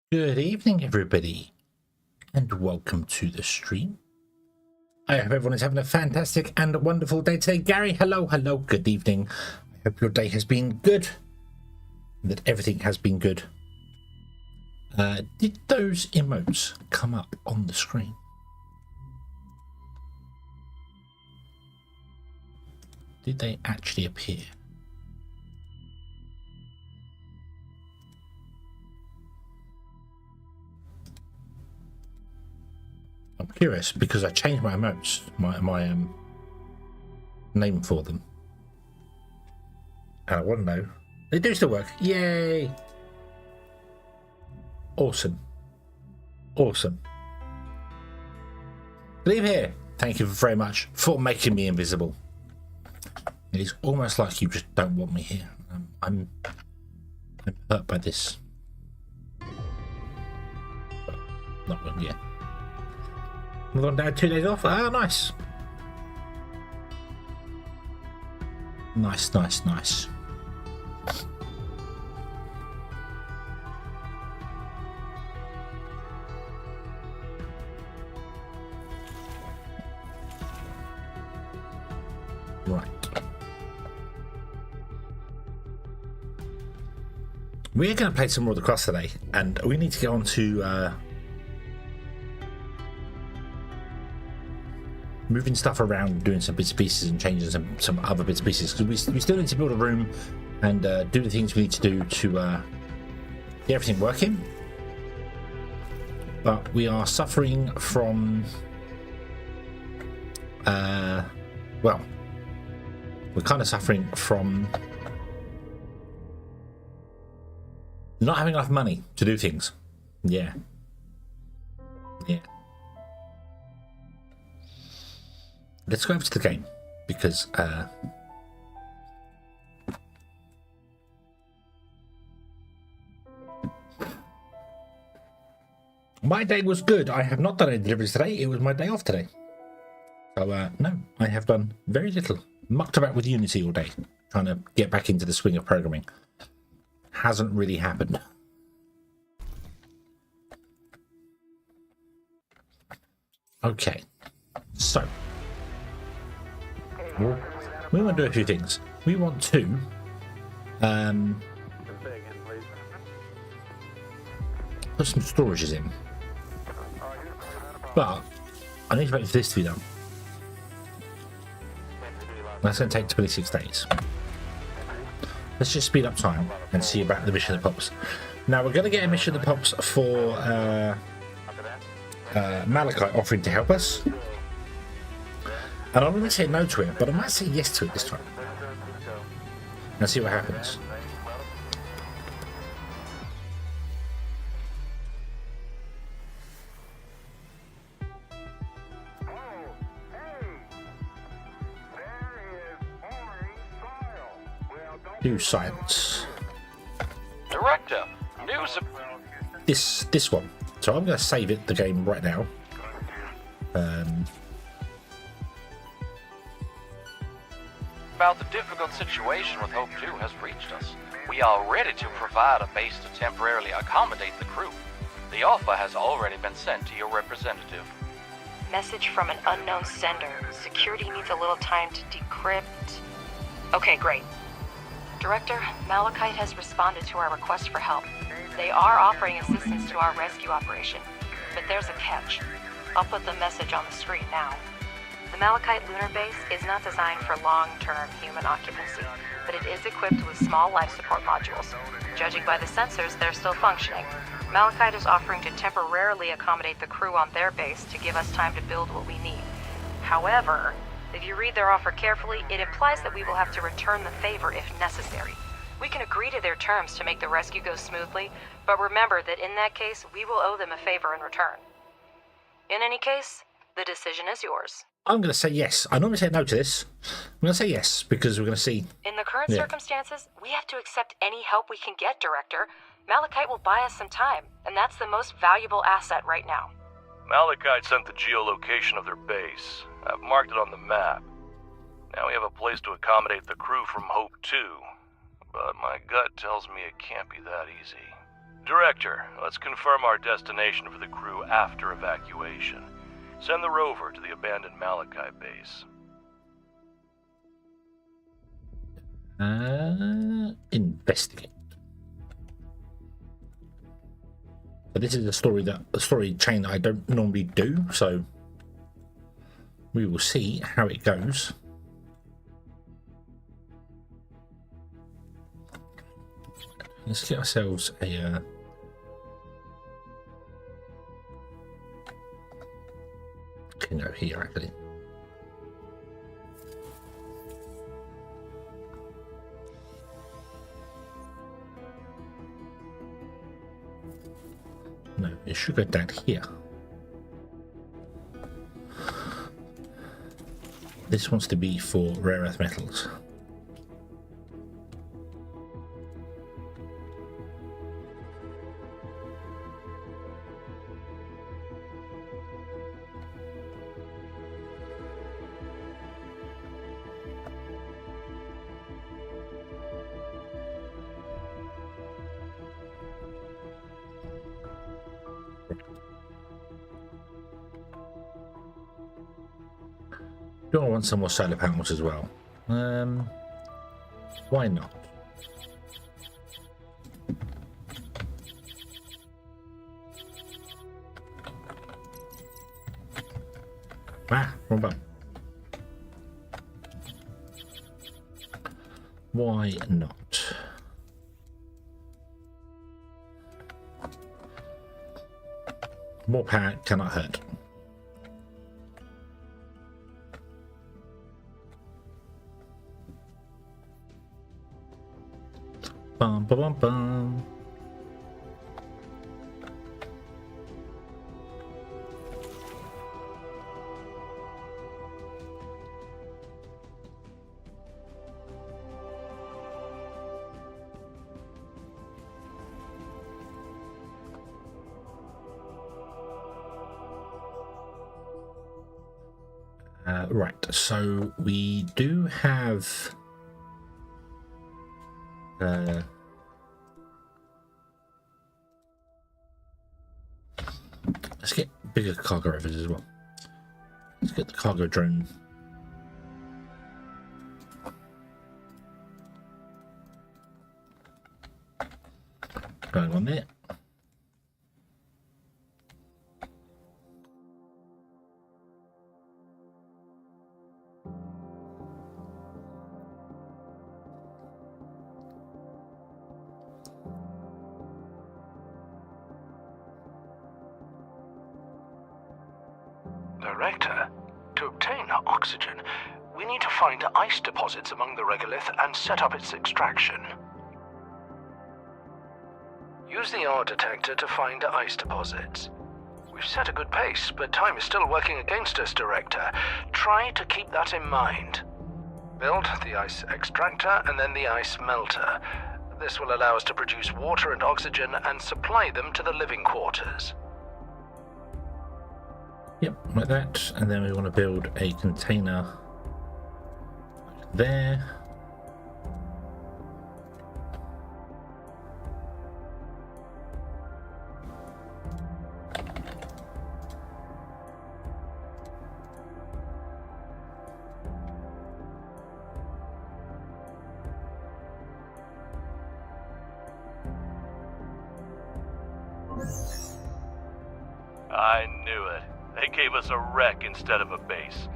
Good evening, everybody, and welcome to the stream. I hope everyone is having a fantastic and wonderful day today. Gary, hello, good evening. I hope your day has been good, that everything has been good. Did those emotes come up on the screen? Did they actually appear? I'm curious because I changed my emotes, my name for them, and I want to know. They do still work. Yay! Awesome. Leave here. Thank you very much for making me invisible. It is almost like you just don't want me here. I'm hurt by this. Well, not one yet. Another one down, 2 days off. Ah, nice. Nice. Right. We're going to play some more of the Crust today, and we need to get on to moving stuff around, doing some bits and pieces and changing some other bits and pieces, because we still need to build a room and do the things we need to do to get everything working. But we are suffering from well, we're kind of suffering from not having enough money to do things. Yeah. Let's go over to the game, because my day was good. I have not done any deliveries today. It was my day off today. So, no, I have done very little. Mucked about with Unity all day, trying to get back into the swing of programming. Hasn't really happened. Okay, so we want to do a few things. We want to put some storages in, but I need to wait for this to be done. That's going to take 26 days. Let's just speed up time and see about the mission that pops. Now we're going to get a mission that pops for Malachite offering to help us. And I'm going to say no to it, but I might say yes to it this time. And see what happens. Do science. Director, news. This one. So I'm going to save the game right now. About the difficult situation with Hope 2 has reached us. We are ready to provide a base to temporarily accommodate the crew. The offer has already been sent to your representative. Message from an unknown sender. Security needs a little time to decrypt. Okay, great. Director, Malachite has responded to our request for help. They are offering assistance to our rescue operation, but there's a catch. I'll put the message on the screen now. The Malachite lunar base is not designed for long-term human occupancy, but it is equipped with small life support modules. Judging by the sensors, they're still functioning. Malachite is offering to temporarily accommodate the crew on their base to give us time to build what we need. However, if you read their offer carefully, it implies that we will have to return the favor if necessary. We can agree to their terms to make the rescue go smoothly, but remember that in that case, we will owe them a favor in return. In any case, the decision is yours. I'm going to say yes. I normally say no to this. I'm going to say yes, because we're going to see. In the current circumstances, we have to accept any help we can get, Director. Malachite will buy us some time, and that's the most valuable asset right now. Malachite sent the geolocation of their base. I've marked it on the map. Now we have a place to accommodate the crew from Hope 2. But my gut tells me it can't be that easy. Director, let's confirm our destination for the crew after evacuation. Send the rover to the abandoned Malachi base. Investigate. But this is a story chain that I don't normally do, so we will see how it goes. Let's get ourselves a can go here actually. No, it should go down here. This wants to be for rare earth metals. Do I want some more solar panels as well? Why not? Wrong button. Why not? More power cannot hurt. Bum, bum, bum, bum. Right, so we do have let's get bigger cargo rovers as well. Let's get the cargo drone. Going on there. Director, to obtain oxygen, we need to find ice deposits among the regolith and set up its extraction. Use the ore detector to find ice deposits. We've set a good pace, but time is still working against us, Director. Try to keep that in mind. Build the ice extractor and then the ice melter. This will allow us to produce water and oxygen and supply them to the living quarters. Yep, like that. And then we want to build a container there. I knew it. They gave us a wreck instead of a base.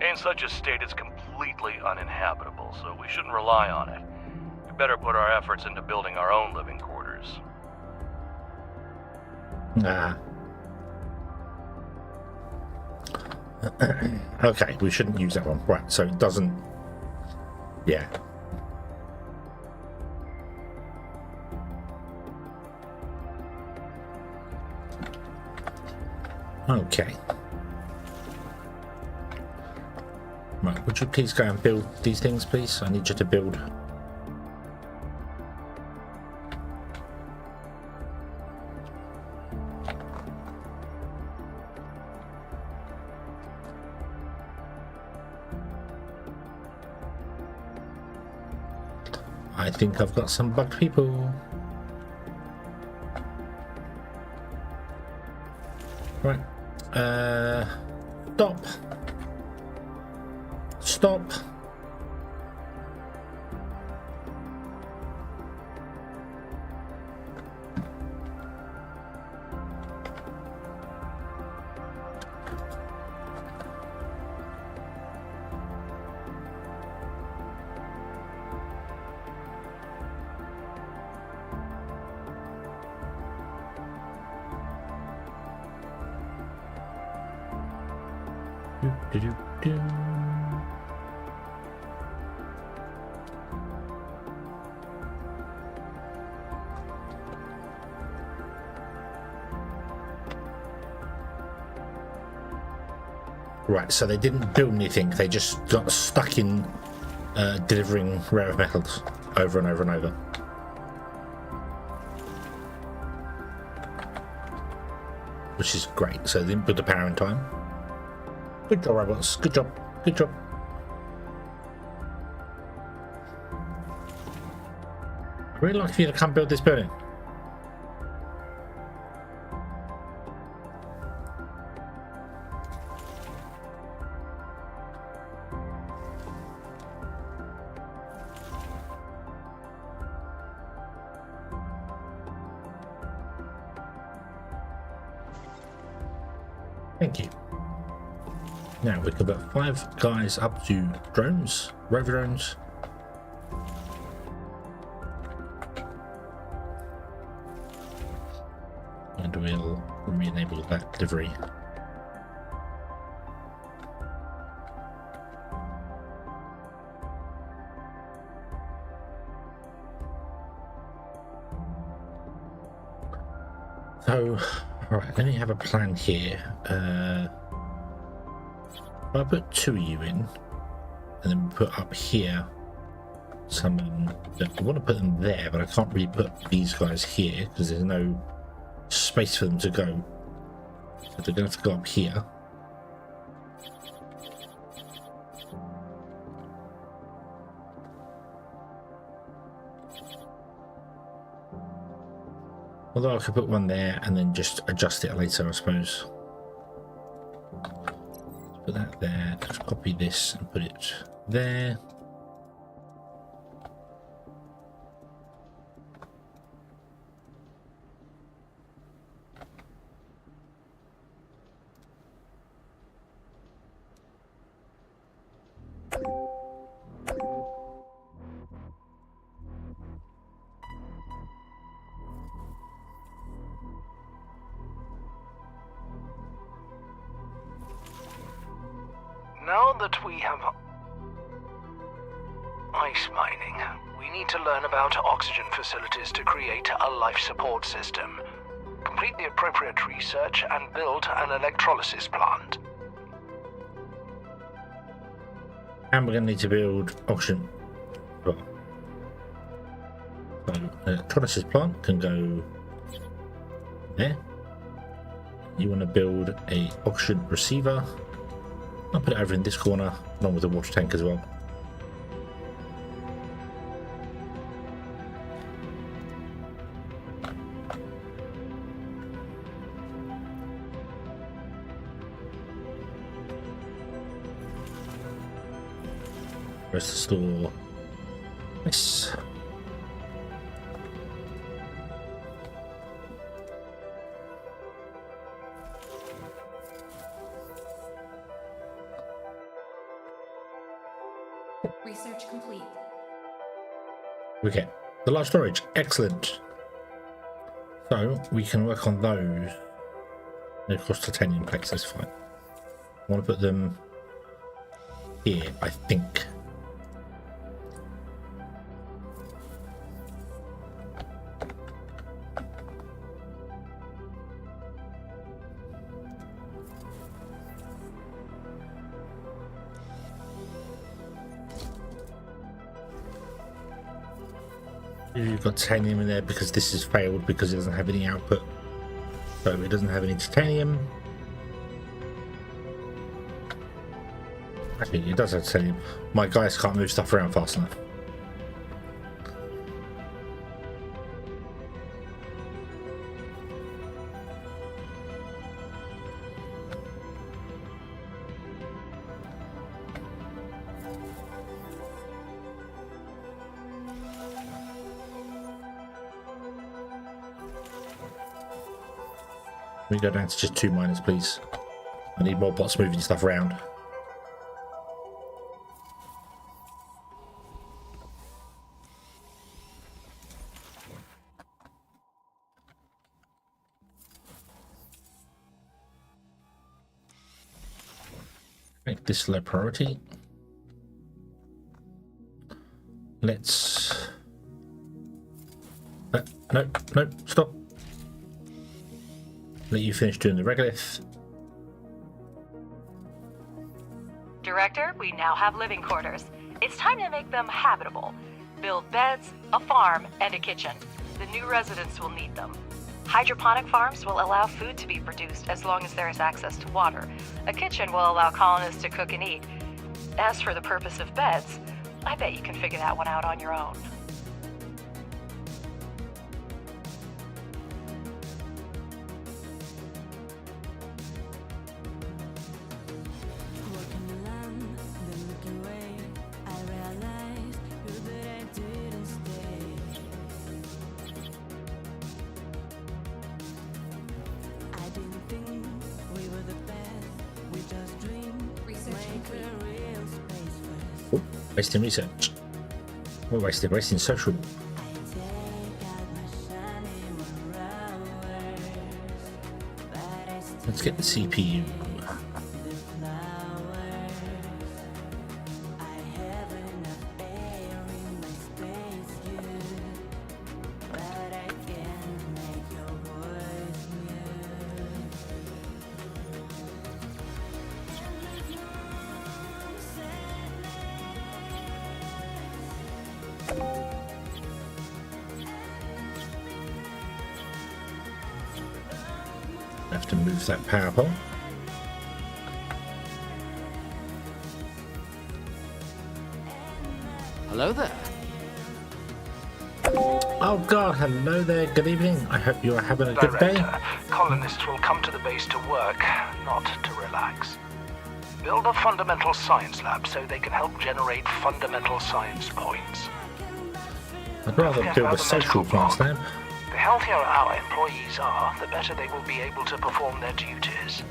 In such a state, it's completely uninhabitable, so we shouldn't rely on it. We better put our efforts into building our own living quarters. Nah. Okay, we shouldn't use that one. Right, so it doesn't... Yeah. Okay. Right, would you please go and build these things, please? I need you to build. I think I've got some bugged people. Right. Stop. Stop. Do-do-do-do. Right, so they didn't build anything, they just got stuck in delivering rare metals over and over and over. Which is great, so they didn't put the power in time. Good job, robots. Good job. Good job. I'd really like for you to come build this building. Thank you. Now we can put 5 guys up to drones, rover drones. And we'll re-enable that delivery. So, alright, let me have a plan here. I'll put 2 of you in, and then put up here some. I want to put them there, but I can't really put these guys here because there's no space for them to go. So they're going to have to go up here. Although I could put one there and then just adjust it later, I suppose. Put that there, just copy this and put it there. Now that we have ice mining, we need to learn about oxygen facilities to create a life support system, complete the appropriate research, and build an electrolysis plant. And we're going to need to build oxygen. Well, so an electrolysis plant can go there. You want to build a oxygen receiver. I'll put it over in this corner, along with the water tank as well. Where's the store? Nice. Research complete. Okay, the large storage, excellent. So we can work on those. They cost titanium plates, that's fine. I want to put them here, I think. You've got titanium in there because this has failed because it doesn't have any output. So it doesn't have any titanium. Actually, it does have titanium. My guys can't move stuff around fast enough. We go down to just 2 miners, please. I need more bots moving stuff around. Make this low priority. Let's... no, stop. Let you finish doing the regolith. Director, we now have living quarters. It's time to make them habitable. Build beds, a farm, and a kitchen. The new residents will need them. Hydroponic farms will allow food to be produced as long as there is access to water. A kitchen will allow colonists to cook and eat. As for the purpose of beds, I bet you can figure that one out on your own. Wasting research. We're wasting social. Let's get the CPU. Have to move that power pole. Hello there. Oh god, hello there, good evening. I hope you are having a good day. Colonists will come to the base to work, not to relax. Build a fundamental science lab so they can help generate fundamental science points. I'd rather build a social class lab. The healthier our employees are, the better they will be able to perform their duties.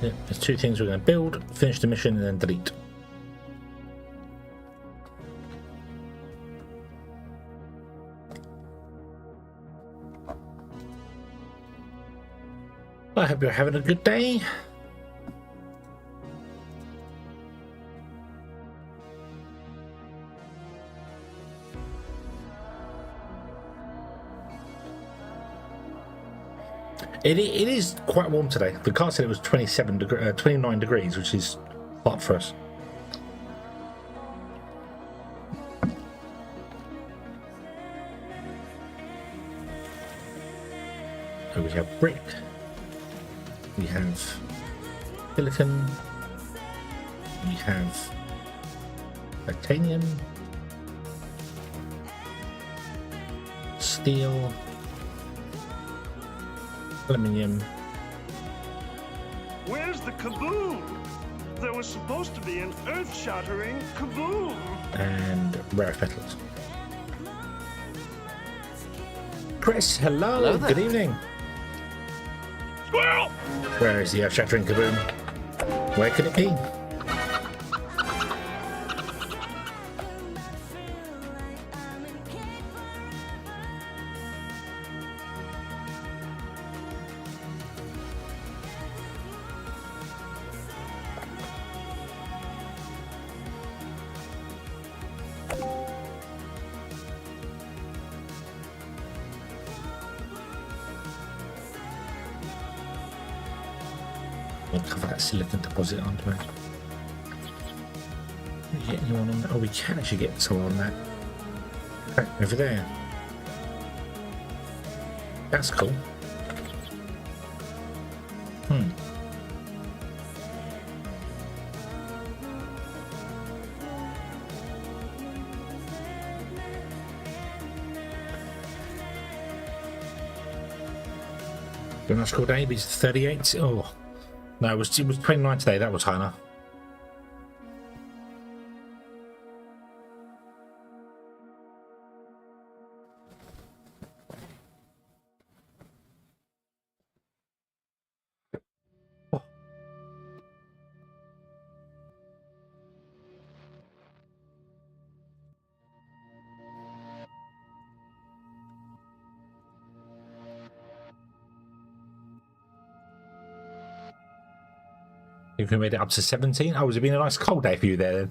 Yeah, there's 2 things we're going to build, finish the mission, and then delete. I hope you're having a good day. It is quite warm today. The car said it was 29 degrees, which is hot for us. So we have brick. We have silicon. We have titanium. Steel. Aluminium. Where's the kaboom? There was supposed to be an earth-shattering kaboom. And rare metals. Chris, hello good evening. Squirrel! Where is the earth-shattering kaboom? Where could it be? We'll cover that silicon deposit onto it. Can we get anyone on that? Oh, we can actually get someone on that. Okay, over there. That's cool. When I scored A, it's 38. Oh, no, it was 29 today. That was high enough. think we made it up to 17. Oh, it's been a nice cold day for you there then.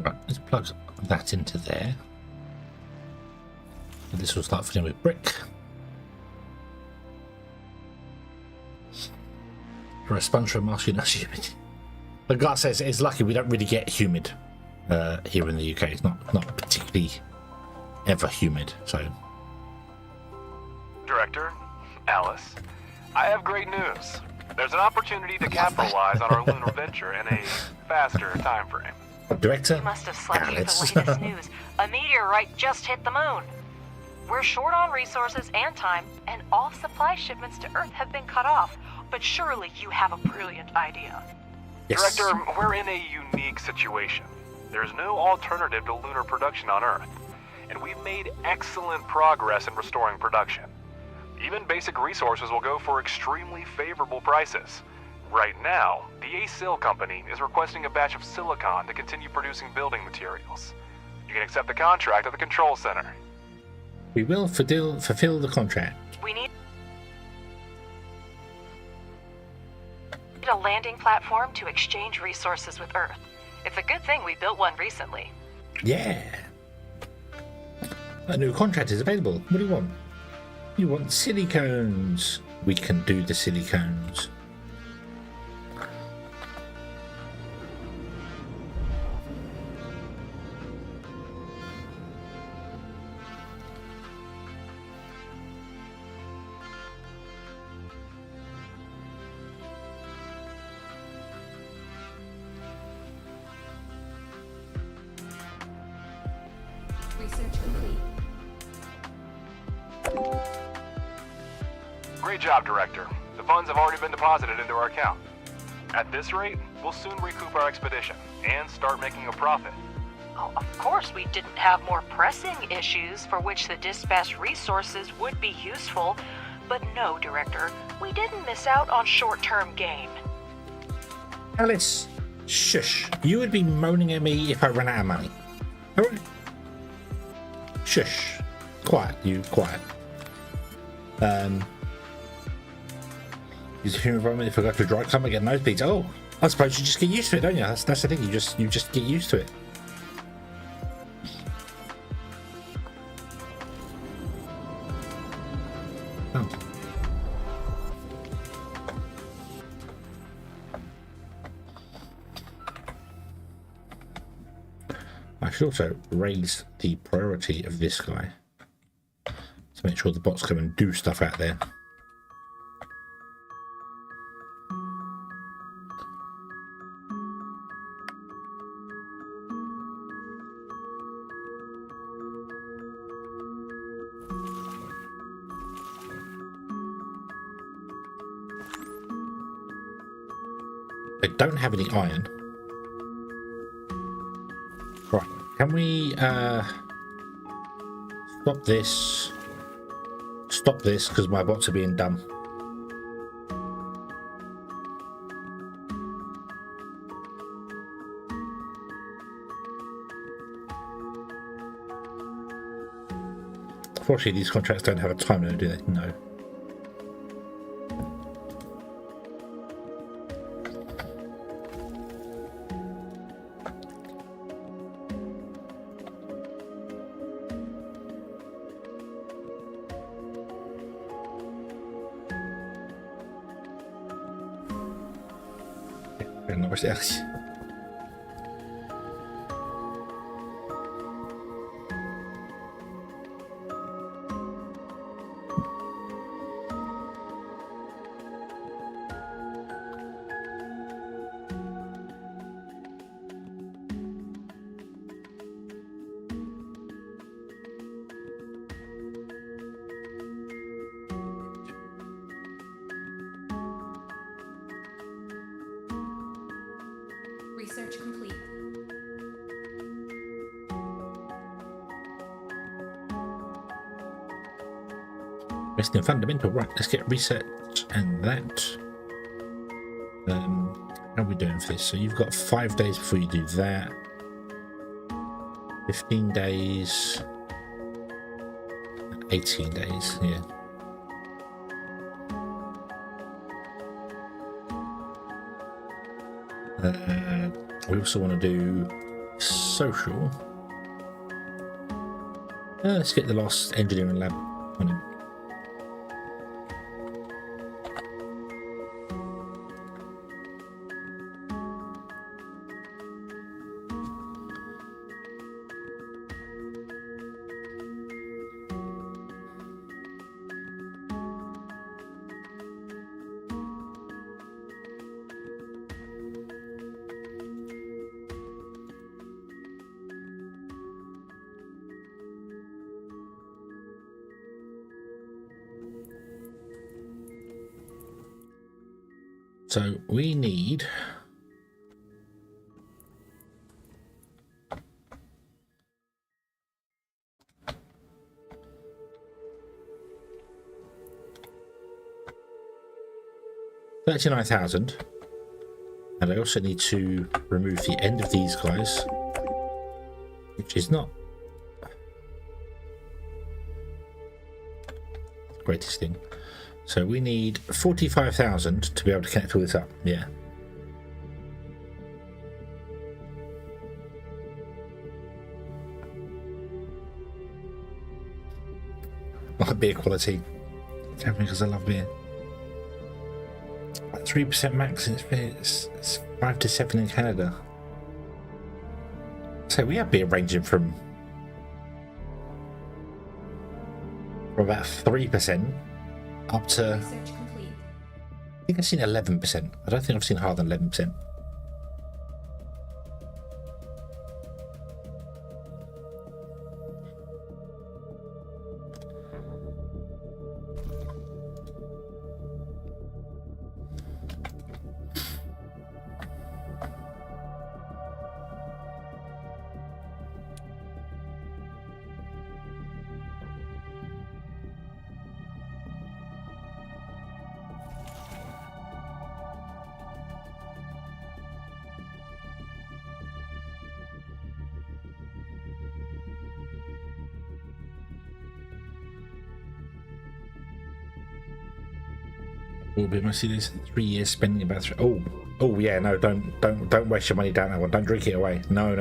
Right, let's plug that into there. And this will start filling with brick. For a sponge from Martian, that's humid. The guy says it's lucky we don't really get humid here in the UK. It's not particularly ever humid. So, Director, Alice, I have great news. There's an opportunity to capitalize on our lunar venture in a faster time frame. Director, You must have slept through Alice. the latest news. A meteorite just hit the moon. We're short on resources and time, and all supply shipments to Earth have been cut off. But surely you have a brilliant idea. Yes. Director, we're in a unique situation. There's no alternative to lunar production on Earth, and we've made excellent progress in restoring production. Even basic resources will go for extremely favorable prices. Right now, the ACIL company is requesting a batch of silicon to continue producing building materials. You can accept the contract at the control center. We will fulfill the contract. We need a landing platform to exchange resources with Earth. It's a good thing we built one recently. Yeah. A new contract is available. What do you want? You want silicones. We can do the silicones. Research complete. Great job, Director. The funds have already been deposited into our account. At this rate, we'll soon recoup our expedition and start making a profit. Oh, of course we didn't have more pressing issues for which the dispatched resources would be useful. But no, Director, we didn't miss out on short-term gain. Alice, shush. You would be moaning at me if I ran out of money. Alright. Shush. Quiet, you quiet. Use the human environment if I go to a dry climate, get nosebleeds. Oh, I suppose you just get used to it, don't you? That's the thing. You just get used to it. Oh. I should also raise the priority of this guy to make sure the bots come and do stuff out there. I don't have any iron. Right, can we stop this? Stop this because my bots are being dumb. Unfortunately, these contracts don't have a time limit, do they? No. No más else. Research complete. Rest in fundamental. Right, let's get research and that. How are we doing for this? So you've got 5 days before you do that. 15 days. 18 days, yeah. We also want to do social. Let's get the last engineering lab on him. So we need $39,000, and I also need to remove the end of these guys, which is not the greatest thing. So we need 45,000 to be able to connect all this up. Yeah. Like beer quality. Definitely because I love beer. 3% max, it's 5 to 7 in Canada. So we have beer ranging from about 3% up to, Research complete. I think I've seen 11%. I don't think I've seen higher than 11%. A little bit messy. This 3 years spending about oh yeah, no, don't waste your money down that one. Don't drink it away. No.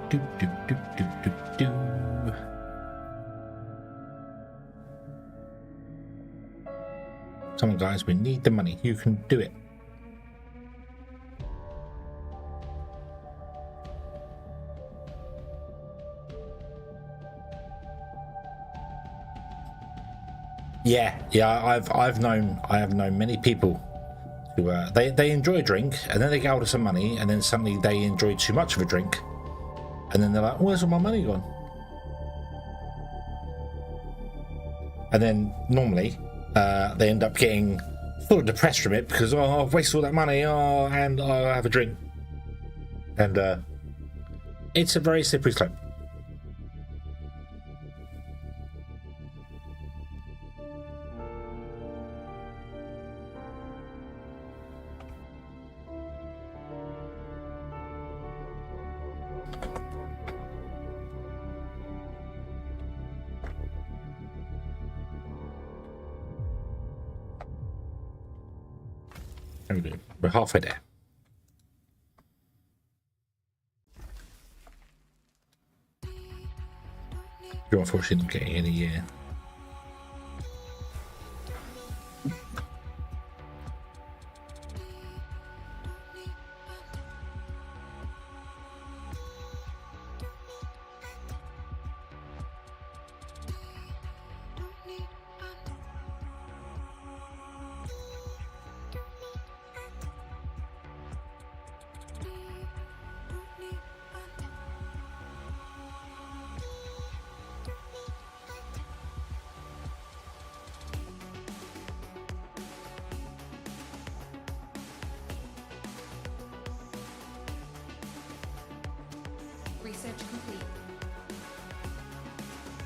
Do. Come on, guys, we need the money. You can do it. Yeah. I have known many people who they enjoy a drink and then they get hold of some money and then suddenly they enjoy too much of a drink and then they're like, where's all my money gone? And then normally they end up getting sort of depressed from it because I've wasted all that money and I'll have a drink, and it's a very slippery slope. We're halfway there. You're unfortunately not getting any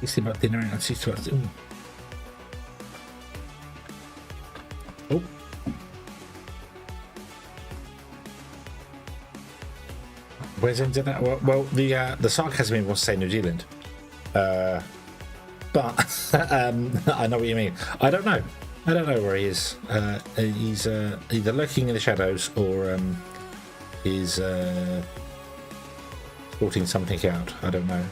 It's about dinner and it's about. Oh. Where's Internet? Well, the sarcasm wants to say New Zealand, but I know what you mean. I don't know where he is. He's either lurking in the shadows or is sorting something out. I don't know.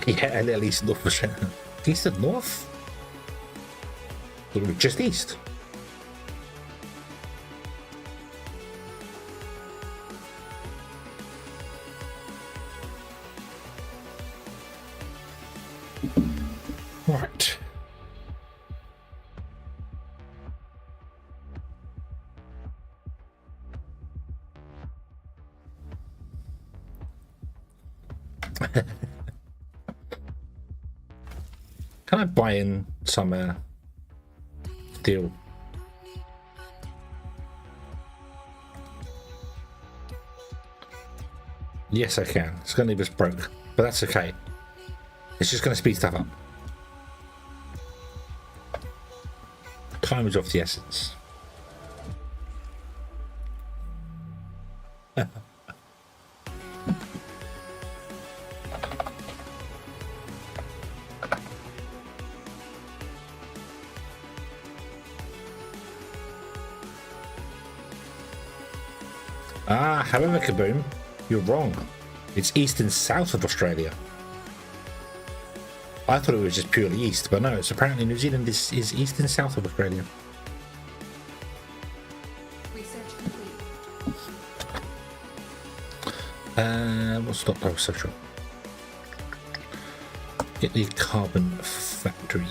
Yeah, at least north of Australia. East and north? Just east. Right. Can I buy in some steel? Yes, I can. It's going to leave us broke, but that's okay. It's just going to speed stuff up. Time is of the essence. However, Kaboom, you're wrong. It's east and south of Australia. I thought it was just purely east, but no, it's apparently New Zealand is east and south of Australia. Research complete. What's stop? Oh, social. Get the carbon factory.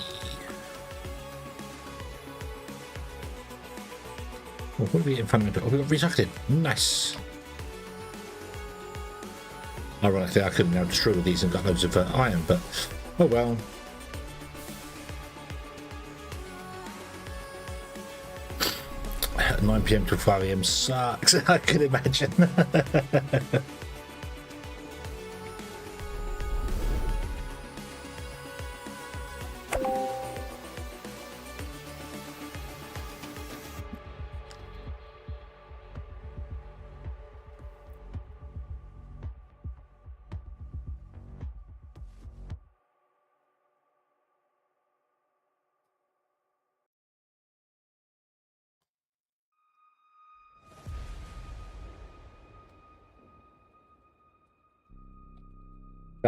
Oh, what do we get in front of it? Oh, we got recycled. Nice. Ironically, I could have now destroyed these and got loads of iron, but oh well. At 9 PM to 5 AM sucks. I could imagine.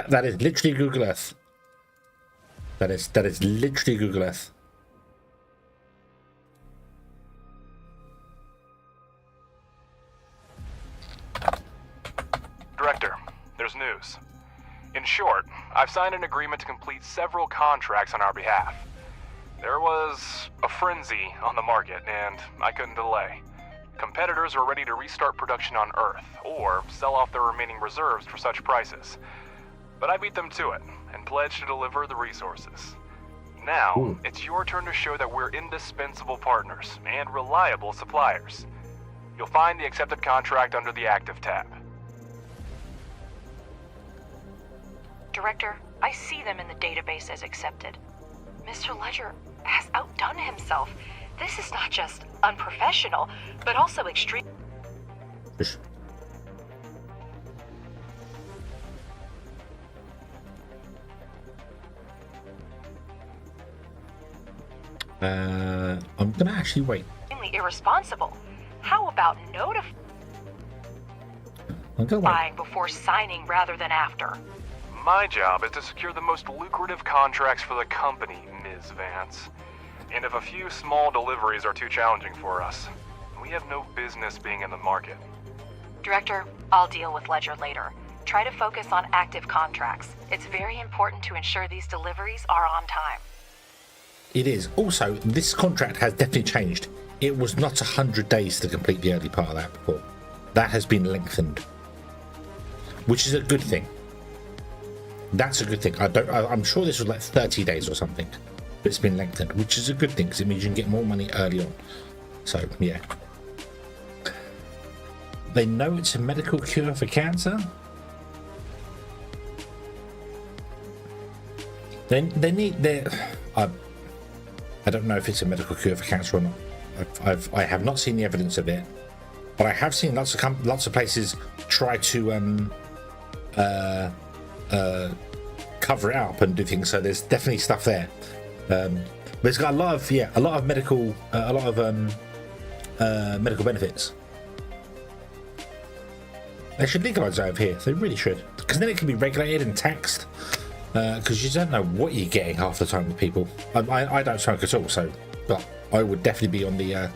That is literally Google Earth. That is literally Google Earth. Director, there's news. In short, I've signed an agreement to complete several contracts on our behalf. There was a frenzy on the market, and I couldn't delay. Competitors are ready to restart production on Earth, or sell off their remaining reserves for such prices. But I beat them to it, and pledged to deliver the resources. Now, it's your turn to show that we're indispensable partners, and reliable suppliers. You'll find the accepted contract under the Active tab. Director, I see them in the database as accepted. Mr. Ledger has outdone himself. This is not just unprofessional, but also extreme. I'm gonna actually wait. Irresponsible. How about notifying before signing rather than after? My job is to secure the most lucrative contracts for the company, Ms. Vance. And if a few small deliveries are too challenging for us, we have no business being in the market. Director, I'll deal with Ledger later. Try to focus on active contracts. It's very important to ensure these deliveries are on time. It is. Also, this contract has definitely changed. It was not 100 days to complete the early part of that before. That has been lengthened, which is a good thing. That's a good thing. I'm sure this was like 30 days or something. but it's been lengthened, which is a good thing because it means you can get more money early on. So yeah, they know it's a medical cure for cancer. They need their. I don't know if it's a medical cure for cancer or not. I have not seen the evidence of it, but I have seen lots of places try to cover it up and do things. So there's definitely stuff there. But it's got a lot of medical benefits. They should legalize it over here. They really should, because then it can be regulated and taxed. Because you don't know what you're getting half the time with people. I don't smoke at all, so but I would definitely be on the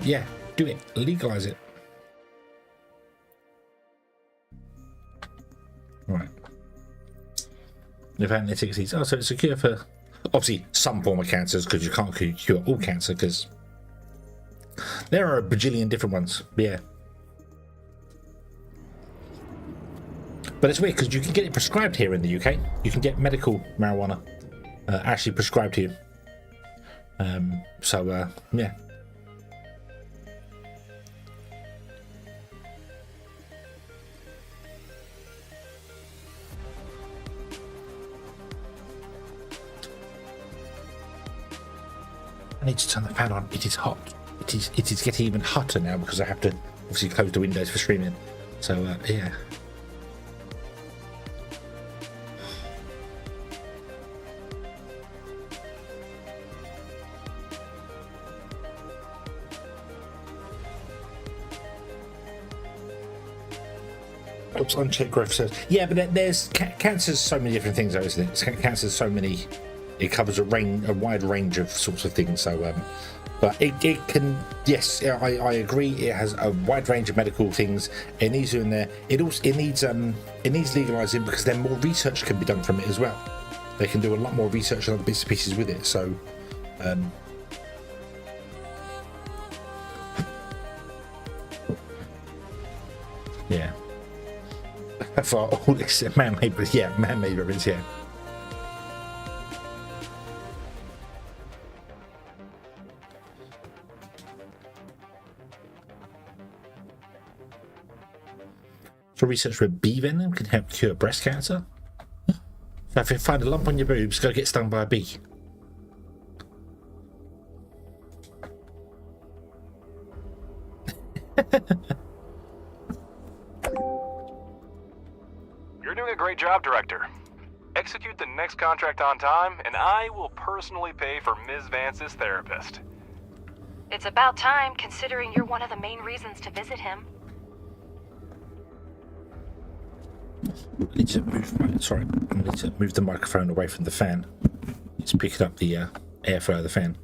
yeah, do it, legalize it. Right. They've had in the 60s. Oh, so it's a cure for obviously some form of cancers, because you can't cure all cancer, because there are a bajillion different ones. Yeah. But it's weird because you can get it prescribed here in the UK. You can get medical marijuana actually prescribed to you. So yeah. I need to turn the fan on. It is hot. It is getting even hotter now because I have to obviously close the windows for streaming. So yeah. Oops, unchecked growth cells. Yeah, but there's cancer's so many different things, though, isn't it? Cancer's so many. It covers a wide range of sorts of things. So, but it can. Yes, I agree. It has a wide range of medical things. It needs in there. It needs legalizing because then more research can be done from it as well. They can do a lot more research on other bits and pieces with it. So, yeah. For all this man-made, man-made ribbons, yeah. So research where bee venom can help cure breast cancer. So if you find a lump on your boobs, go get stung by a bee. You're doing a great job, Director. Execute the next contract on time, and I will personally pay for Ms. Vance's therapist. It's about time, considering you're one of the main reasons to visit him. I need to move the microphone away from the fan. It's picking up the airflow of the fan.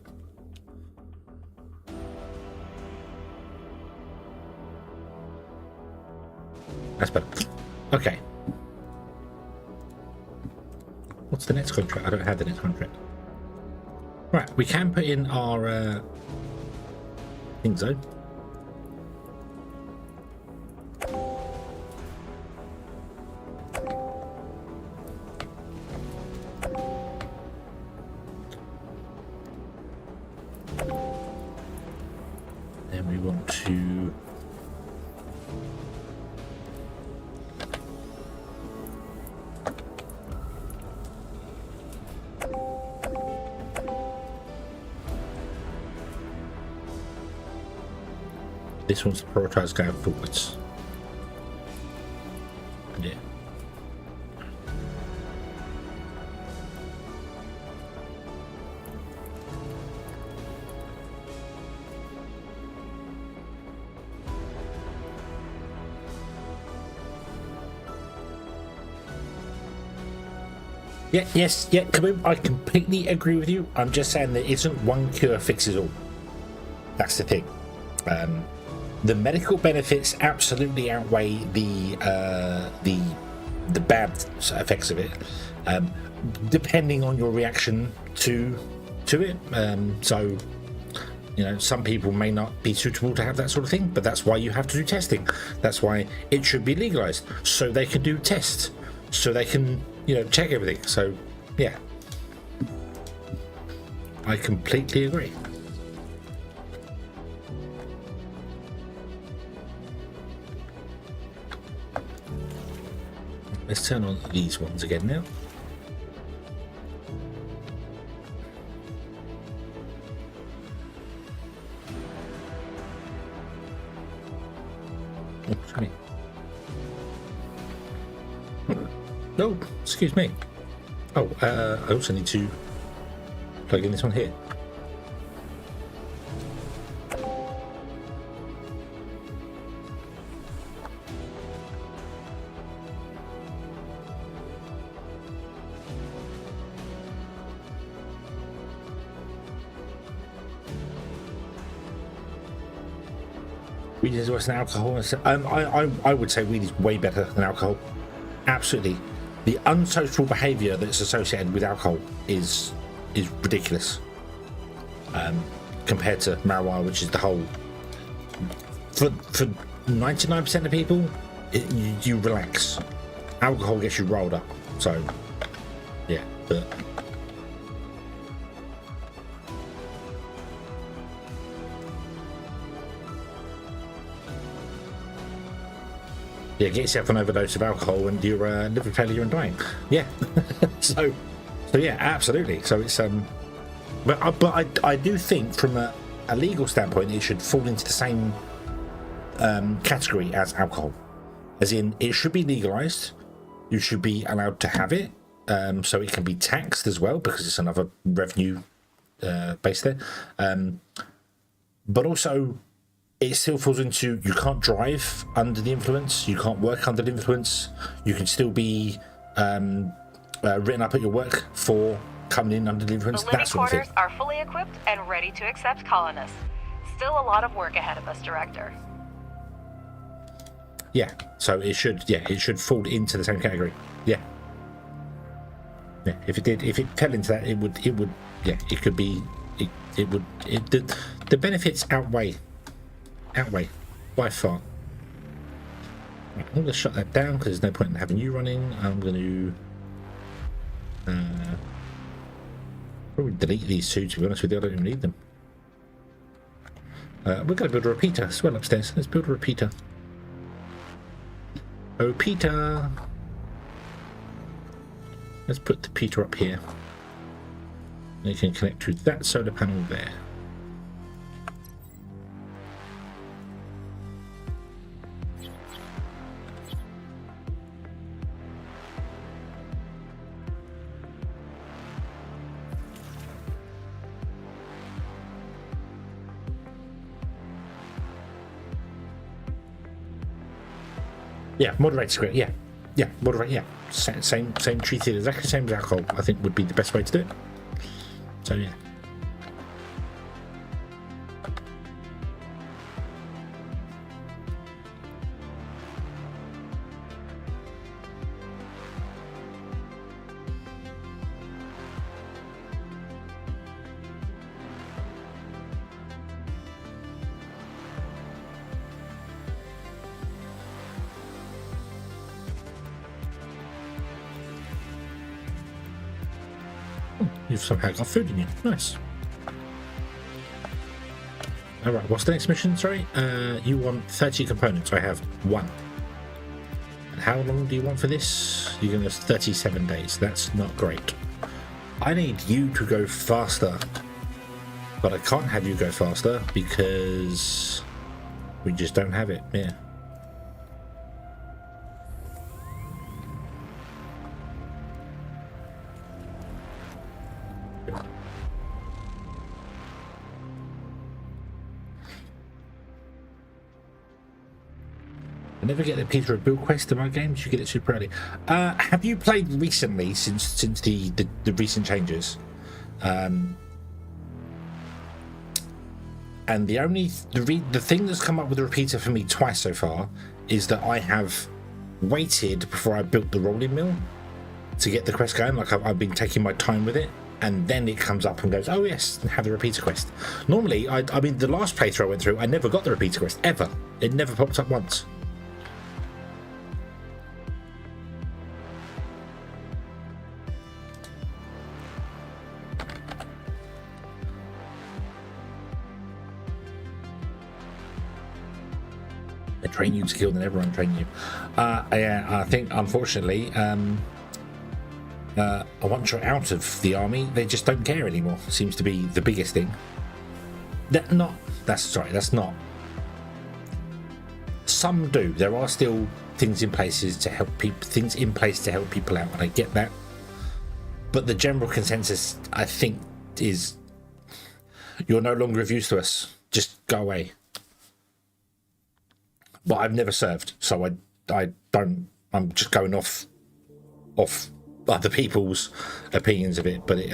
That's better. Okay. What's the next contract? I don't have the next contract. Right, we can put in our thing zone. Then we want to this one's prioritized going forwards. Yeah. Yeah, Kaboom, I completely agree with you. I'm just saying there isn't one cure fixes all. That's the thing. The medical benefits absolutely outweigh the bad effects of it, depending on your reaction to it. So, you know, some people may not be suitable to have that sort of thing, but that's why you have to do testing. That's why it should be legalized, so they can do tests, so they can, you know, check everything. So, yeah. I completely agree. Let's turn on these ones again now. Oh, sorry. No, excuse me. Oh, I also need to plug in this one here. Weed is worse than alcohol. I would say weed is way better than alcohol. Absolutely. The unsocial behaviour that's associated with alcohol is ridiculous. Compared to marijuana, which is the whole. For 99% of people, you relax. Alcohol gets you rolled up. So, yeah, but. Yeah, get yourself an overdose of alcohol and your liver failure and dying. Yeah, so yeah, absolutely. So it's but I do think from a legal standpoint it should fall into the same category as alcohol, as in it should be legalized. You should be allowed to have it, so it can be taxed as well because it's another revenue base there. But also, it still falls into you can't drive under the influence, you can't work under the influence, you can still be written up at your work for coming in under the influence. The living That sort of quarters thing. are fully equipped and ready to accept colonists. Still a lot of work ahead of us, Director. Yeah, so it should fall into the same category. Yeah. If it fell into that, it would it could be the benefits outweigh by far. Right, I'm going to shut that down because there's no point in having you running. I'm going to probably delete these two, to be honest with you. I don't even need them. We're going to build a repeater as well upstairs. Let's build a repeater. Oh, Peter. Let's put the Peter up here. And you can connect to that solar panel there. Yeah, moderator's great. Yeah, moderate. Yeah, same treated exactly the same as alcohol. I think would be the best way to do it. So yeah. You've somehow got food in you. Nice. Alright, what's the next mission? Sorry? You want 30 components. I have 1. And how long do you want for this? You're going to 37 days. That's not great. I need you to go faster. But I can't have you go faster because we just don't have it. Yeah. I never get the Peter build quest in my games. You get it super early. Have you played recently since the recent changes? And the thing that's come up with the repeater for me twice so far is that I have waited before I built the rolling mill to get the quest going. Like I've been taking my time with it, and then it comes up and goes, oh yes, have the repeater quest. Normally, I mean, the last playthrough I went through, I never got the repeater quest ever. It never popped up once. They train you to kill, then everyone train you. Yeah, I think unfortunately, once you're out of the army, they just don't care anymore. Seems to be the biggest thing. That's not. Some do. There are still things in places to help people. Things in place to help people out, and I get that. But the general consensus, I think, is you're no longer of use to us. Just go away. But I've never served, so I don't. I'm just going off other people's opinions of it. But it.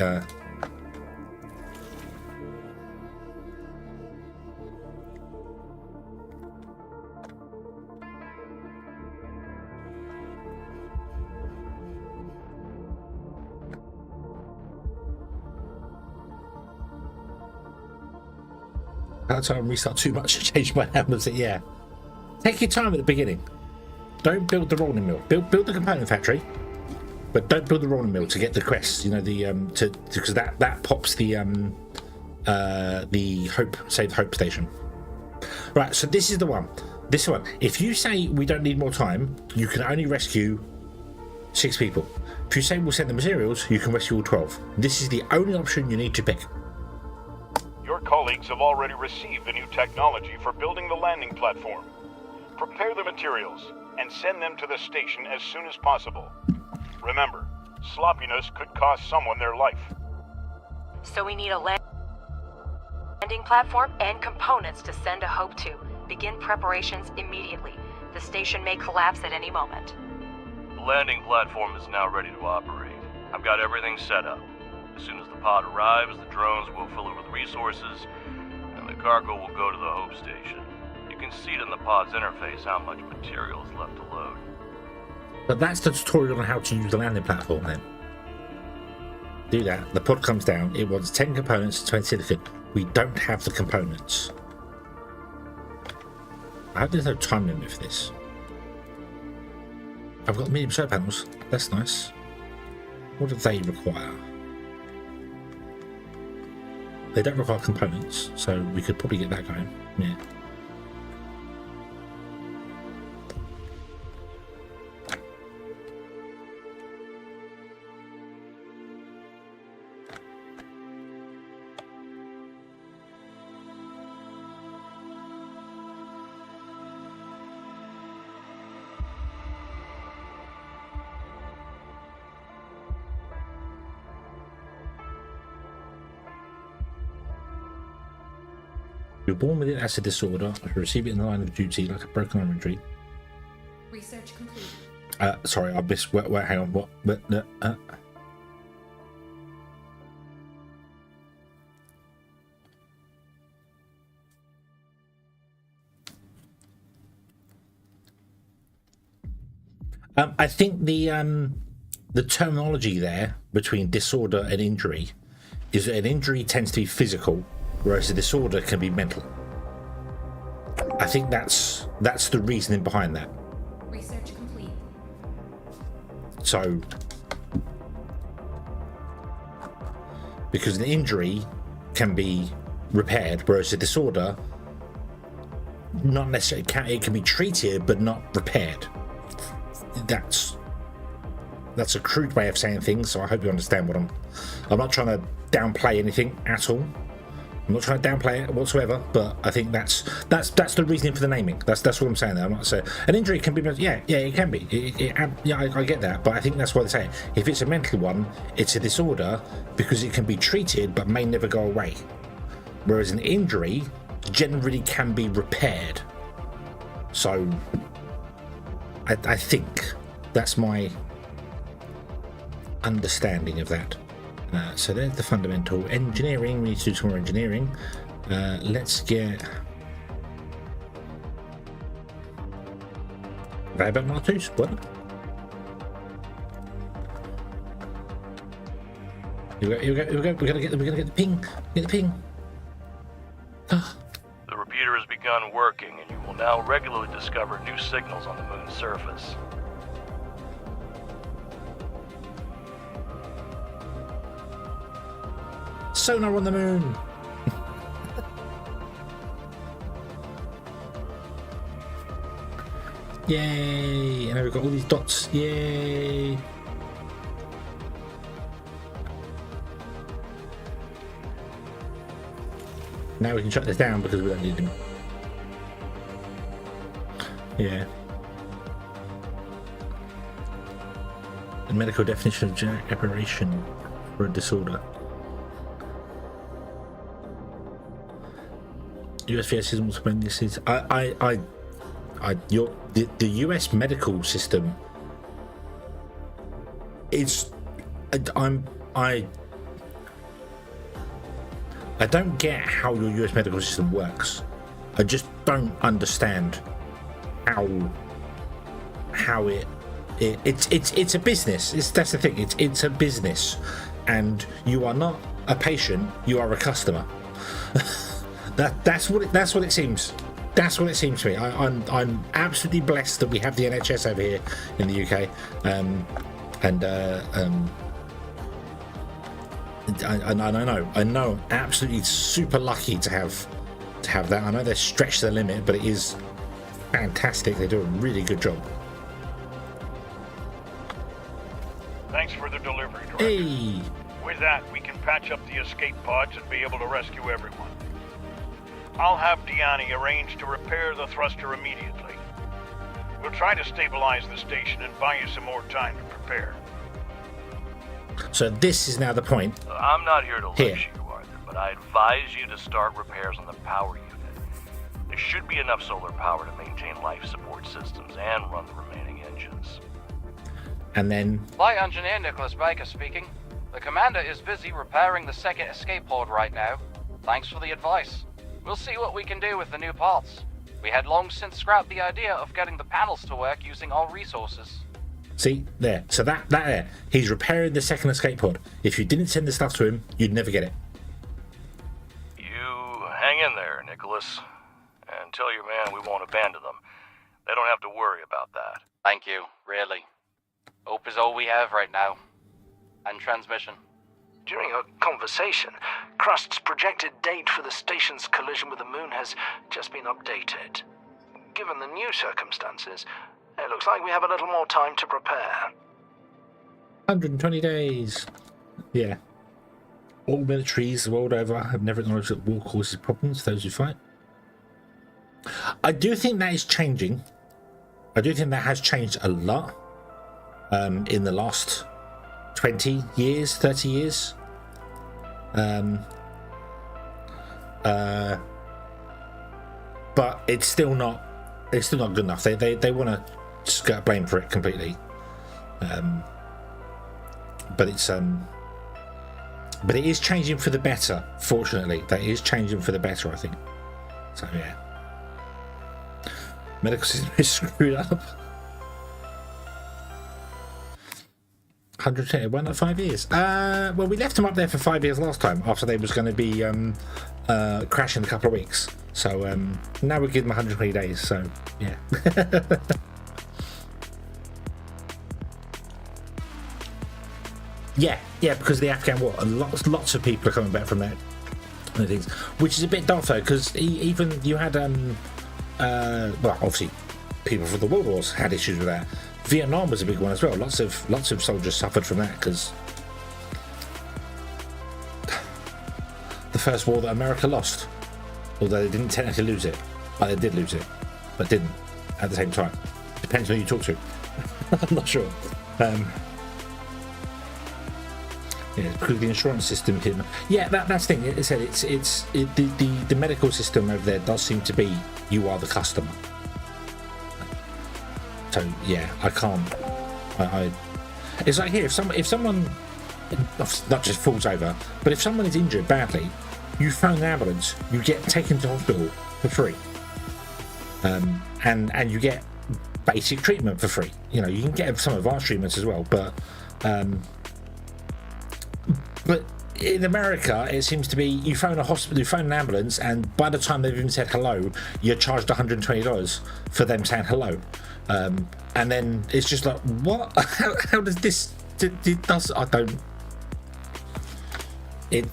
That time restart too much to change my handles. Yeah, take your time at the beginning. Don't build the rolling mill. Build the component factory, but don't build the rolling mill to get the crests. You know, the because that pops the save hope station. Right. So this is the one. This one. If you say we don't need more time, you can only rescue 6 people. If you say we'll send the materials, you can rescue all 12. This is the only option you need to pick. Your colleagues have already received the new technology for building the landing platform. Prepare the materials and send them to the station as soon as possible. Remember, sloppiness could cost someone their life. So we need a landing platform and components to send a Hope to. Begin preparations immediately. The station may collapse at any moment. The landing platform is now ready to operate. I've got everything set up. As soon as the pod arrives, the drones will fill it with resources, and the cargo will go to the Hope Station. You can see it in the pod's interface how much material is left to load. But that's the tutorial on how to use the landing platform then. Do that. The pod comes down. It wants 10 components, 20 of the thing. We don't have the components. I hope there's no time limit for this. I've got medium solar panels. That's nice. What do they require? They don't require components, so we could probably get that going. Yeah. You're born with it as a disorder. If you receive it in the line of duty like a broken arm injury. Research complete. Sorry, I missed. Wait, hang on. What? I think the terminology there between disorder and injury is that an injury tends to be physical, whereas a disorder can be mental. I think that's the reasoning behind that. Research complete. So, because an injury can be repaired, whereas a disorder, not necessarily it can be treated but not repaired. That's a crude way of saying things, so I hope you understand what I'm not trying to downplay anything at all. I'm not trying to downplay it whatsoever, but I think that's the reasoning for the naming. That's what I'm saying there. I'm not saying an injury can be, yeah, it can be. I get that, but I think that's why they say it. If it's a mental one, it's a disorder because it can be treated but may never go away. Whereas an injury generally can be repaired. So I think that's my understanding of that. So there's the fundamental engineering. We need to do some more engineering. Let's get Rabbit Martus. What? Here we go. We're gonna get the ping. Get the ping. The repeater has begun working, and you will now regularly discover new signals on the moon's surface. Sonar on the moon. Yay! And now we've got all these dots. Yay! Now we can shut this down because we don't need them. Yeah. The medical definition of genetic aberration for a disorder. USVS system when this is the US medical system. It's I don't get how your US medical system works. I just don't understand how it's a business. That's the thing. It's a business, and you are not a patient. You are a customer. That's what it seems. That's what it seems to me. I'm absolutely blessed that we have the NHS over here in the UK, I know, absolutely super lucky to have that. I know they're stretched to the limit, but it is fantastic. They do a really good job. Thanks for the delivery, Director. Hey. With that, we can patch up the escape pods and be able to rescue everyone. I'll have Deani arrange to repair the thruster immediately. We'll try to stabilize the station and buy you some more time to prepare. So this is now the point. I'm not here to lecture you, Arthur, but I advise you to start repairs on the power unit. There should be enough solar power to maintain life support systems and run the remaining engines. And then... Flight Engineer Nicholas Baker speaking. The Commander is busy repairing the second escape pod right now. Thanks for the advice. We'll see what we can do with the new parts. We had long since scrapped the idea of getting the panels to work using our resources. See, there. So that there. He's repairing the second escape pod. If you didn't send the stuff to him, you'd never get it. You hang in there, Nicholas. And tell your man we won't abandon them. They don't have to worry about that. Thank you, really. Hope is all we have right now. And transmission. During our conversation, Crust's projected date for the station's collision with the moon has just been updated. Given the new circumstances, it looks like we have a little more time to prepare. 120 days. Yeah. All militaries the world over have never acknowledged that war causes problems for those who fight. I do think that is changing. I do think that has changed a lot in the last 20 years, 30 years. But it's still not good enough. They want to skirt blame for it completely. But it is changing for the better. Fortunately, that is changing for the better, I think. So yeah, medical system is screwed up. 110, why not 5 years? Well, we left them up there for 5 years last time after they was going to be crashing in a couple of weeks. So now we give them 120 days. So yeah. yeah, because of the Afghan war, and lots of people are coming back from that. And things, which is a bit dark though, because even you had well, obviously people from the World Wars had issues with that. Vietnam was a big one as well. Lots of soldiers suffered from that because the first war that America lost, although they didn't technically lose it, but they did lose it, but didn't at the same time. Depends on who you talk to. I'm not sure. Yeah, because the insurance system. Yeah, that's the thing. It said the medical system over there does seem to be you are the customer. So yeah, I can't. It's like here, if someone not just falls over, but if someone is injured badly, you phone an ambulance, you get taken to hospital for free, and you get basic treatment for free. You know, you can get some advanced treatments as well, but in America, it seems to be you phone a hospital, you phone an ambulance, and by the time they've even said hello, you're charged $120 for them saying hello. And then it's just like, what? How does this? It does. I don't. It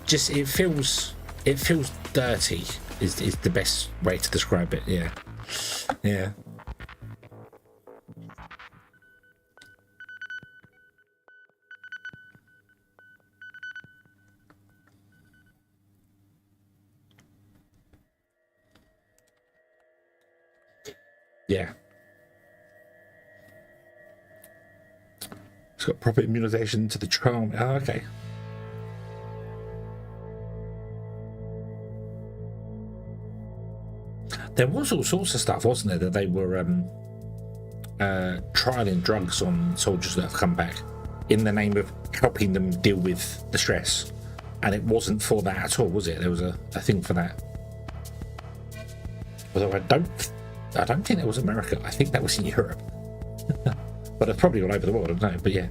feels dirty. Is the best way to describe it. Yeah. Yeah. It's got proper immunization to the charm. Oh, okay. There was all sorts of stuff, wasn't there, that they were trialing drugs on soldiers that have come back in the name of helping them deal with the stress. And it wasn't for that at all, was it? There was a thing for that. Although I don't think that was America. I think that was in Europe. But it's probably all over the world, I don't know, but yeah.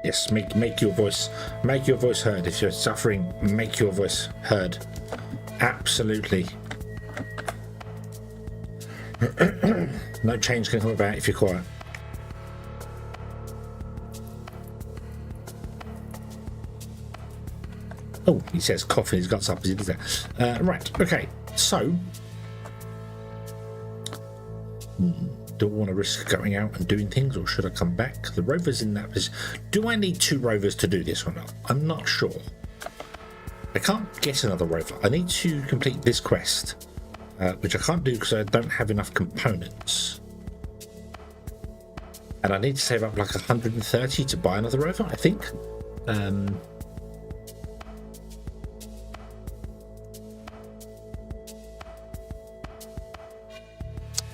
Yes, make your voice heard. If you're suffering, make your voice heard. Absolutely. No change can come about if you're quiet. Oh, he says coughing his guts up as he does that. Right, okay, so do I want to risk going out and doing things, or should I come back? The rover's in that position. Do I need 2 rovers to do this or not? I'm not sure. I can't get another rover. I need to complete this quest, which I can't do because I don't have enough components. And I need to save up like 130 to buy another rover, I think.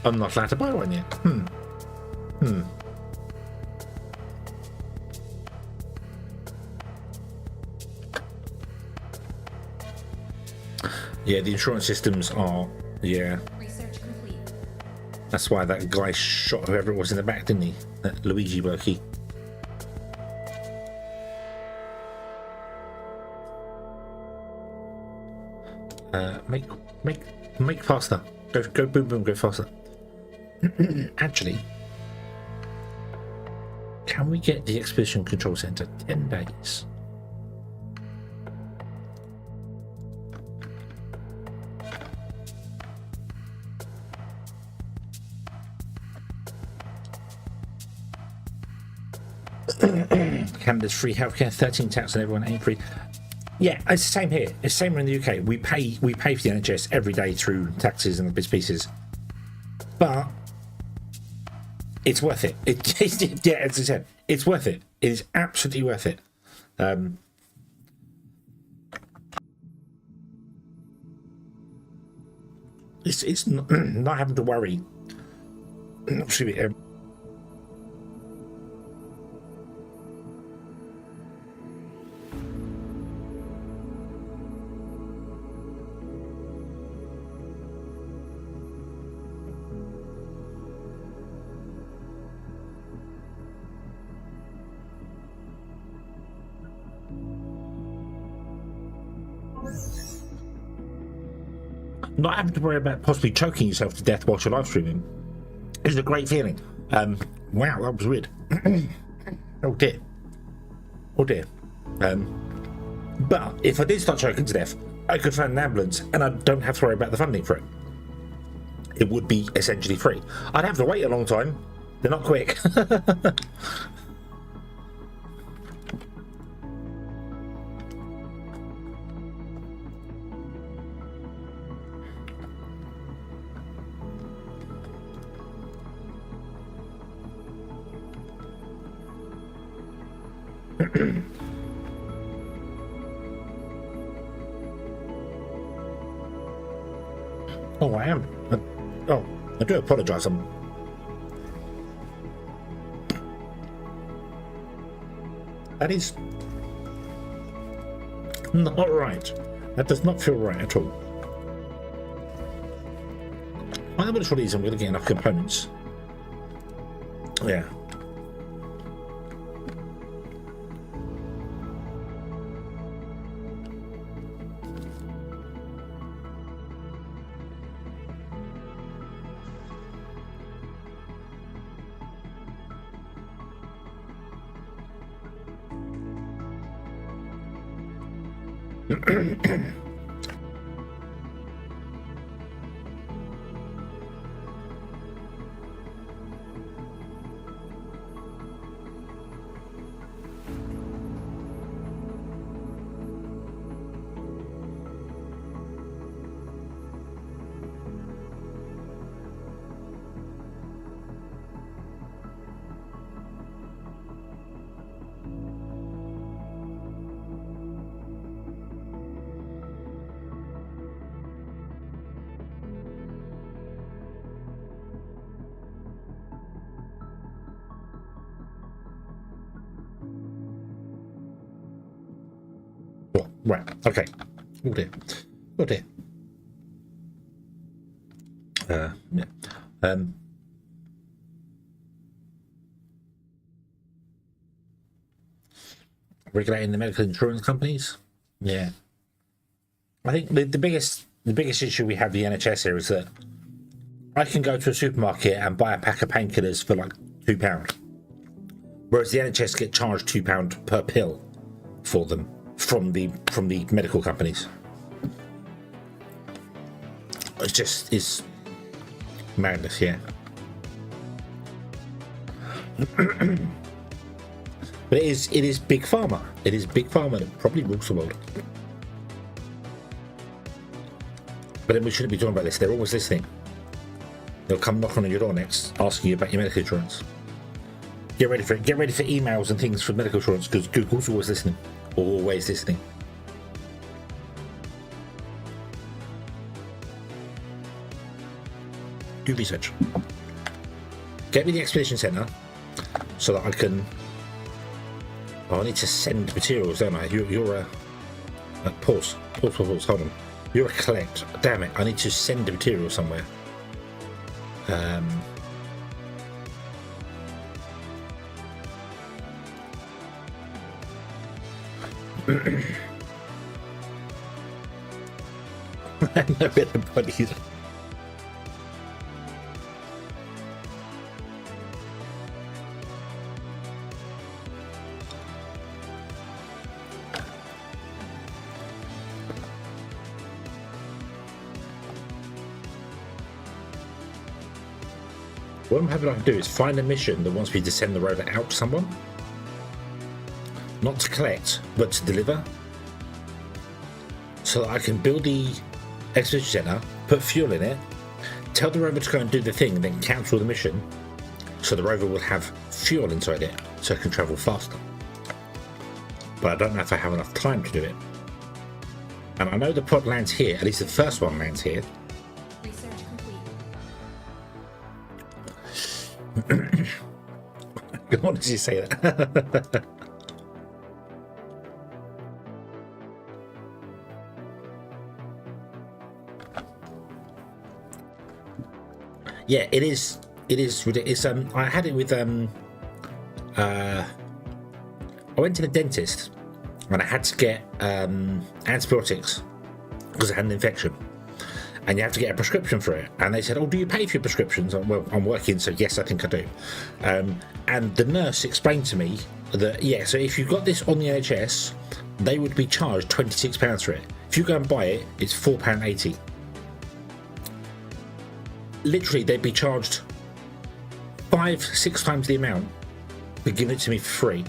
I'm not allowed to buy one yet. Yeah, the insurance systems are, yeah. Research complete. That's why that guy shot whoever it was in the back, didn't he? That Luigi blokey. Make faster. Go boom boom, go faster. Actually, can we get the Expedition Control Center 10 days? Canada's free healthcare, 13 tax on everyone, ain't free. Yeah, it's the same here. It's the same in the UK. We pay for the NHS every day through taxes and the bits and pieces. But it's worth it. Yeah, as I said, it's worth it. It is absolutely worth it. It's not having to worry. Not having to worry about possibly choking yourself to death whilst you're live streaming is a great feeling. Wow, that was weird. Oh dear. But if I did start choking to death, I could phone an ambulance and I don't have to worry about the funding for it. It would be essentially free. I'd have to wait a long time. They're not quick. Oh, I am. I do apologise. That is not right. That does not feel right at all. I know what it is. I'm going to get enough components. Yeah. Well, right, okay. Oh dear. Oh dear. Yeah. Regulating the medical insurance companies. Yeah. I think the biggest issue we have with the NHS here is that I can go to a supermarket and buy a pack of painkillers for like £2, whereas the NHS get charged £2 per pill for them from the medical companies. It just is madness, yeah. But it is big pharma. It is big pharma that probably rules the world. But then we shouldn't be talking about this. They're always listening. They'll come knocking on your door next, asking you about your medical insurance. Get ready for it. Get ready for emails and things for medical insurance, because Google's always listening. Always listening. Do research. Get me the expedition centre so that I can. Oh, I need to send materials, don't I? You're a pause. Hold on. You're a collect. Damn it! I need to send the material somewhere. No better buddies. What I'm having to do is find a mission that wants me to send the rover out to someone. Not to collect, but to deliver. So that I can build the expedition center, put fuel in it, tell the rover to go and do the thing, and then cancel the mission. So the rover will have fuel inside it, so it can travel faster. But I don't know if I have enough time to do it. And I know the pod lands here, at least the first one lands here. Research complete. What did you say that? Yeah, it is ridiculous. I had it with I went to the dentist and I had to get antibiotics because I had an infection, and you have to get a prescription for it. And they said, "Oh, do you pay for your prescriptions?" Well, I'm working, so yes, I think I do. And the nurse explained to me that so if you got this on the NHS, they would be charged £26 for it. If you go and buy it, it's £4.80. Literally, they'd be charged 5-6 times the amount for giving it to me for free.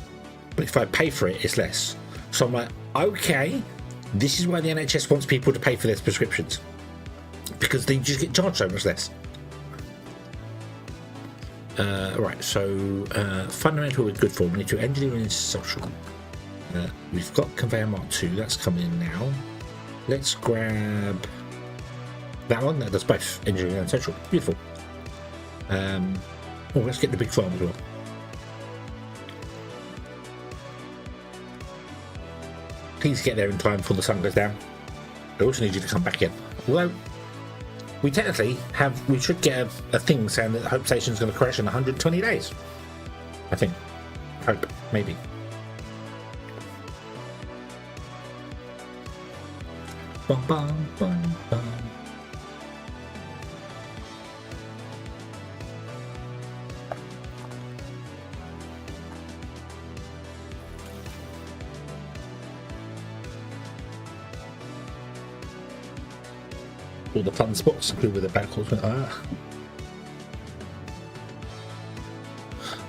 But if I pay for it, it's less. So I'm like, okay, this is why the NHS wants people to pay for their prescriptions, because they just get charged so much less. Right, so fundamental with good form. We need to engineer and social. We've got conveyor mark 2, that's coming in now. Let's grab that one. That does both engineering and social. Beautiful. Let's get the big farm as well. Please get there in time before the sun goes down. I also need you to come back in. Although we technically we should get a thing saying that Hope Station's going to crash in 120 days. I think. Hope, maybe. Bum, bum, bum, bum. All the fun spots, including with the backwards.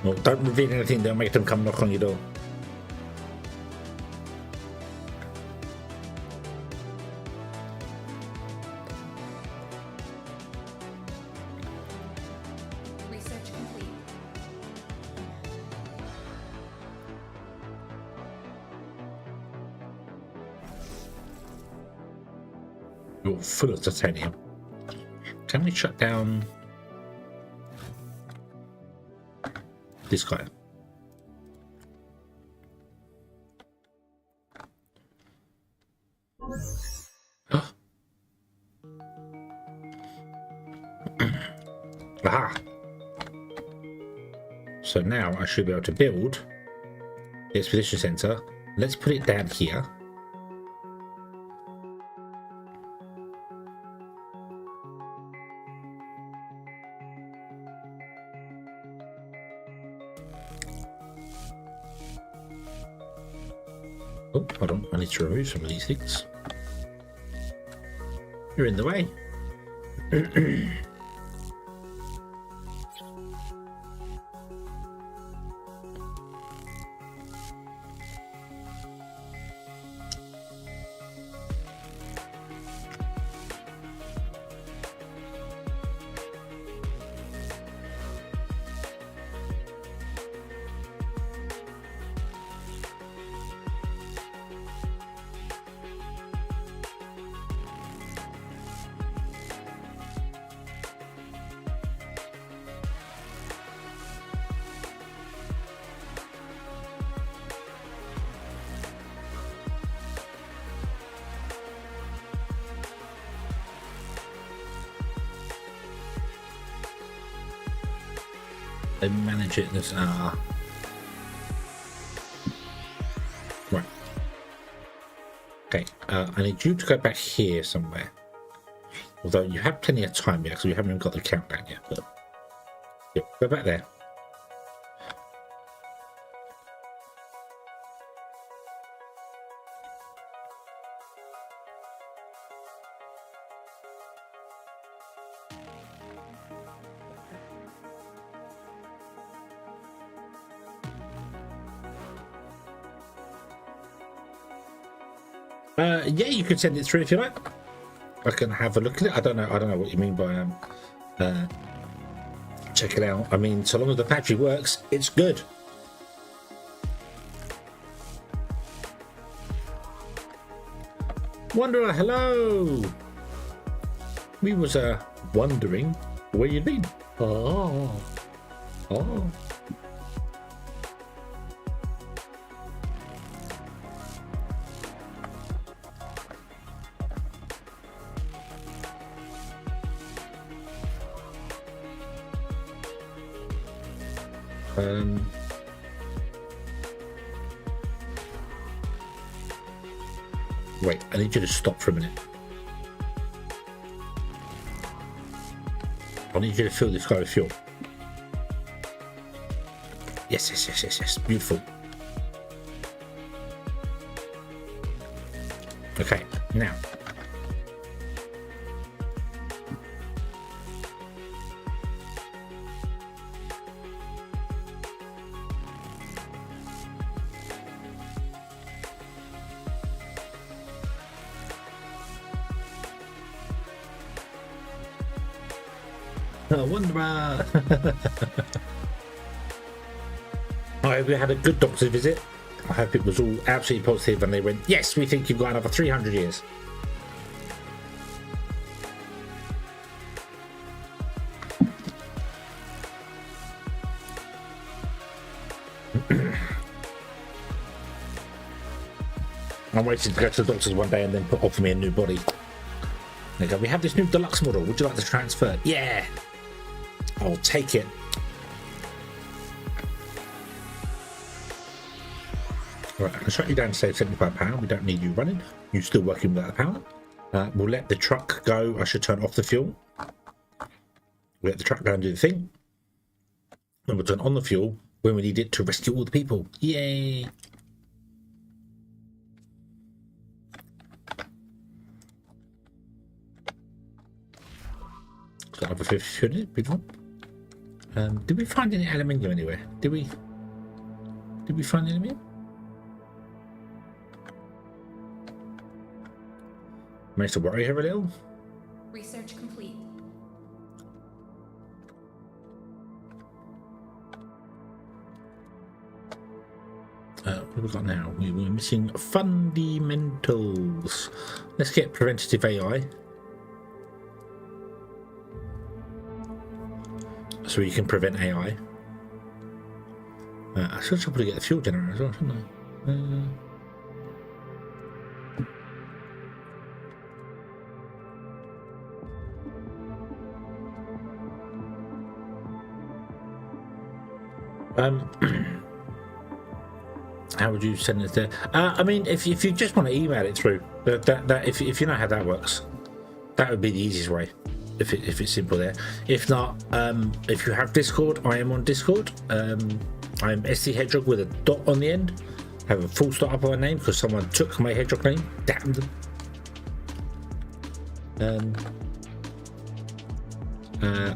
Well, don't reveal anything that'll make them come knock on your door. Research complete. You're full of titanium. Can we shut down this guy? Aha! So now I should be able to build the expedition center. Let's put it down here. Oh, hold on, I need to remove some of these things. You're in the way. They manage it this right. Okay, I need you to go back here somewhere. Although you have plenty of time yet, because we haven't even got the countdown yet. But yeah, go back there. Yeah, you can send it through if you like. I can have a look at it. I don't know what you mean by check it out. I mean, so long as the battery works, it's good. Wanderer, hello. We was wondering where you'd been. Oh. Wait, I need you to stop for a minute. I need you to fill this guy with fuel. Yes. Beautiful. Okay, now. Wanderer. I hope you had a good doctor's visit. I hope it was all absolutely positive and they went, yes, we think you've got another 300 years. I'm waiting to go to the doctors one day and then offer me a new body. They go, we have this new deluxe model. Would you like to transfer? Yeah. I'll take it. Alright, I can shut you down to save 75 power. We don't need you running. You're still working without the power. We'll let the truck go. I should turn off the fuel. We'll let the truck go and do the thing. Then we'll turn on the fuel when we need it to rescue all the people. Yay! Got over 50 in it, beautiful. Did we find any aluminium anywhere? Did we find aluminium? Managed to worry her a little. Research complete. What have we got now? We were missing fundamentals. Let's get preventative AI. So you can prevent AI. I should probably get the fuel generator as well, shouldn't I? How would you send it there? I mean, if you just want to email it through, if you know how that works, that would be the easiest way. If it's simple there. If not, if you have Discord, I am on Discord. I'm SC Hedgehog with a dot on the end. I have a full stop up on my name because someone took my Hedgehog name. Damn them.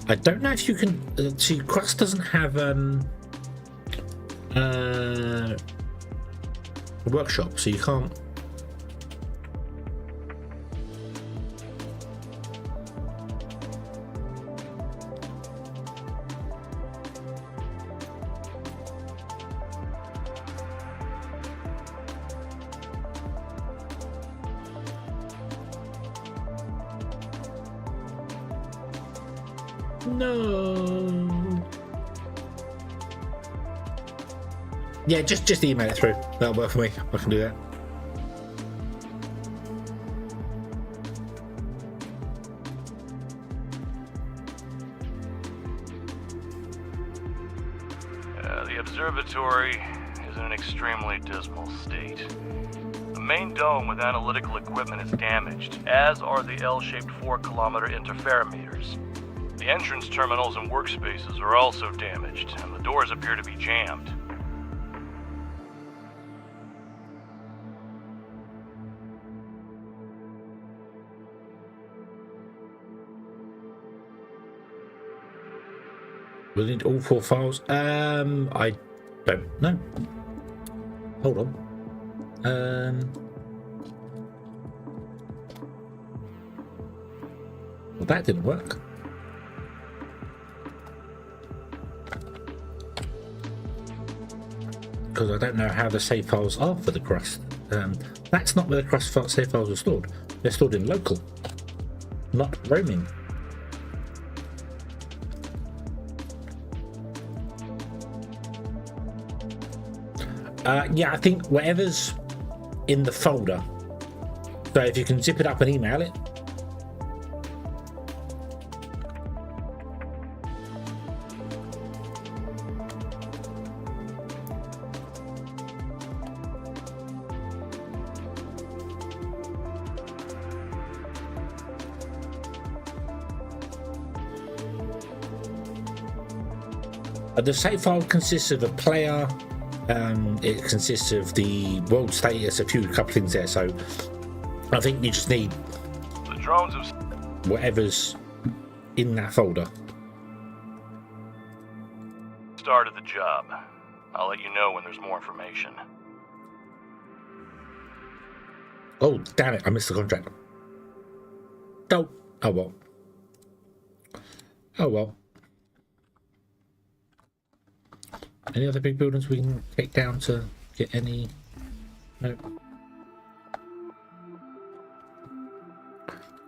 I don't know if you can see. Crust doesn't have a workshop, so you can't. No. Yeah, just email it through. That'll work for me. I can do that. The observatory is in an extremely dismal state. The main dome with analytical equipment is damaged, as are the L-shaped 4-kilometer interferometers. The entrance terminals and workspaces are also damaged, and the doors appear to be jammed. We'll need all 4 files. I don't know. Hold on. Well, that didn't work. Because I don't know how the save files are for the Crust. That's not where the Crust save files are stored. They're stored in local, not roaming. Yeah, I think whatever's in the folder. So if you can zip it up and email it. The save file consists of a player. It consists of the world status, a couple things there. So I think you just need the drones have whatever's in that folder. Started the job. I'll let you know when there's more information. Oh, damn it, I missed the contract. Oh well. Oh well. Any other big buildings we can take down to get any? No.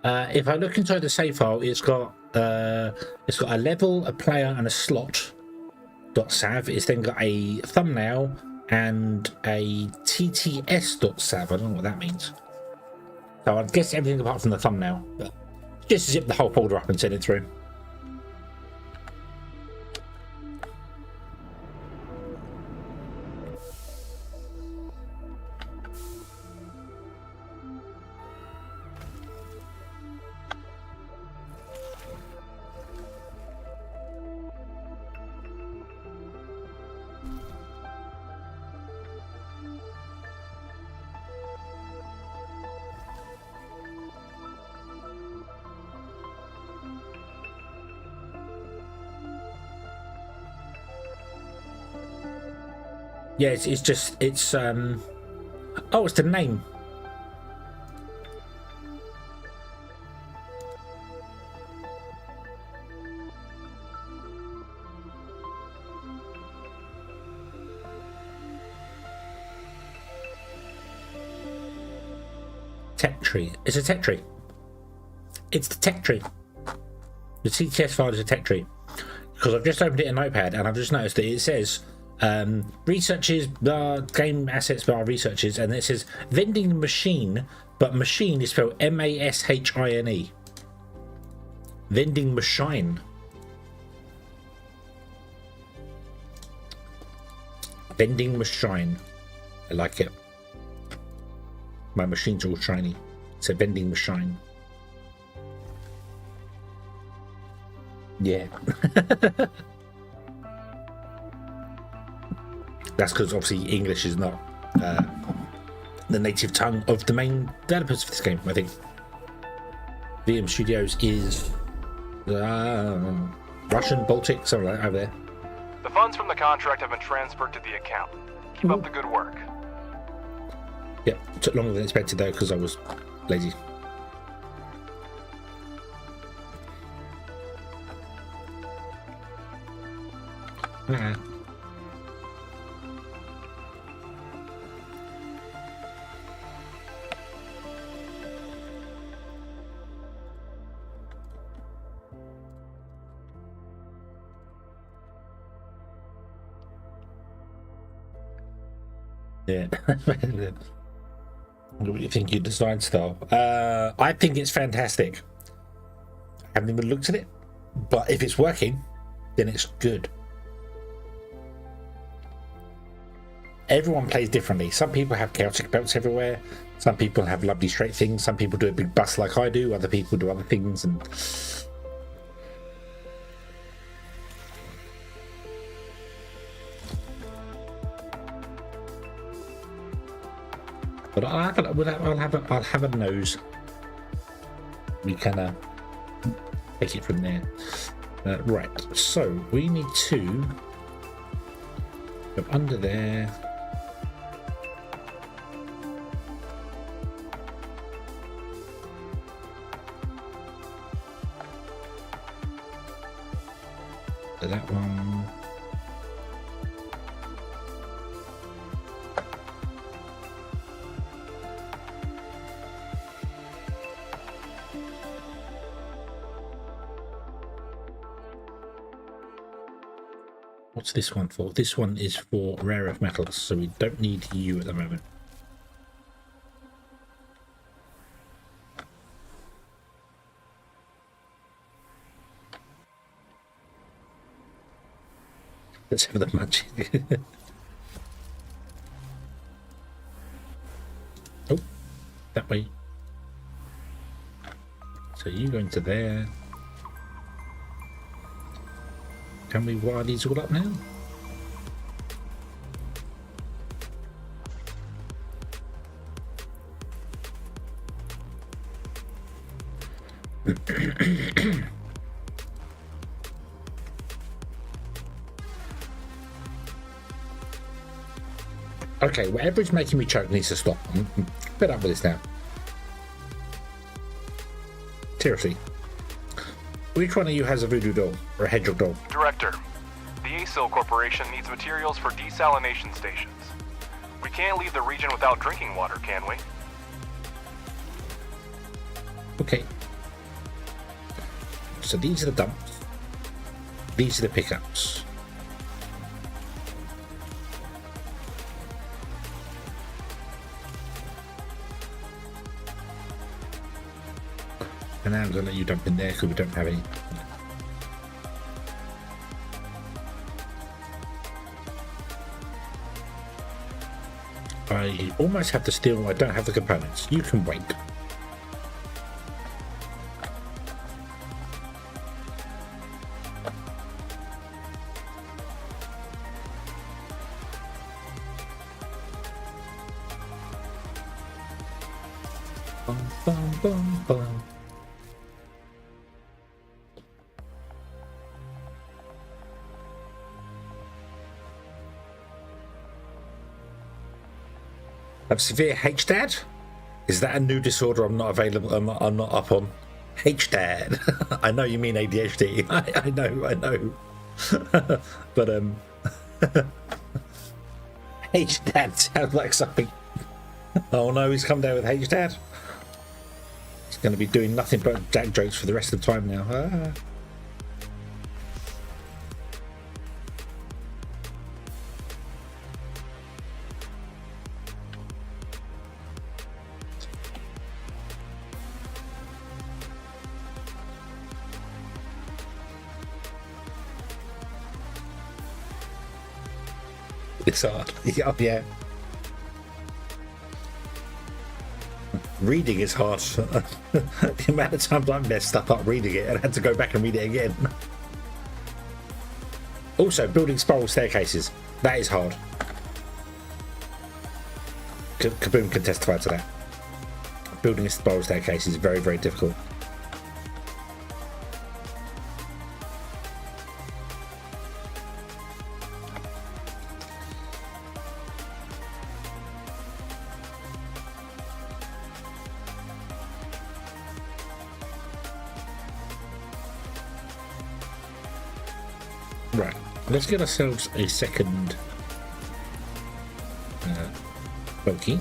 If I look inside the save file, it's got a level, a player, and a slot. .sav. It's then got a thumbnail and a TTS.sav. I don't know what that means. So I guess everything apart from the thumbnail. But just zip the whole folder up and send it through. Yeah, it's oh, it's the name. Tech tree. It's a tech tree. It's the tech tree. The TTS file is a tech tree. Because I've just opened it in Notepad and I've just noticed that it says researches, game assets bar researches, and it says vending machine, but machine is spelled M-A-S-H-I-N-E. Vending machine. Vending machine. I like it. My machine's all shiny. It's a vending machine. Yeah. That's because obviously English is not the native tongue of the main developers for this game, I think. VM Studios is Russian, Baltic, something like that over there. The funds from the contract have been transferred to the account. Keep up the good work. Yeah, it took longer than expected though because I was lazy. Yeah. What do you think of your design style? I think it's fantastic. I haven't even looked at it, but if it's working, then it's good. Everyone plays differently. Some people have chaotic belts everywhere. Some people have lovely straight things. Some people do a big bust like I do. Other people do other things. And but I'll have a nose. We can take it from there. Right. So we need to go under there. That one. What's this one for? This one is for rare earth metals, so we don't need you at the moment. Let's have the magic. Oh, that way. So you go into there. Can we wire these all up now? Okay, whatever is making me choke needs to stop. I'm fed up with this now. Seriously. Which one of you has a voodoo doll or a hedgehog doll? Director, the ASIL Corporation needs materials for desalination stations. We can't leave the region without drinking water, can we? Okay. So these are the dumps. These are the pickups. And now I'm going to let you dump in there because we don't have any. I almost have the steel. I don't have the components. You can wait. Bum, bum, bum, bum. Have severe HDAD? Is that a new disorder I'm not available? I'm not up on. HDAD. I know you mean ADHD. I know. But HDAD sounds like something. Oh no, he's come down with HDAD. He's going to be doing nothing but dad jokes for the rest of the time now. Ah. It's hard. Oh, yeah. Reading is hard. The amount of times I messed up reading it and had to go back and read it again. Also, building spiral staircases. That is hard. Kaboom can testify to that. Building a spiral staircase is very, very difficult. Right, let's get ourselves a second Loki.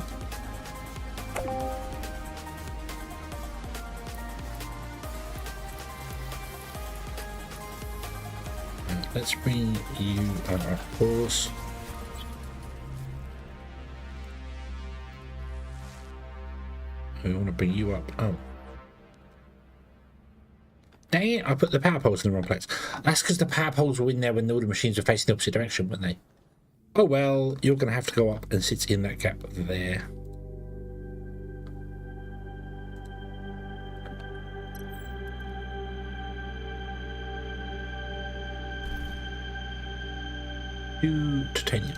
Let's bring you on our horse. We want to bring you up. Oh. Dang it, I put the power poles in the wrong place. That's because the power poles were in there when all the machines were facing the opposite direction, weren't they? Oh well, you're going to have to go up and sit in that gap there. Titanium.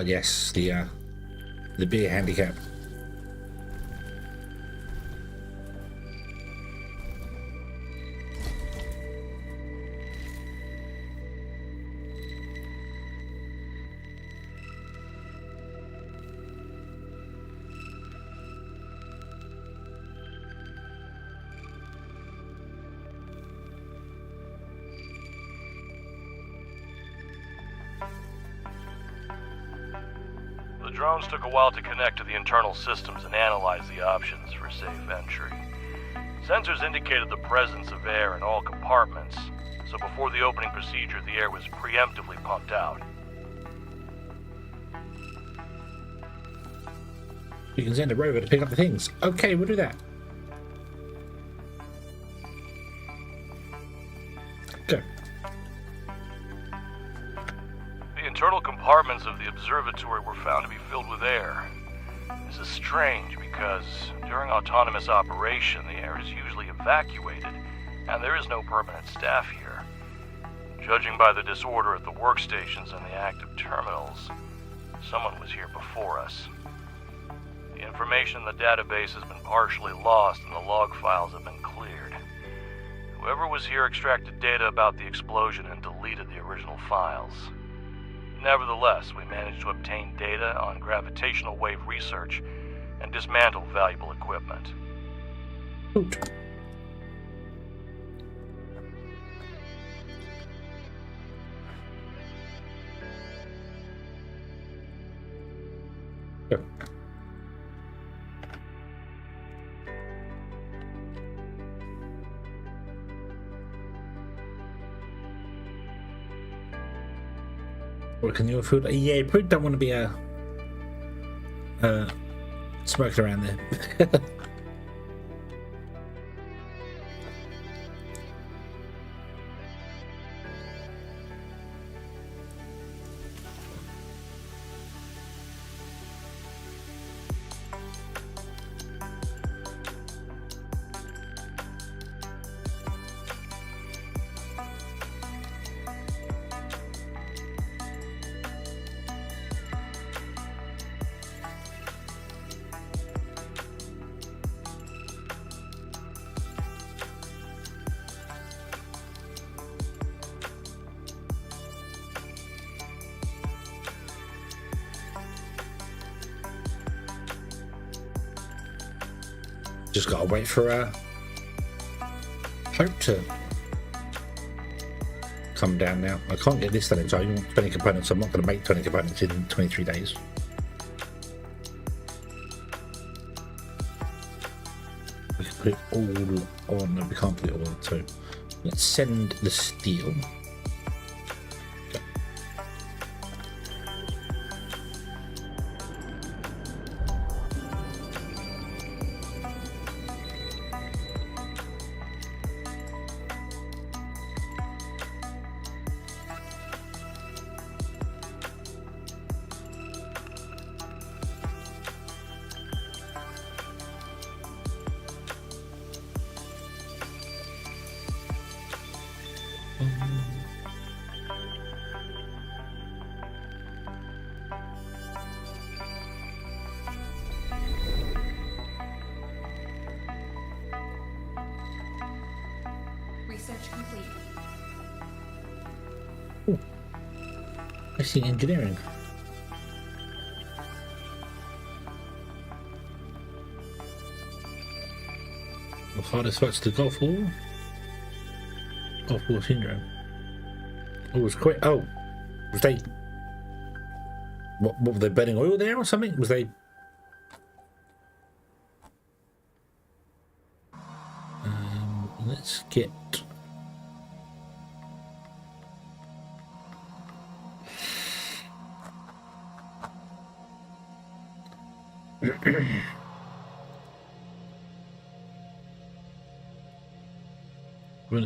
Yes, the beer handicap. The drones took a while to connect to the internal systems and analyze the options for safe entry. Sensors indicated the presence of air in all compartments, so before the opening procedure, the air was preemptively pumped out. You can send a rover to pick up the things. Okay, we'll do that. Go. The internal compartments of the observatory were found to be filled with air. This is strange because during autonomous operation, the air is usually evacuated, and there is no permanent staff here. Judging by the disorder at the workstations and the active terminals, someone was here before us. The information in the database has been partially lost and the log files have been cleared. Whoever was here extracted data about the explosion and deleted the original files. Nevertheless, we managed to obtain data on gravitational wave research and dismantle valuable equipment. Hoot. Go. Working your food. Yeah, you probably don't want to be smoking around there. Just gotta wait for Hope to come down now. I can't get this done in time. 20 components. I'm not going to make 20 components in 23 days. We can put it all on. No, we can't put it all on. So let's send the steel. I see engineering. The hardest fights to golf ball. Golf ball syndrome. Oh, it was quick. Oh, was they? What were they burning oil there or something? Was they? Let's get.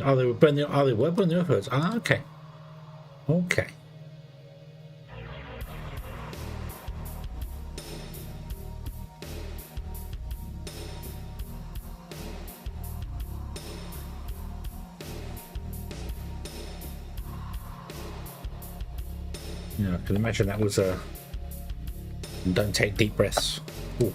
Oh, they were burning. Oh, they were burning the earthworks. Ah, okay. Okay. Yeah, I can imagine that was a. Don't take deep breaths. Ooh.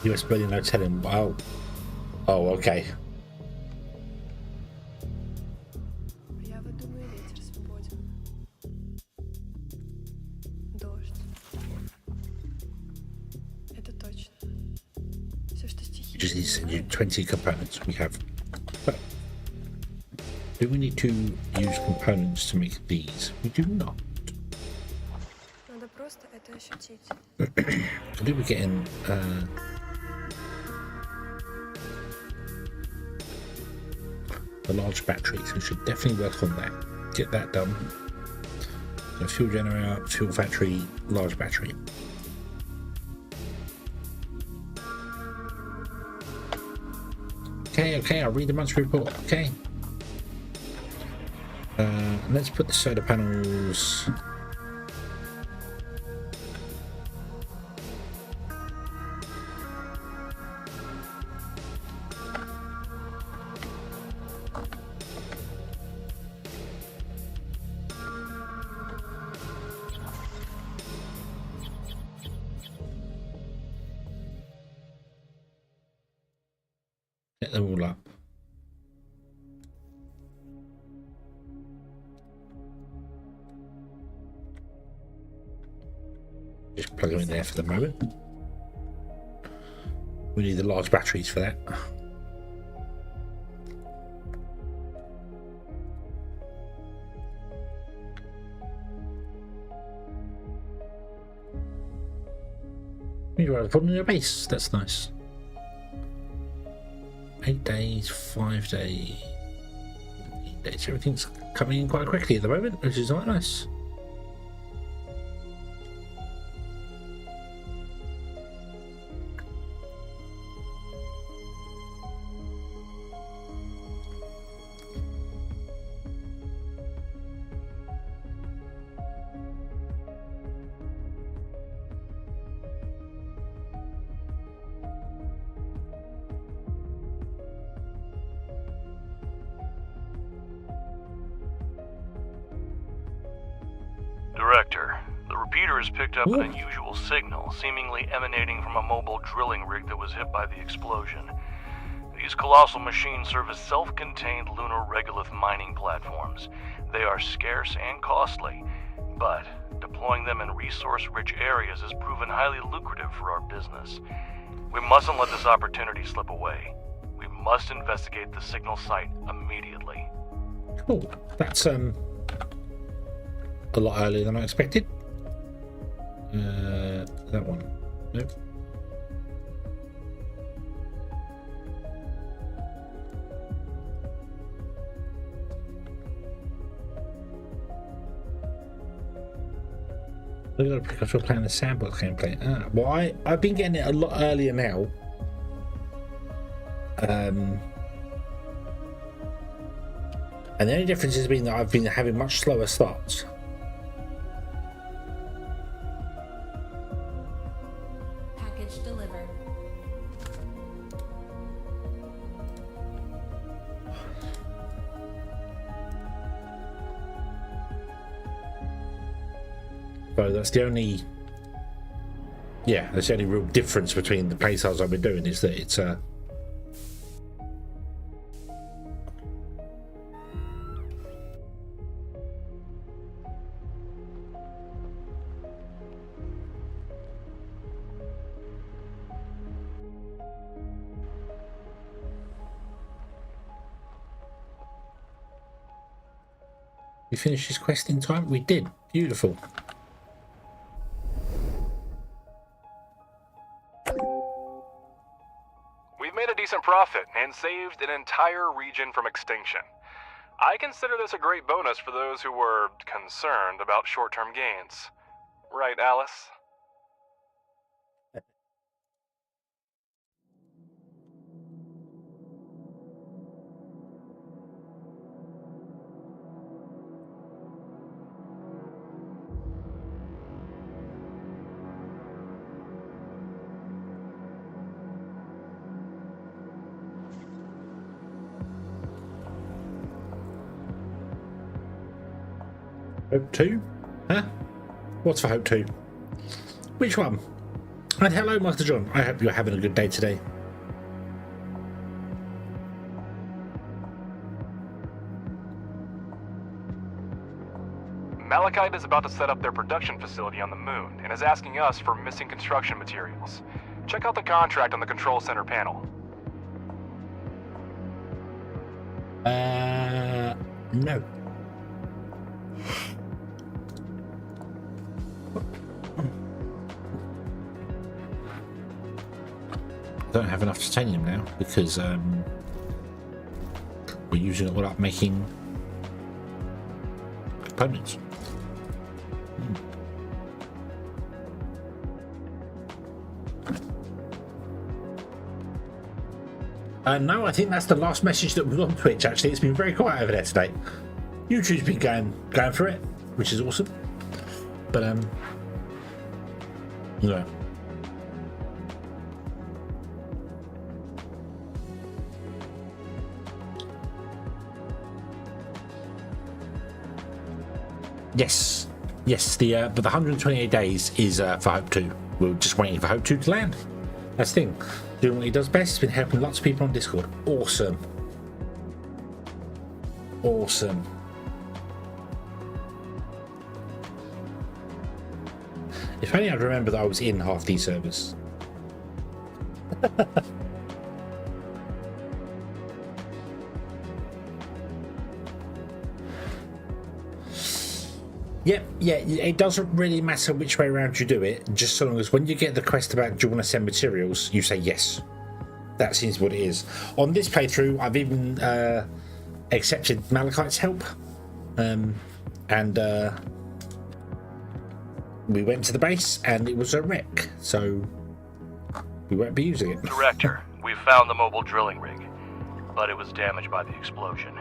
US building, no telling. Wow. Oh, okay. Я выдумаю ветер свободен. Дождь. Это точно. Все, что стихи. We just need to send you 20 components. We have. But do we need to use components to make these? We do not. Надо просто это ощутить. I think we're getting. The large batteries. We should definitely work on that. Get that done. So fuel generator, fuel factory, large battery. Okay, I'll read the monthly report. Okay. Let's put the solar panels. Get them all up. Just plug them in there for the moment. We need the large batteries for that. You're putting in your base. That's nice. 8 days, 5 days, 8 days. Everything's coming in quite quickly at the moment, which is quite nice. Director, the repeater has picked up an unusual signal, seemingly emanating from a mobile drilling rig that was hit by the explosion. These colossal machines serve as self-contained lunar regolith mining platforms. They are scarce and costly, but deploying them in resource-rich areas has proven highly lucrative for our business. We mustn't let this opportunity slip away. We must investigate the signal site immediately. Cool. That's a lot earlier than I expected. That one. Nope. We're going to pick up your plan the sandbox gameplay. Well, I've been getting it a lot earlier now. And the only difference has been that I've been having much slower starts. Package delivered. So that's the only, that's the only real difference between the playstyles I've been doing, is that it's we finished this quest in time. We did. Beautiful. We've made a decent profit and saved an entire region from extinction. I consider this a great bonus for those who were concerned about short-term gains. Right, Alice? Hope 2? Huh? What's for Hope 2? Which one? And hello, Master John. I hope you're having a good day today. Malachite is about to set up their production facility on the moon and is asking us for missing construction materials. Check out the contract on the control center panel. No. I don't have enough titanium now because we're using it all up making components. No, I think that's the last message that was on Twitch. Actually, it's been very quiet over there today. YouTube's been going for it, which is awesome. But yeah. Yes, but the 128 days is for Hope 2. We're just waiting for Hope 2 to land. That's the thing. Doing what he does best. He's been helping lots of people on Discord. Awesome. Awesome. If only I'd remember that I was in half these servers. Yep, yeah, it doesn't really matter which way around you do it, just so long as when you get the quest about do you want to send materials, you say yes. That seems what it is. On this playthrough, I've even accepted Malachite's help, and we went to the base, and it was a wreck, so we won't be using it. Director, we found the mobile drilling rig, but it was damaged by the explosion.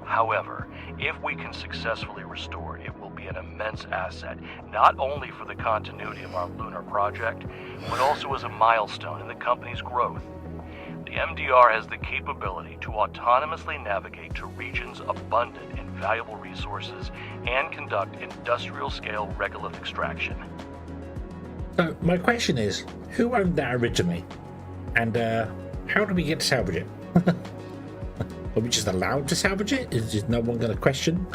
However, if we can successfully restore it, it will be an immense asset, not only for the continuity of our lunar project, but also as a milestone in the company's growth. The MDR has the capability to autonomously navigate to regions abundant in valuable resources and conduct industrial-scale regolith extraction. So, my question is, who owned that originally? And how do we get to salvage it? Are we just allowed to salvage it? Is no one going to question?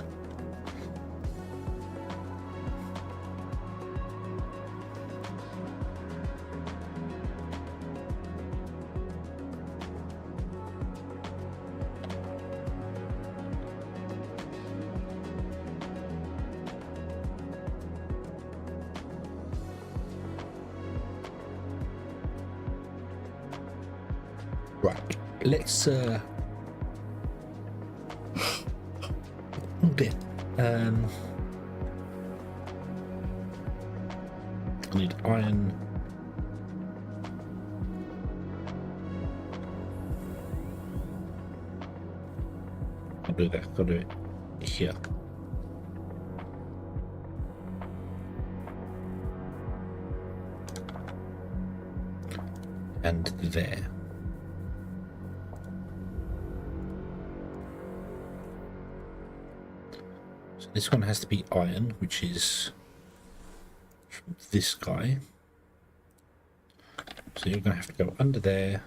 Right, let's oh dear. I need iron. I'll do that. I'll do it here. And there. So this one has to be iron, which is from this guy. So you're going to have to go under there.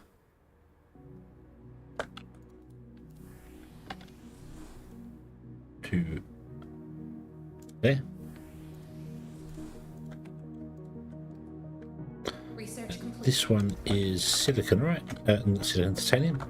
To there. Research complete. This one is silicon, right? Not silicon, titanium.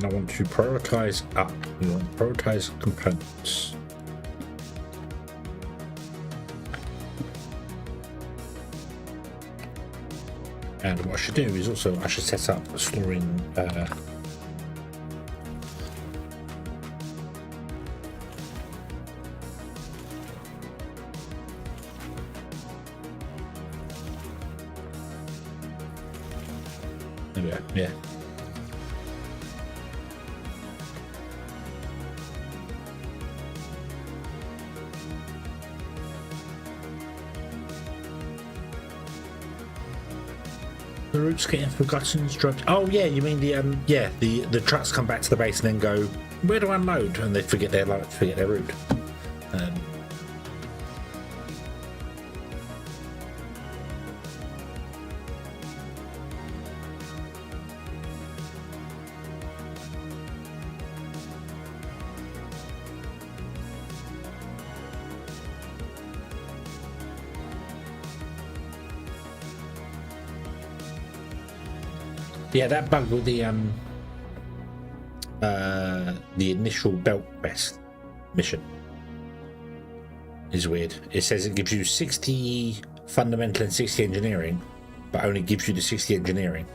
And I want to prioritize up. We want to prioritize components. And what I should do is also I should set up storing there we go, yeah. The routes getting forgotten, dropped. Oh yeah, you mean the trucks come back to the base and then go, where do I unload? And they forget their route. Yeah, that bug with the initial belt quest mission is weird. It says it gives you 60 fundamental and 60 engineering, but only gives you the 60 engineering.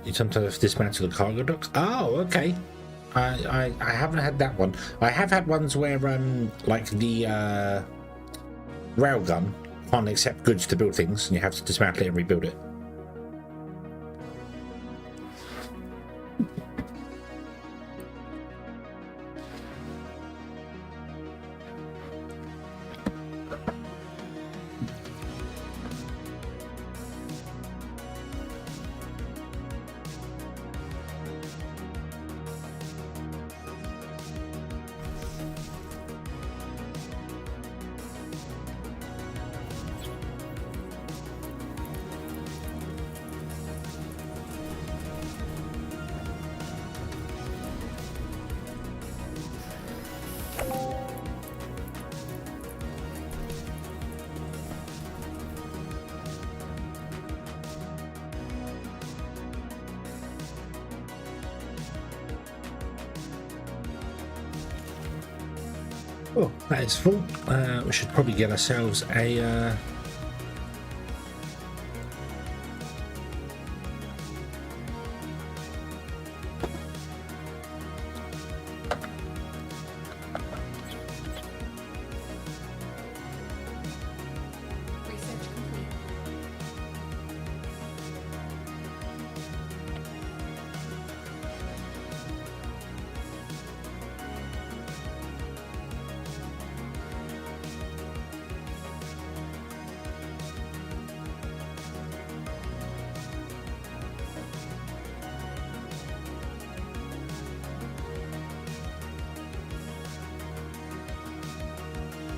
You sometimes dismantle the cargo docks. Oh, okay. I haven't had that one. I have had ones where like the railgun can't accept goods to build things, and you have to dismantle it and rebuild it. Oh, that is full. We should probably get ourselves a Research complete.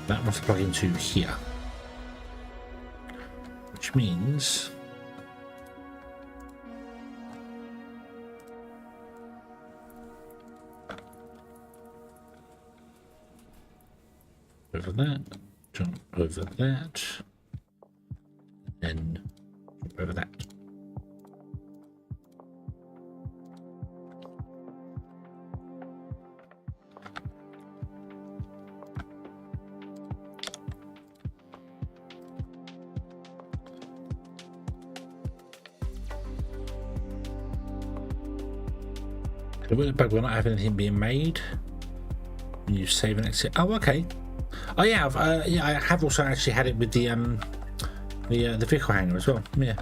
That wants to plug into here. Which means... over that, jump over that, and jump over that. So we're not having anything being made. When you save and exit. Oh, okay. Oh yeah, I have also actually had it with the vehicle hanger as well. Yeah.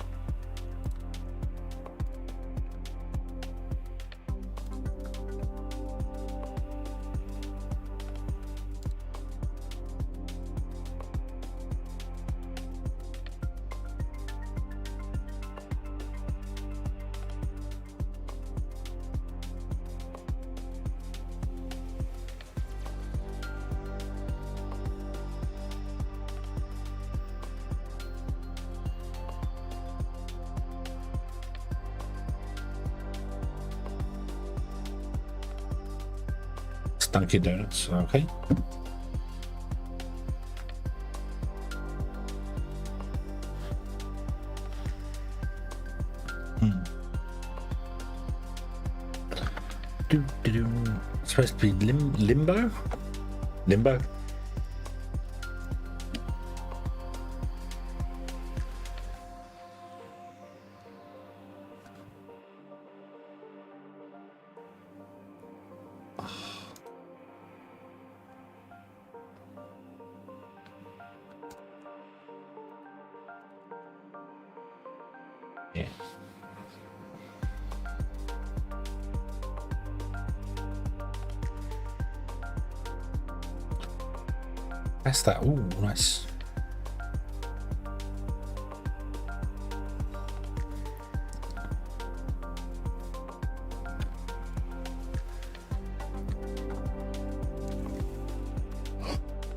Dunkin' Donuts, okay. It's supposed to be limbo? Limbo? Yeah. That's that. Ooh, nice.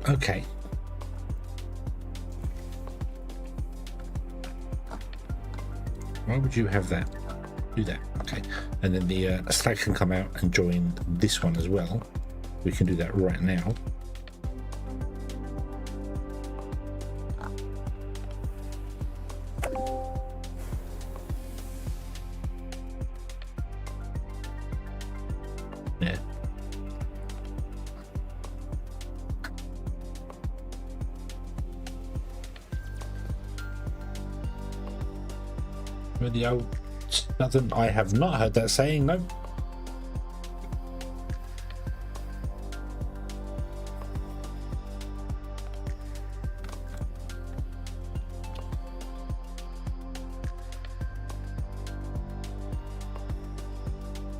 Okay. Why would you have that? Do that. Okay. And then the slag can come out and join this one as well. We can do that right now. Yeah. With the old nothing. I have not heard that saying, no.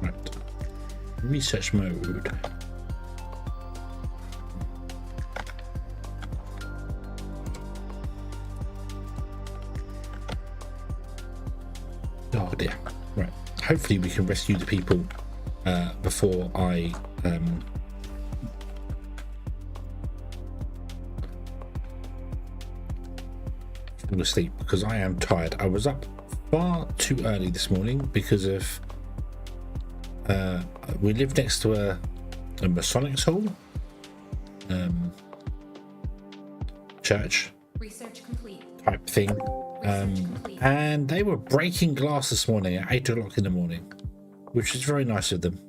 Right. Research mode. Oh dear. Right. Hopefully we can rescue the people before I fall asleep, because I am tired. I was up far too early this morning because of we live next to a Masonic hall, church Research complete. type thing. And they were breaking glass this morning at 8 o'clock in the morning, which is very nice of them.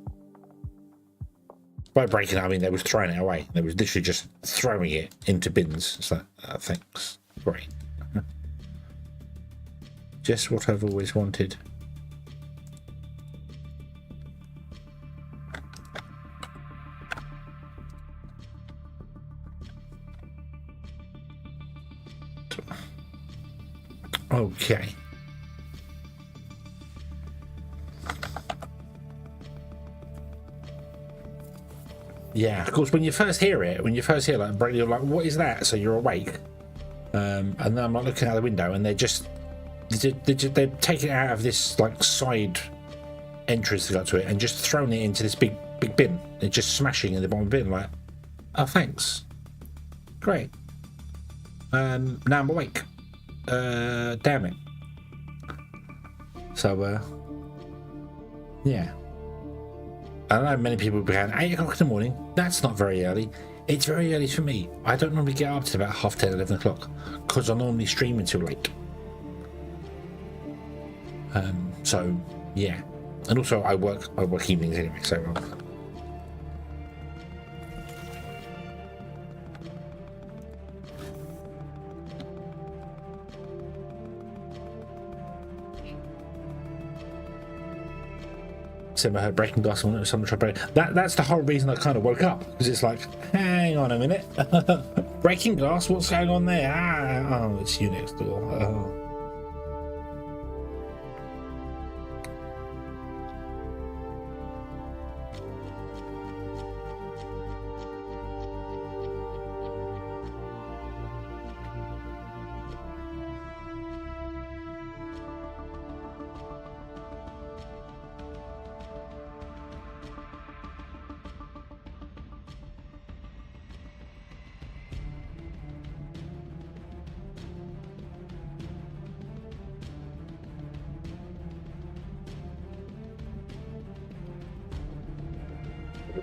By breaking it, I mean they was throwing it away. They was literally just throwing it into bins. So thanks, great. Just what I've always wanted. Okay. Yeah, of course, when you first hear it, like, you're like, what is that? So you're awake. And then I'm like looking out the window and they're taking it out of this like side entrance to go to it and just throwing it into this big bin. They're just smashing in the bottom bin, like, oh, thanks. great. Now I'm awake. Damn it. So, yeah. I know many people began 8 o'clock in the morning. That's not very early. It's very early for me. I don't normally get up to about 10:30, 11 o'clock because I normally stream until late. So yeah, and also I work evenings anyway. So. I heard breaking glass and someone tried breaking. That's the whole reason I kind of woke up, because it's like, hang on a minute, breaking glass, what's going on there? Oh, it's you next door. Oh.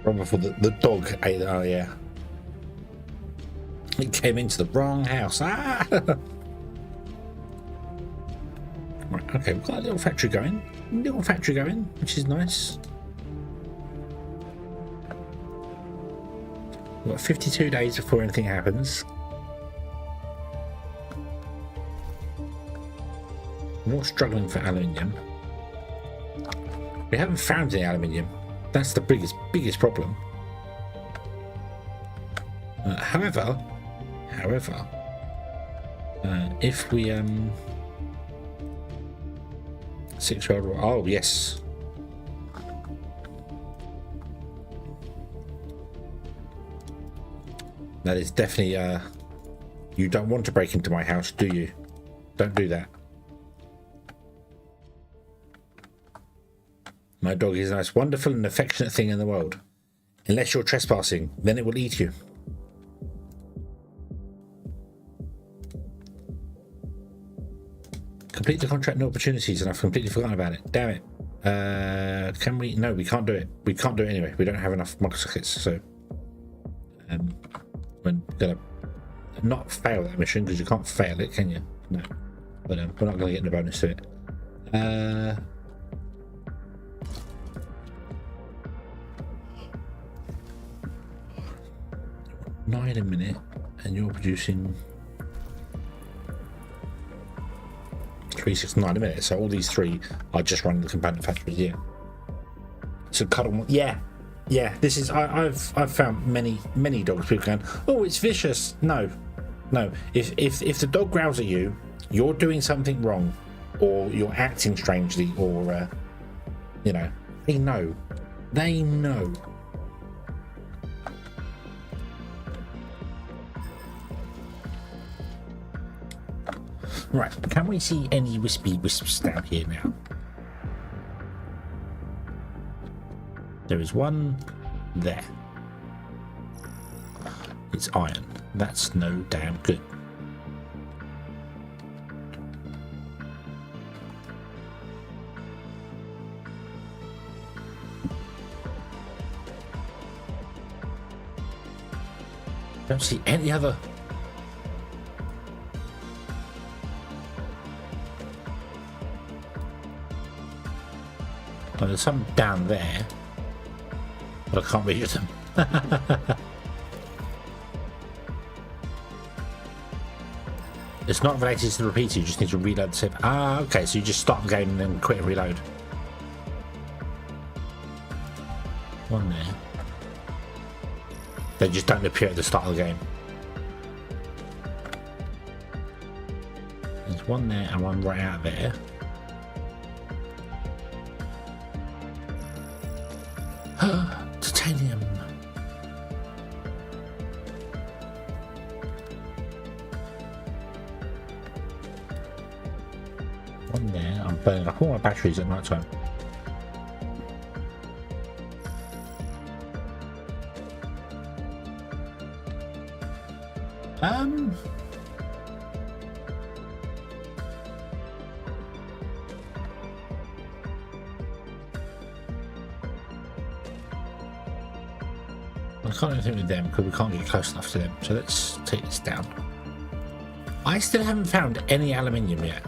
Before the dog ate it. Oh yeah, it came into the wrong house. Right, okay, we've got a little factory going, which is nice. We've got 52 days before anything happens. We're not struggling for aluminium. We haven't found any aluminium. That's the biggest problem. However, if we 6-year-old. Oh yes. That is definitely. You don't want to break into my house, do you? Don't do that. My dog is the most wonderful and affectionate thing in the world. Unless you're trespassing, then it will eat you. Complete the contract and opportunities, and I've completely forgotten about it. Damn it. Can we? No, we can't do it. We can't do it anyway. We don't have enough model sockets, so we're gonna not fail that mission, because you can't fail it, can you? No. But we're not gonna get the bonus to it. 9 a minute, and you're producing 369 a minute. So all these three are just running the component factories. Yeah. So cut on. Yeah. This is. I've found many dogs. People going, oh, it's vicious. No. If the dog growls at you, you're doing something wrong, or you're acting strangely, or they know. Right, can we see any wispy wisps down here now? There is one there. It's iron. That's no damn good. Don't see any other. Well, there's some down there, but I can't reach them. It's not related to the repeater, you just need to reload the save. Ah, okay, so you just stop the game and then quit and reload. One there. They just don't appear at the start of the game. There's one there and one right out there. Titanium. One there. I'm burning up all my batteries at night time. I can't do anything with them because we can't get close enough to them. So let's take this down. I still haven't found any aluminium yet.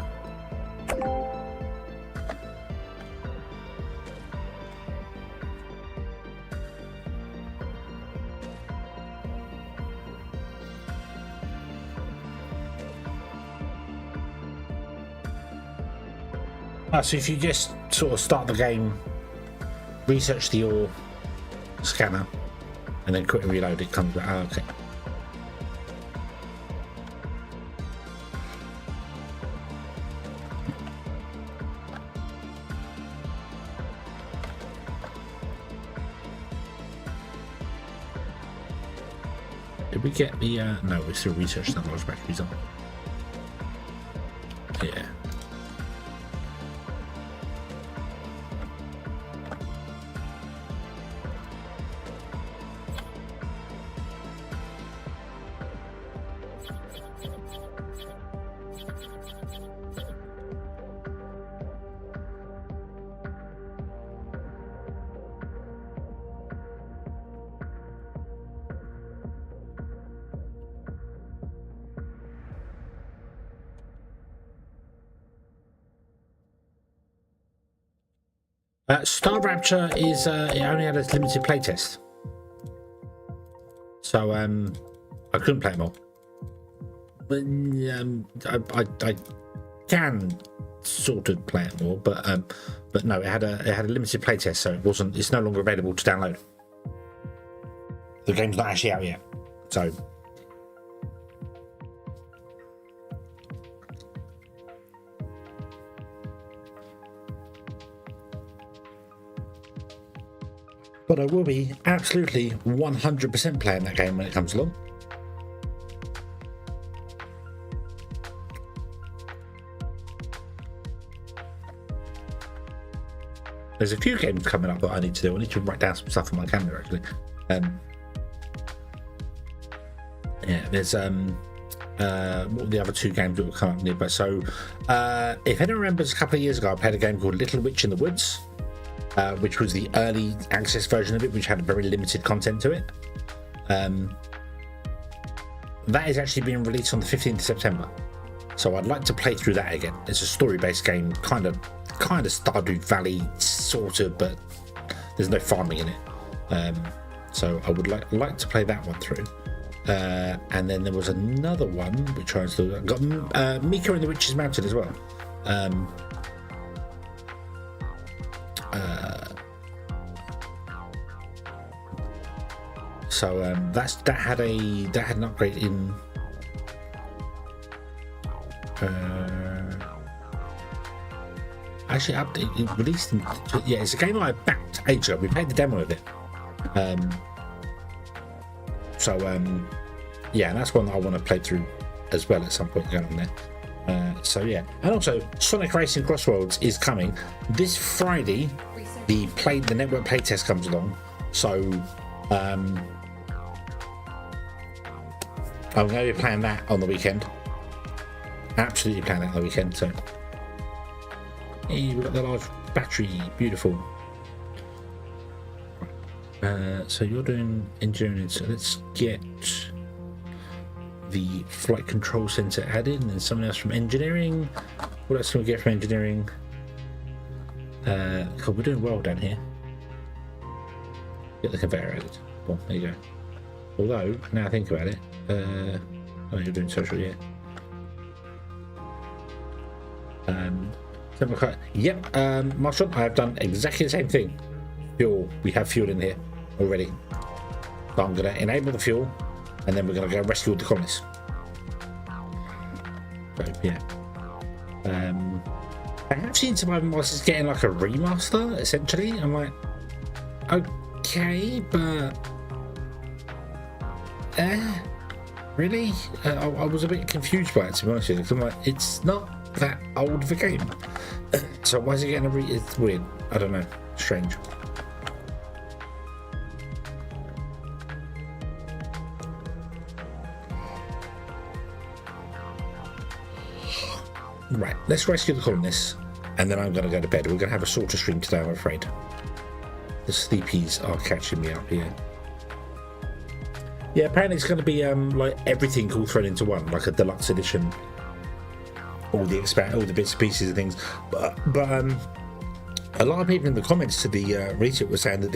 So if you just sort of start the game, research the ore scanner, and then quickly reload, it comes back. Oh, okay. Did we get the no, we're still researching the large batteries on. Yeah. Star Rapture is it only had a limited playtest, so I couldn't play them all. But I can sort of play it more, but no, it had a limited playtest, so it's no longer available to download. The game's not actually out yet, so. But I will be absolutely 100% playing that game when it comes along. There's a few games coming up that I need to do. I need to write down some stuff on my calendar, actually. Yeah, there's what are the other two games that will come up nearby? So, if anyone remembers, a couple of years ago, I played a game called Little Witch in the Woods. Which was the early access version of it, which had very limited content to it. That is actually being released on the 15th of September. So I'd like to play through that again. It's a story-based game, kind of Stardew Valley, sort of, but there's no farming in it. So I would like to play that one through. And then there was another one, which I got Mika and the Witch's Mountain as well. So that had an upgrade in actually it released in, yeah, it's a game I backed ages ago. We played the demo of it, yeah, and that's one that I want to play through as well at some point going on there. So yeah, and also Sonic Racing Crossroads is coming this Friday. The network playtest comes along, so I'm going to be playing that on the weekend. Absolutely playing that on the weekend. So hey, we've got the large battery, beautiful. So you're doing engineering, so let's get the flight control center added, and then someone else from engineering. What else can we get from engineering? We're doing well down here. Get the conveyor added. Well, there you go. Although, now I think about it, oh, you're doing social, yeah. Yep, Marshall, I have done exactly the same thing. Fuel, we have fuel in here already. So I'm going to enable the fuel, and then we're going to go rescue all the colonists. So, yeah. I have seen Surviving Mars is getting like a remaster, essentially. I'm like, okay, but really? I was a bit confused by it, to be honest with you. I'm like, it's not that old of a game. So why is it getting a it's weird. I don't know. Strange. Right, let's rescue the colonists, and then I'm going to go to bed. We're going to have a shorter stream today, I'm afraid. The sleepies are catching me up here. Yeah, apparently it's going to be like everything all thrown into one, like a deluxe edition. All the bits and pieces and things. But a lot of people in the comments to the retweet were saying that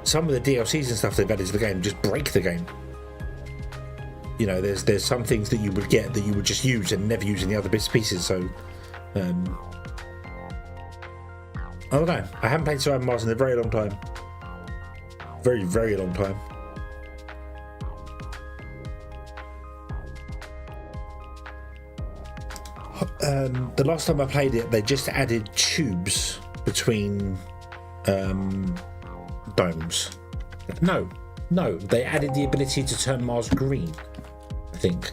some of the DLCs and stuff they've added to the game just break the game. You know, there's some things that you would get that you would just use and never use in the other bits and pieces. So, I don't know. I haven't played SatAM Mars in a very long time. Very, very long time. The last time I played it, they just added tubes between domes. No, they added the ability to turn Mars green. I think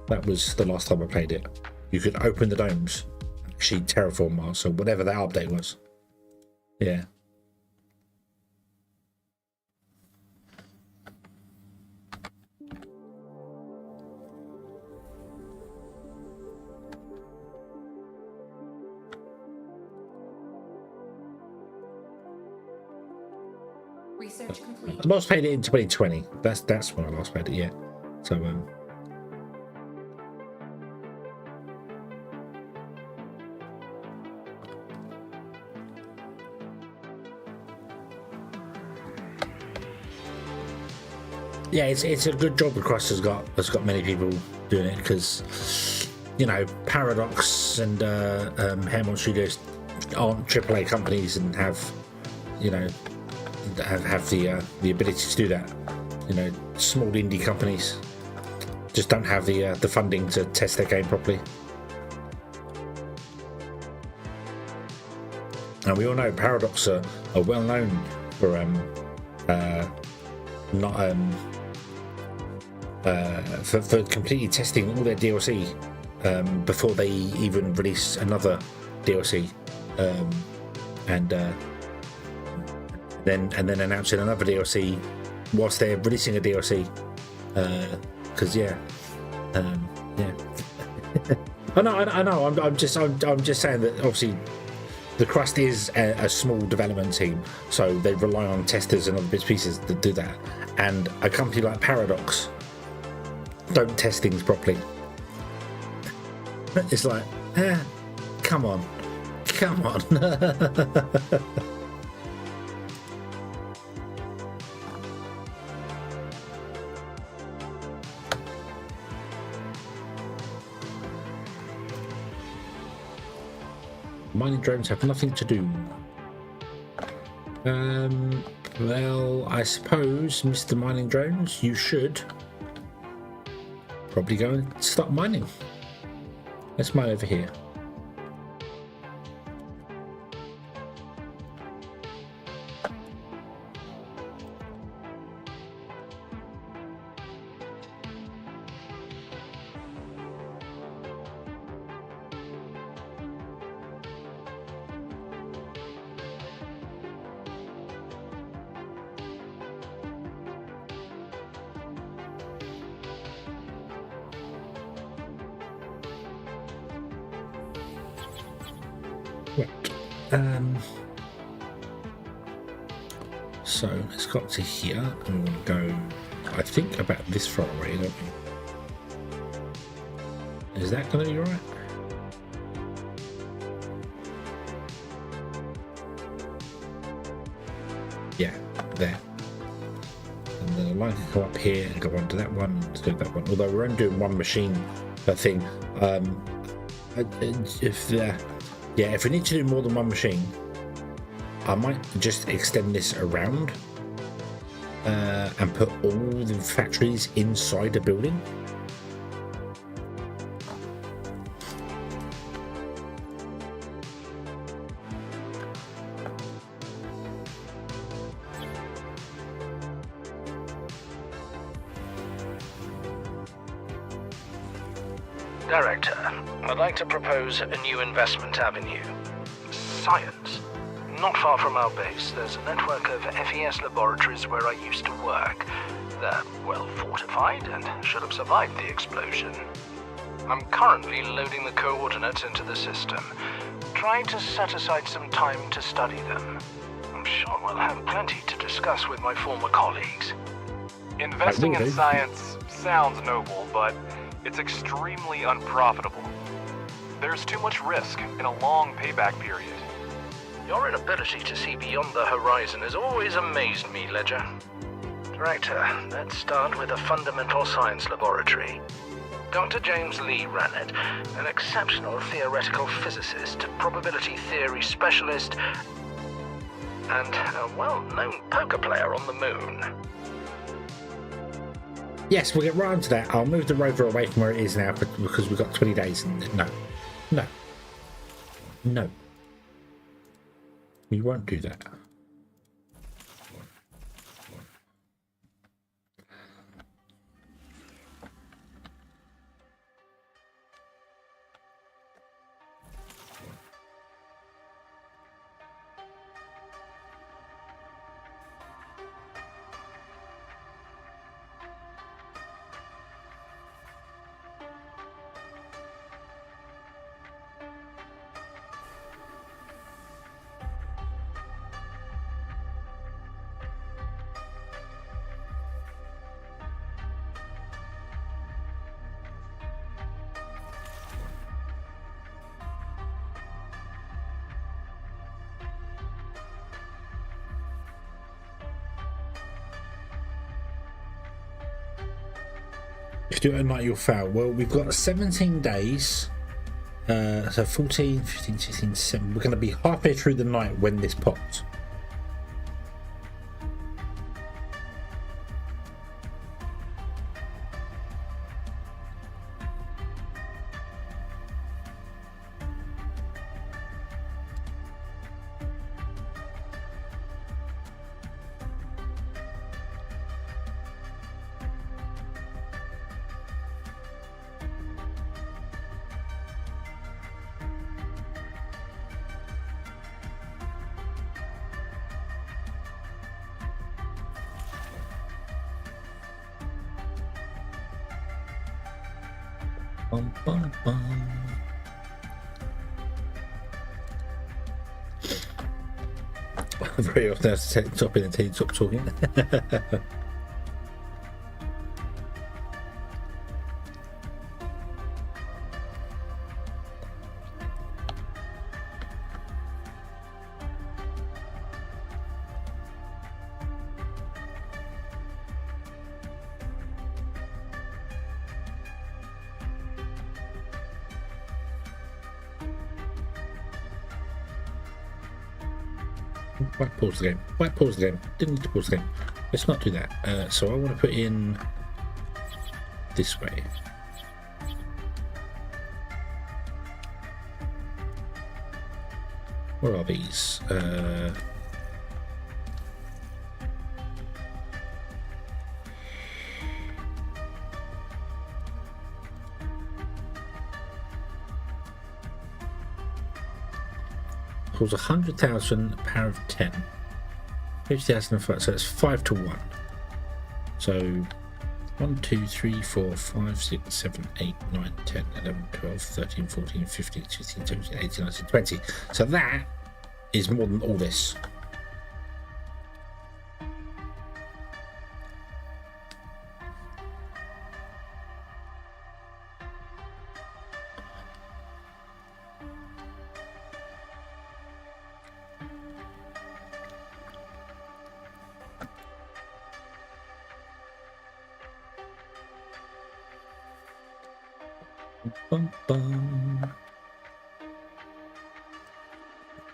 that was the last time I played it. You could open the domes, actually terraform Mars, or whatever that update was. Yeah. Research complete. I last played it in 2020. That's when I last played it. Yeah. So yeah, it's a good job the Crust has got many people doing it, because you know Paradox and Hairmon Studios aren't AAA companies and have the ability to do that. You know, small indie companies just don't have the funding to test their game properly. And we all know Paradox are well known for for completely testing all their DLC before they even release another DLC, and then announcing another DLC whilst they're releasing a DLC. Because I know. I'm just saying that obviously the Crust is a small development team, so they rely on testers and other bits and pieces to do that. And a company like Paradox don't test things properly. It's like, come on. Mining drones have nothing to do. Well, I suppose, Mr. Mining Drones, you should probably go and start mining. Let's mine over here. So let's go up to here and we'll go, I think, about this far away, don't we? Is that going to be right? Yeah, there. And then the line can go up here and go onto that one, let's do that one. Although we're only doing one machine per thing. If we need to do more than one machine, I might just extend this around and put all the factories inside a building. Director, I'd like to propose a new investment avenue. Science. Not far from our base, there's a network of FES laboratories where I used to work. They're well fortified and should have survived the explosion. I'm currently loading the coordinates into the system. Try to set aside some time to study them. I'm sure we'll have plenty to discuss with my former colleagues. Investing in science sounds noble, but it's extremely unprofitable. There's too much risk and a long payback period. Your inability to see beyond the horizon has always amazed me, Ledger. Director, let's start with a fundamental science laboratory. Dr. James Lee ran it, an exceptional theoretical physicist, probability theory specialist, and a well-known poker player on the moon. Yes, we'll get right onto that. I'll move the rover away from where it is now because we've got 20 days. No. We won't do that. If you do it at night, you'll fail. Well, we've got 17 days. So 14, 15, 16, 17. We're going to be halfway through the night when this pops. Bum, bum, bum. Very often I have to stop in until you stop talking. Why pause the game? Why pause the game? Didn't need to pause the game. Let's not do that. So I want to put in this way. Where are these? Equals 100,000 power of 10. 50,000, so it's 5 to 1. So 1, 2, 3, 4, 5, 6, 7, 8, 9, 10, 11, 12, 13, 14, 15, 16, 17, 18, 19, 20. So that is more than all this. Bum, bum.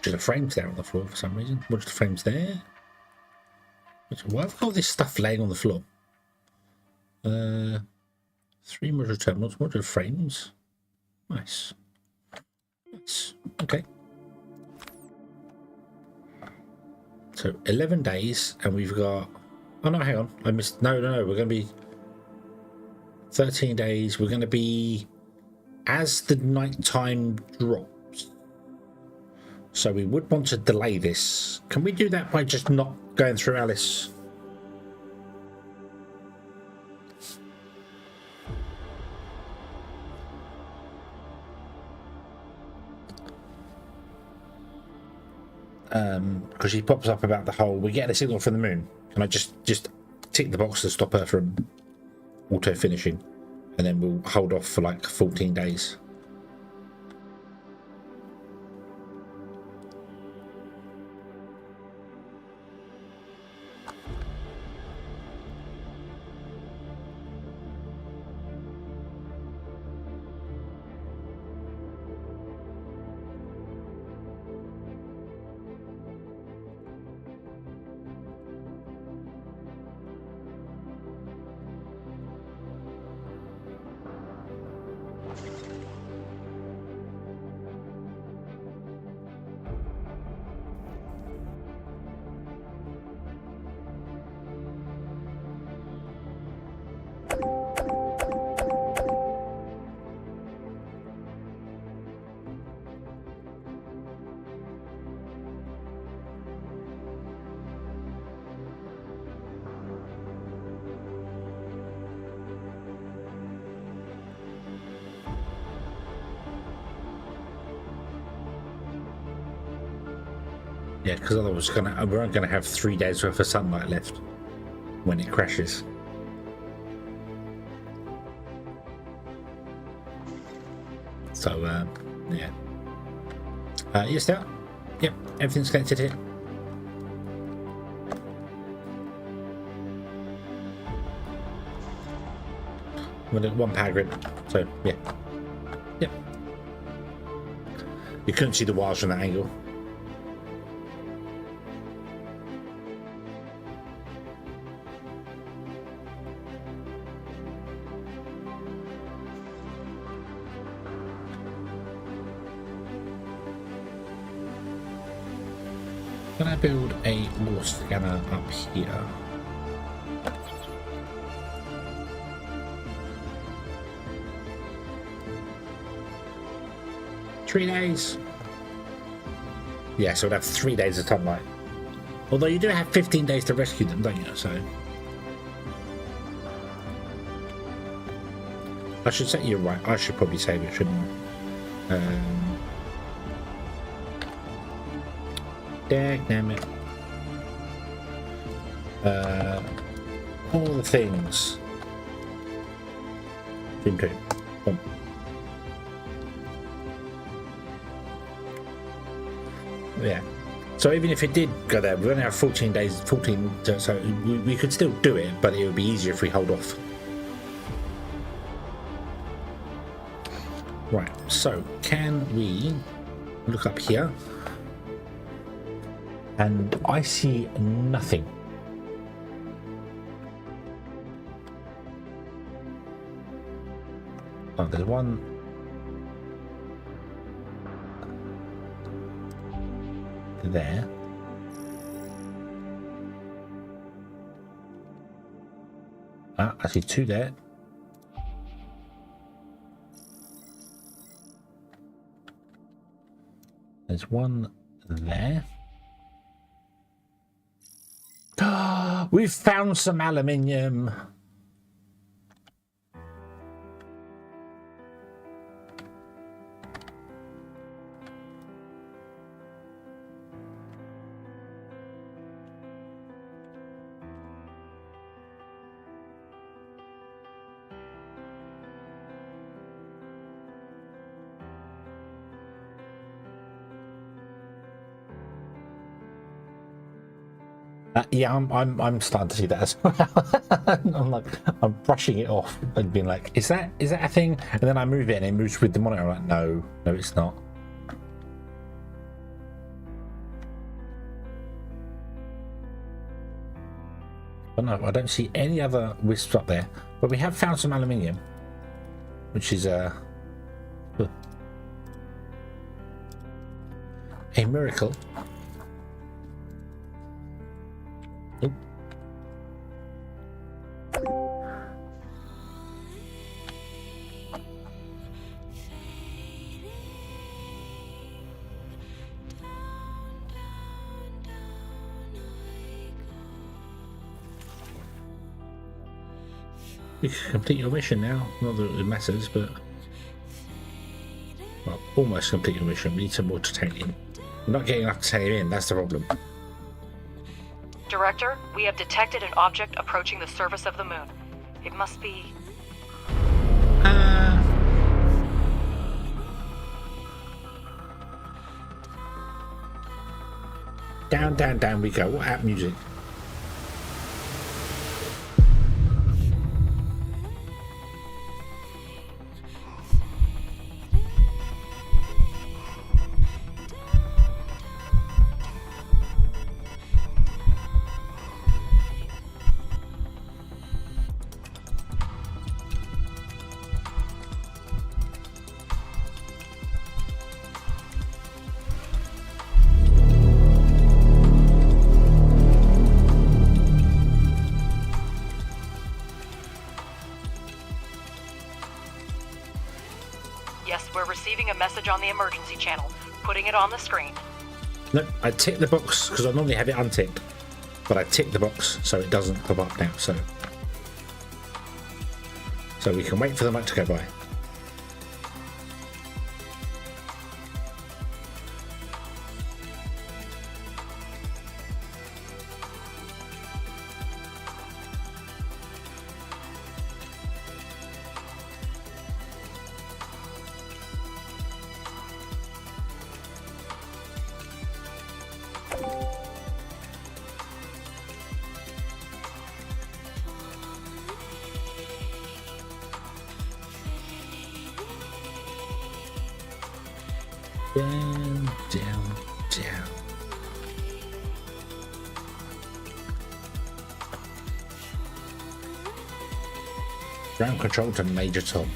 Just the frames there on the floor for some reason. What's the frames there? Why have I got this stuff laying on the floor? 3 module terminals, module frames. Nice. Nice. Okay. So 11 days, and we've got. Oh no, hang on. I missed. No. We're going to be 13 days. We're going to be as the night time drops. So we would want to delay this. Can we do that by just not going through Alice? because she pops up about the whole, we're getting a signal from the moon. And I just tick the box to stop her from auto finishing, and then we'll hold off for like 14 days. Yeah, because otherwise we're only going to have 3 days worth of sunlight left when it crashes. So, yeah. Yes, there. Yep, everything's connected here. With one power grid. So, yeah. Yep. You couldn't see the wires from that angle. Can I build a wall scanner up here? Three days. Yeah, so we'd have 3 days of sunlight. Although you do have 15 days to rescue them, don't you? So I should say, you're right. I should probably save it, shouldn't I? Damn it. All the things. Into. Yeah. So even if it did go there, we only have 14 days, so we could still do it, but it would be easier if we hold off. Right, so can we look up here? And I see nothing. Oh, there's one. There. Ah, I see two there. There's one there. We've found some aluminium. Yeah, I'm starting to see that as well. I'm brushing it off and being like, is that a thing? And then I move it and it moves with the monitor. I'm like, no, it's not. But no, I don't see any other wisps up there. But we have found some aluminium, which is a miracle. Nope. You can complete your mission now. Not that it matters, but well, almost complete your mission. We need some more titanium. We're not getting enough to take him in, that's the problem. Director, we have detected an object approaching the surface of the moon. It must be... Down, down, down we go. What app music? Yes, we're receiving a message on the emergency channel. Putting it on the screen. No, I ticked the box because I normally have it unticked, but I ticked the box so it doesn't pop up now. So we can wait for the light to go by. Down, down, down. Ground control to Major Tom.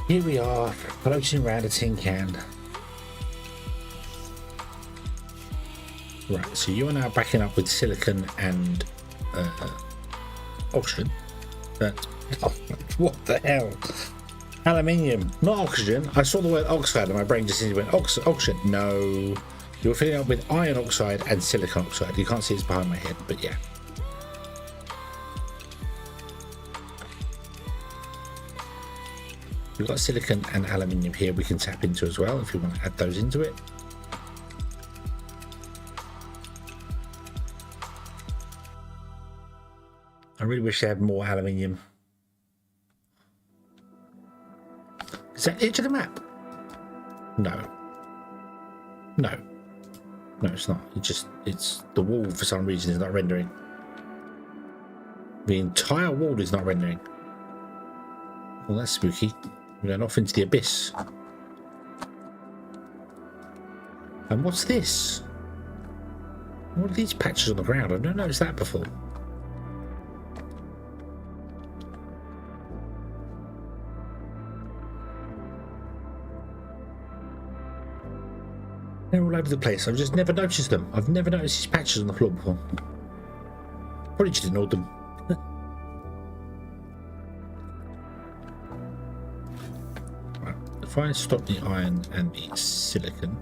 Here we are, floating around a tin can. Right, so you are now backing up with silicon and oxygen. Oh, what the hell? Aluminium, not oxygen. I saw the word oxide and my brain just went oxygen. No, you're filling up with iron oxide and silicon oxide. You can't see it's behind my head, but yeah. We've got silicon and aluminium here we can tap into as well if we want to add those into it. I really wish they had more aluminium. Is that edge of the map? No. No. No, it's not. It's the wall for some reason is not rendering. The entire wall is not rendering. Well, that's spooky. We're going off into the abyss. And what's this? What are these patches on the ground? I've never noticed that before. They're all over the place. I've just never noticed them. I've never noticed these patches on the floor before. Probably just ignored them. Right. If I stop the iron and the silicon.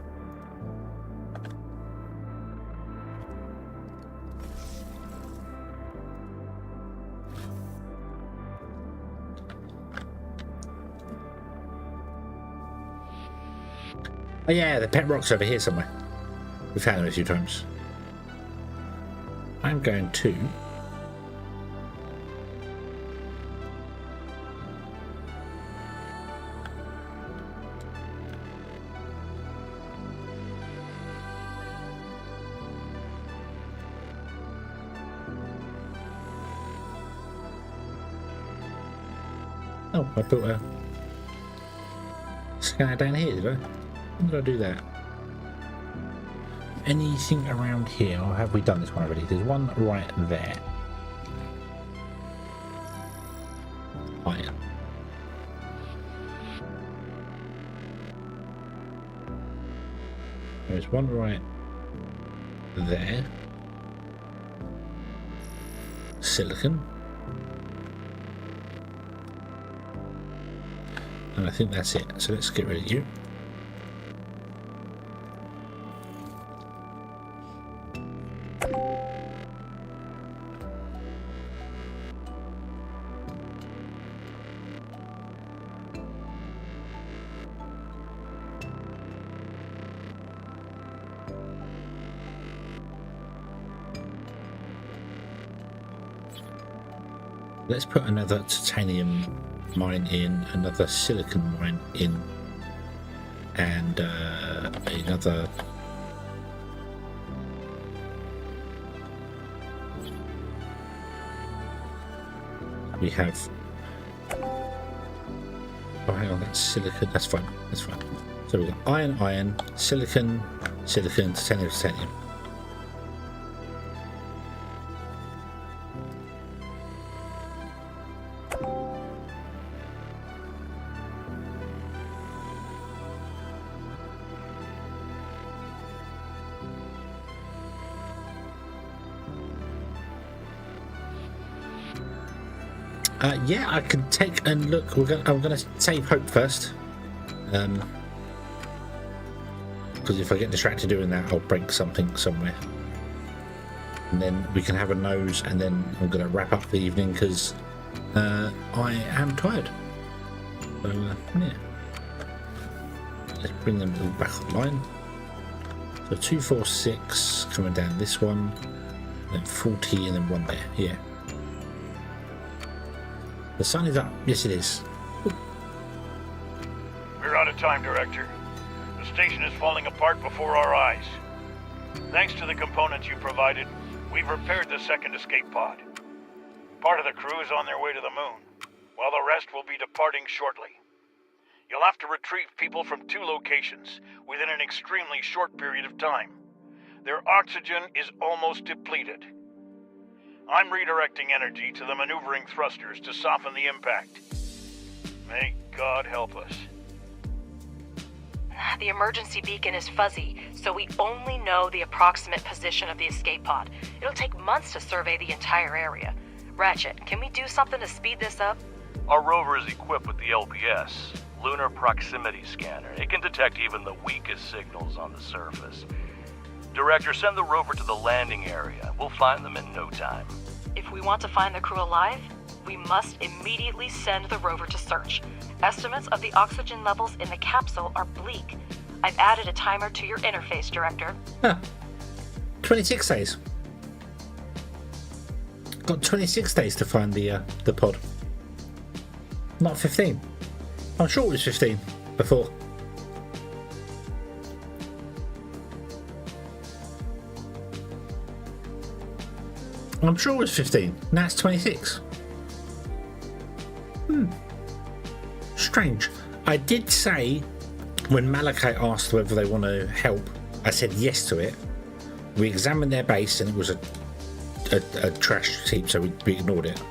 Oh yeah, the pet rock's over here somewhere. We've found them a few times. I'm going to... Oh, I built a scanner down here, did I? When did I do that? Anything around here? Or have we done this one already? There's one right there. Iron. There's one right there. Silicon. And I think that's it. So let's get rid of you. Let's put another titanium mine in, another silicon mine in, and another. We have. Oh, hang on, that's silicon. That's fine. That's fine. So we've got iron, silicon, titanium, titanium. Yeah, I can take and look. I'm going to save hope first, because if I get distracted doing that, I'll break something somewhere, and then we can have a nose, and then I'm going to wrap up the evening because I am tired. So yeah, let's bring them all back online. So 2, 4, 6 coming down this one, then 40, and then one there. Yeah. The sun is up. Yes, it is. We're out of time, Director. The station is falling apart before our eyes. Thanks to the components you provided, we've repaired the second escape pod. Part of the crew is on their way to the moon, while the rest will be departing shortly. You'll have to retrieve people from 2 locations within an extremely short period of time. Their oxygen is almost depleted. I'm redirecting energy to the maneuvering thrusters to soften the impact. May God help us. The emergency beacon is fuzzy, so we only know the approximate position of the escape pod. It'll take months to survey the entire area. Ratchet, can we do something to speed this up? Our rover is equipped with the LPS, Lunar Proximity Scanner. It can detect even the weakest signals on the surface. Director, send the rover to the landing area. We'll find them in no time. If we want to find the crew alive, we must immediately send the rover to search. Estimates of the oxygen levels in the capsule are bleak. I've added a timer to your interface, Director. Huh. 26 days. Got 26 days to find the pod. Not 15. I'm sure it was 15 before. I'm sure it was 15. Now it's 26. Strange. I did say when Malachite asked whether they want to help, I said yes to it. We examined their base and it was a trash heap, so we ignored it.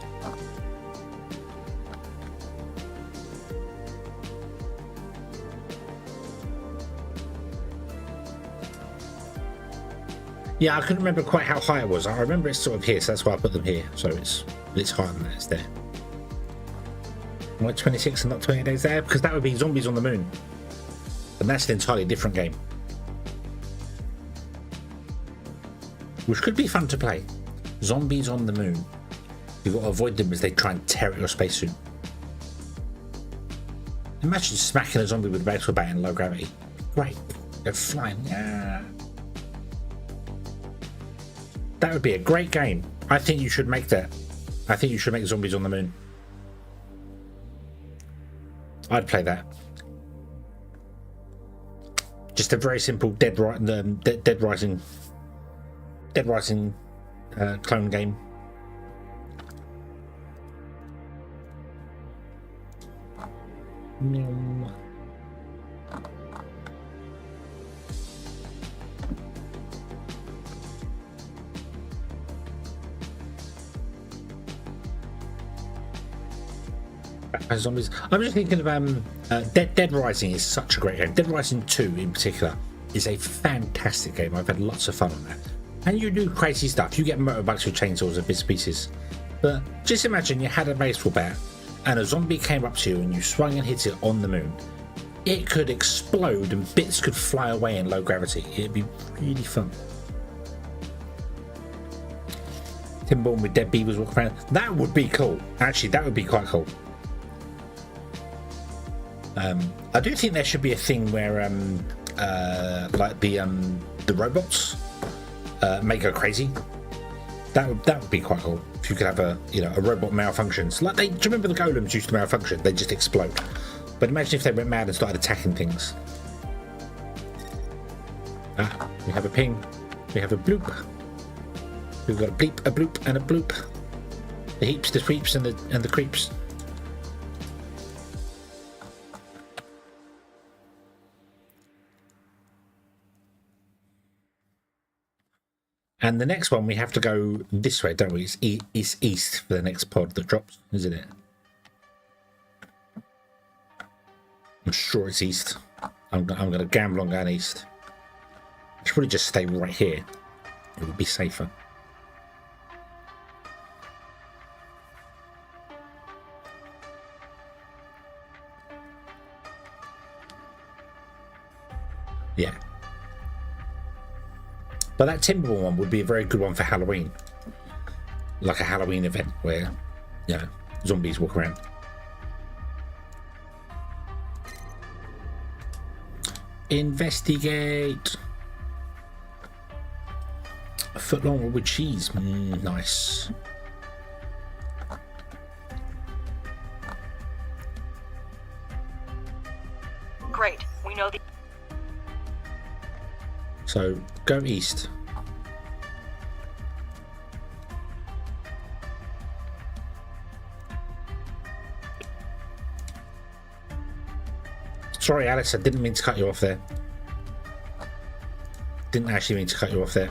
Yeah, I couldn't remember quite how high it was. I remember it's sort of here, so that's why I put them here. So it's higher than that. It's there. Why 26 and not 28 days there? Because that would be zombies on the moon, and that's an entirely different game, which could be fun to play. Zombies on the moon. You've got to avoid them as they try and tear at your spacesuit. Imagine smacking a zombie with a baseball bat in low gravity. Great, they're flying. Yeah. That would be a great game. I think you should make that. I think you should make Zombies on the Moon. I'd play that. Just a very simple Dead Rising clone game. Zombies. I'm just thinking of Dead Rising is such a great game. Dead Rising 2 in particular is a fantastic game. I've had lots of fun on that. And you do crazy stuff. You get motorbikes with chainsaws and bits and pieces. But just imagine you had a baseball bat and a zombie came up to you and you swung and hit it on the moon. It could explode and bits could fly away in low gravity. It'd be really fun. Timborn with dead beavers walking around. That would be cool. Actually, that would be quite cool. I do think there should be a thing where like the robots may go crazy. That would be quite cool. if you could have a robot malfunctions. Like do you remember the golems used to malfunction? They just explode. But imagine if they went mad and started attacking things. Ah, we have a ping. We have a bloop. We've got a bleep, a bloop, and a bloop. The heaps, the sweeps, and the creeps. And the next one we have to go this way, don't we? It's east for the next pod that drops, isn't it? I'm sure it's east. I'm going to gamble on going east. I should probably just stay right here. It would be safer. Yeah. But that Timberwolf one would be a very good one for Halloween. Like a Halloween event where, zombies walk around. Investigate. A foot long with cheese. Nice. Great. We know the... So, go east. Sorry, Alice, I didn't mean to cut you off there. Didn't actually mean to cut you off there.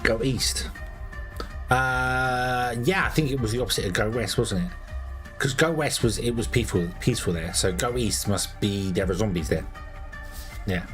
Go east. Yeah, I think it was the opposite of go west, wasn't it? Because go west was peaceful there. So go east must be there are zombies there. Yeah.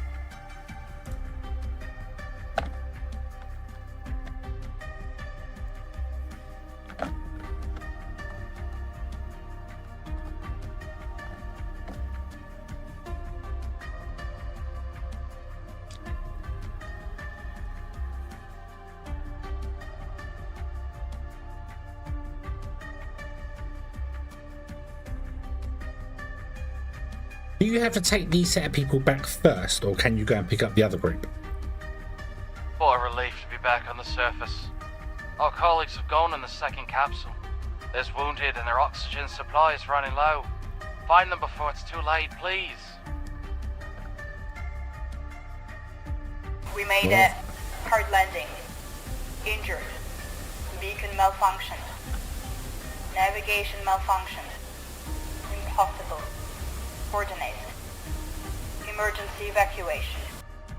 Do you have to take these set of people back first, or can you go and pick up the other group? What a relief to be back on the surface. Our colleagues have gone in the second capsule. There's wounded and their oxygen supply is running low. Find them before it's too late, please. We made a hard landing. Injured. Beacon malfunctioned. Navigation malfunctioned. Impossible. Coordinated. Emergency evacuation.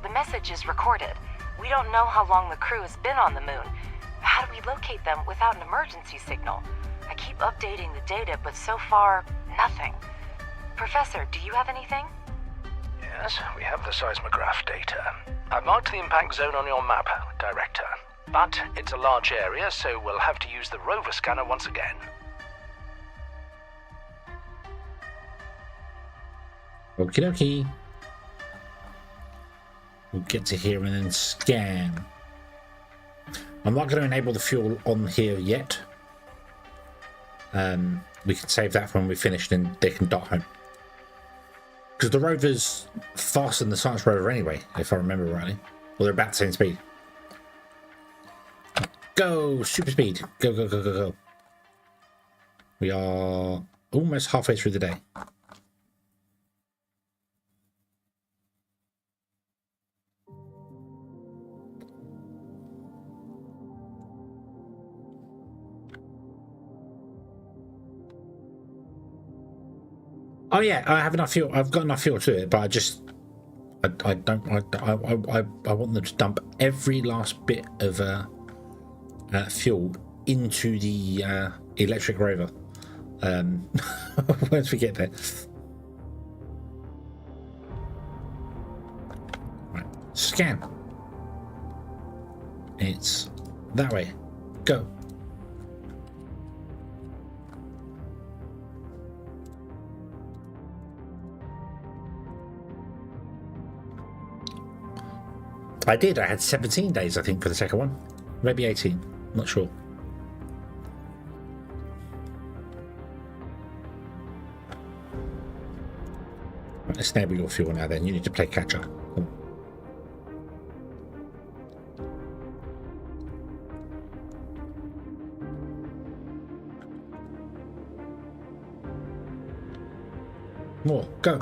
The message is recorded. We don't know how long the crew has been on the moon. How do we locate them without an emergency signal? I keep updating the data, but so far, nothing. Professor, do you have anything? Yes, we have the seismograph data. I've marked the impact zone on your map, Director. But it's a large area, so we'll have to use the rover scanner once again. Okie dokie. We'll get to here and then scan. I'm not going to enable the fuel on here yet. We can save that for when we finish and they can dot home. Because the rover's faster than the science rover anyway, if I remember rightly. Well, they're about the same speed. Go! Super speed! Go, go, go, go, go. We are almost halfway through the day. Oh yeah, I have enough fuel. I've got enough fuel to it, but I want them to dump every last bit of fuel into the electric rover. Once we get there. Right, scan. It's that way. Go. I did. I had 17 days, I think, for the second one. Maybe 18. Not sure. Right, let's enable your fuel now then. You need to play catch up. Come on. More, go.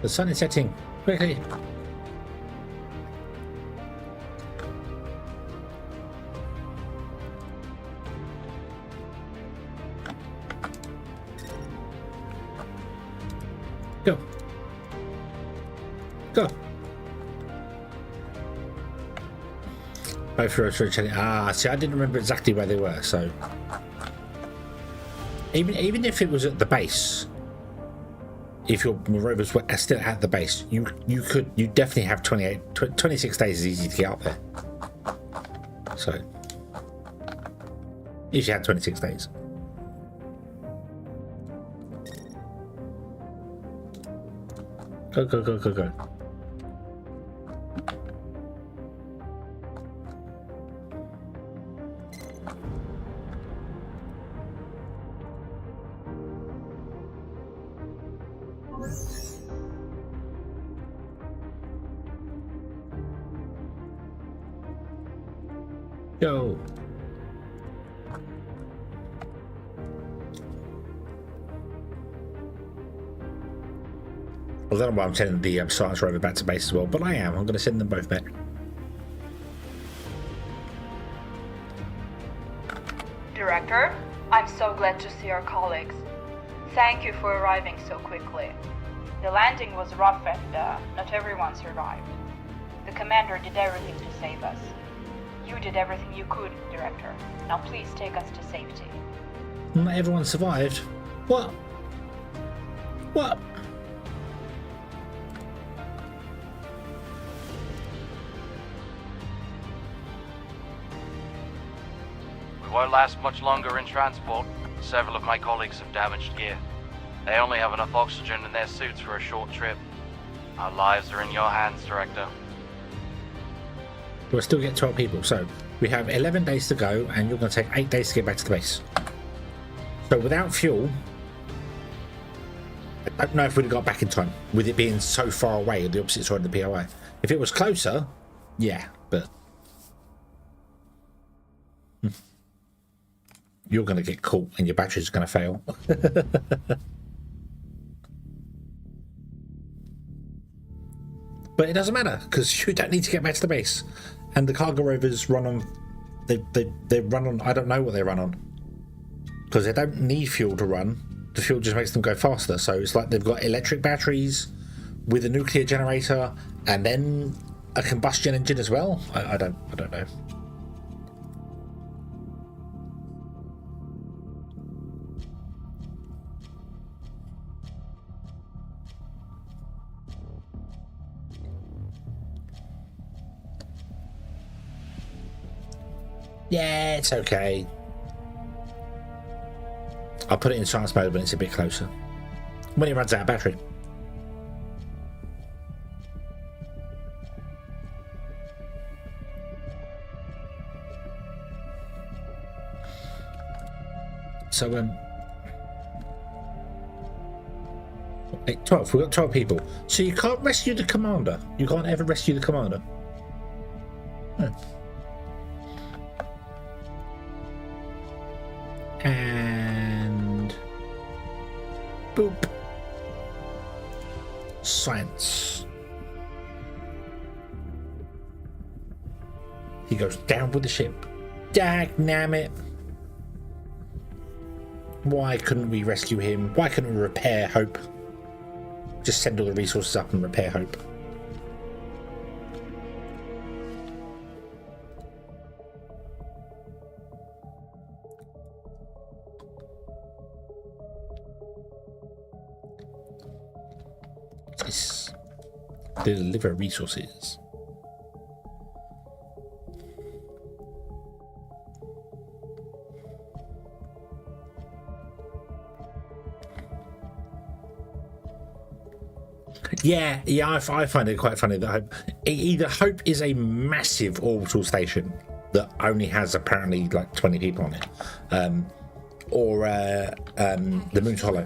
The sun is setting. Quickly. Go. Go. Both roads for chatting. Ah, see, I didn't remember exactly where they were, so even if it was at the base, if your rovers were still at the base, you definitely have 26 days is easy to get up there. So if you had 26 days. Go, go, go, go, go. Go. I don't know why I'm sending the science rover back to base as well, but I am. I'm going to send them both back. Director, I'm so glad to see our colleagues. Thank you for arriving so quickly. The landing was rough and not everyone survived. The commander did everything to save us. You did everything you could, Director. Now please take us to safety. Not everyone survived. What? What? We won't last much longer in transport. Several of my colleagues have damaged gear. They only have enough oxygen in their suits for a short trip. Our lives are in your hands, Director. We'll still get 12 people, so we have 11 days to go, and you're going to take 8 days to get back to the base. So without fuel, I don't know if we'd have got back in time, with it being so far away on the opposite side of the POI. If it was closer, yeah, but you're going to get caught and your batteries are going to fail. But it doesn't matter, because you don't need to get back to the base. And the cargo rovers run on... They run on... I don't know what they run on. Because they don't need fuel to run. The fuel just makes them go faster. So it's like they've got electric batteries with a nuclear generator and then a combustion engine as well. I don't know. Yeah, it's okay. I'll put it in science mode when it's a bit closer. When it runs out of battery. So, 12. We've got 12 people. So you can't rescue the commander. You can't ever rescue the commander. And boop. Science. He goes down with the ship. Dagnammit. Why couldn't we rescue him? Why couldn't we repair Hope? Just send all the resources up and repair Hope. Yes. Deliver resources. Yeah, I find it quite funny that Hope is a massive orbital station that only has apparently like 20 people on it, or the Moon's Hollow.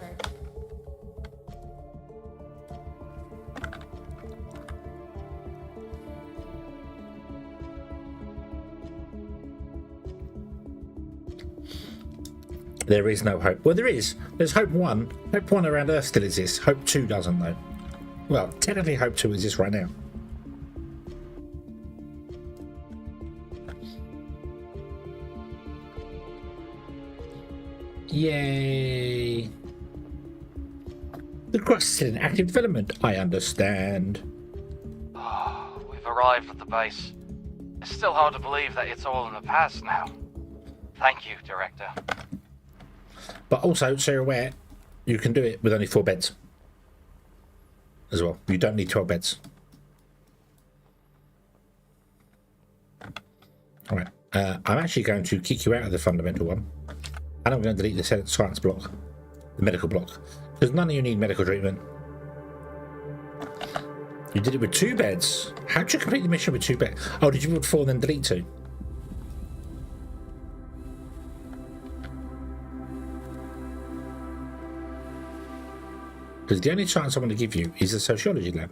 There is no Hope. Well, there is. There's Hope 1. Hope 1 around Earth still exists. Hope 2 doesn't, though. Well, technically Hope 2 exists right now. Yay! The Crust is still in active development. I understand. We've arrived at the base. It's still hard to believe that it's all in the past now. Thank you, Director. But also, so you're aware, you can do it with only 4 beds. As well. You don't need 12 beds. Alright. I'm actually going to kick you out of the fundamental one. And I'm going to delete the science block. The medical block. Because none of you need medical treatment. You did it with 2 beds. How did you complete the mission with 2 beds? Oh, did you build 4 and then delete 2? Because the only chance I want to give you is the sociology lab.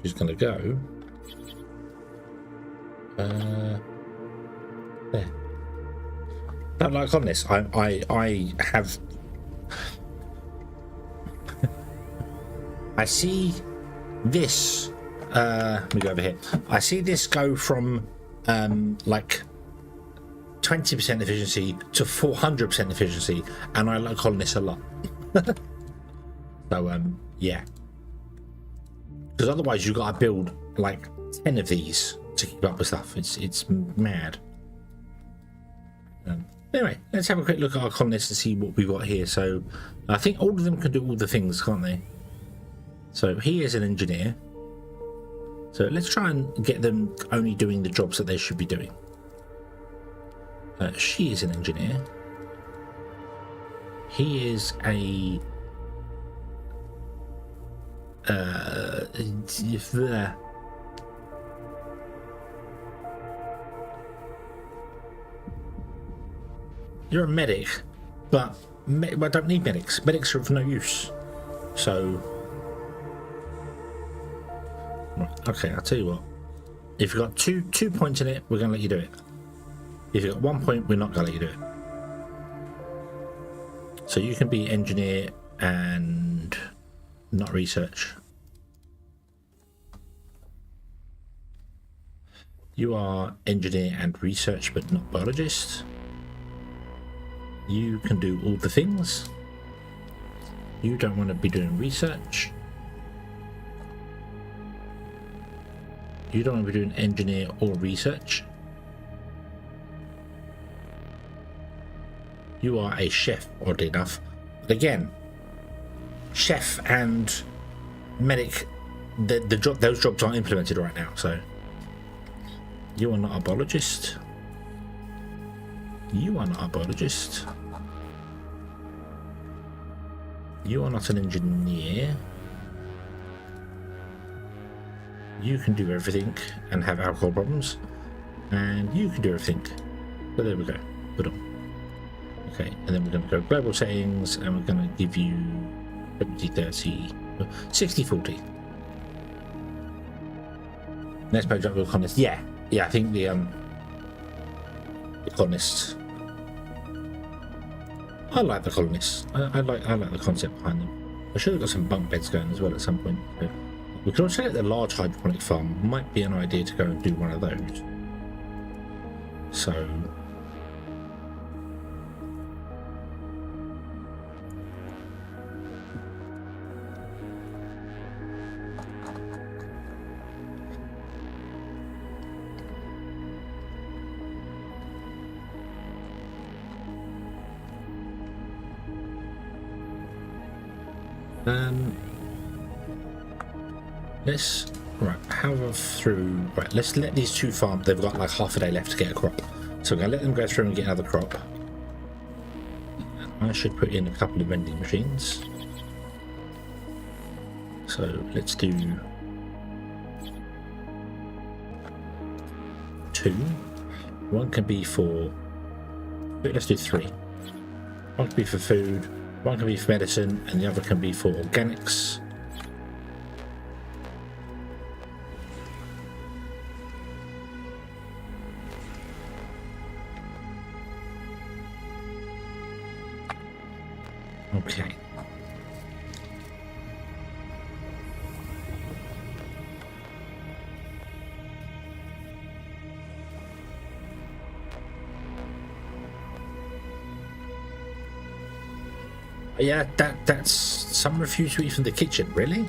She's going to go. There. Don't like on this. I have. I see this. Let me go over here. I see this go from like 20% efficiency to 400% efficiency, and I like colonists a lot. So yeah, because otherwise you've got to build like 10 of these to keep up with stuff. It's mad. Anyway, let's have a quick look at our colonists and see what we've got here. So I think all of them can do all the things, can't they? So he is an engineer. So let's try and get them only doing the jobs that they should be doing. She is an engineer. He is a... You're a medic, but I don't need medics. Medics are of no use. So... Okay, I'll tell you what. If you've got two points in it, we're going to let you do it. If you've got 1 point, we're not going to let you do it. So you can be engineer and not research. You are engineer and research, but not biologist. You can do all the things. You don't want to be doing research. You don't want to be doing engineer or research. You are a chef, oddly enough. But again, chef and medic, those jobs aren't implemented right now. So you are not a biologist. You are not a biologist. You are not an engineer. You can do everything and have alcohol problems, and you can do everything. So there we go. Put on. Okay, and then we're going to go global settings, and we're going to give you 70-30, 60-40. Next page up with colonists. Yeah, I think the colonists. I like the colonists. I like the concept behind them. I should have got some bunk beds going as well at some point. So we could also get the large hydroponic farm. Might be an idea to go and do one of those. So let's Right, how through... Right, let's let these two farm. They've got like half a day left to get a crop. So we're going to let them go through and get another crop. I should put in a couple of vending machines. So let's do 2. One can be for... Let's do 3. One can be for food, one can be for medicine, and the other can be for organics. Okay. Yeah, that's some refuse to eat from the kitchen, really?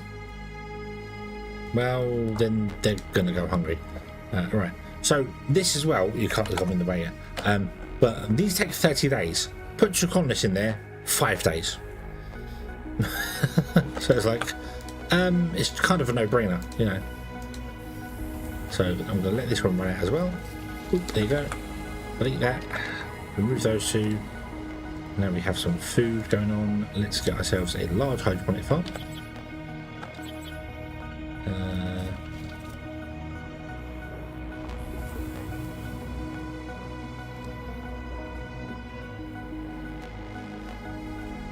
Well, then they're gonna go hungry. Right. So this as well, you can't look up in the way yet. But these take 30 days. Put your colonists in there, 5 days. So it's like, it's kind of a no-brainer, you know. So I'm gonna let this one run out as well. Oop, there you go. Delete that. Remove those two. Now we have some food going on. Let's get ourselves a large hydroponic farm.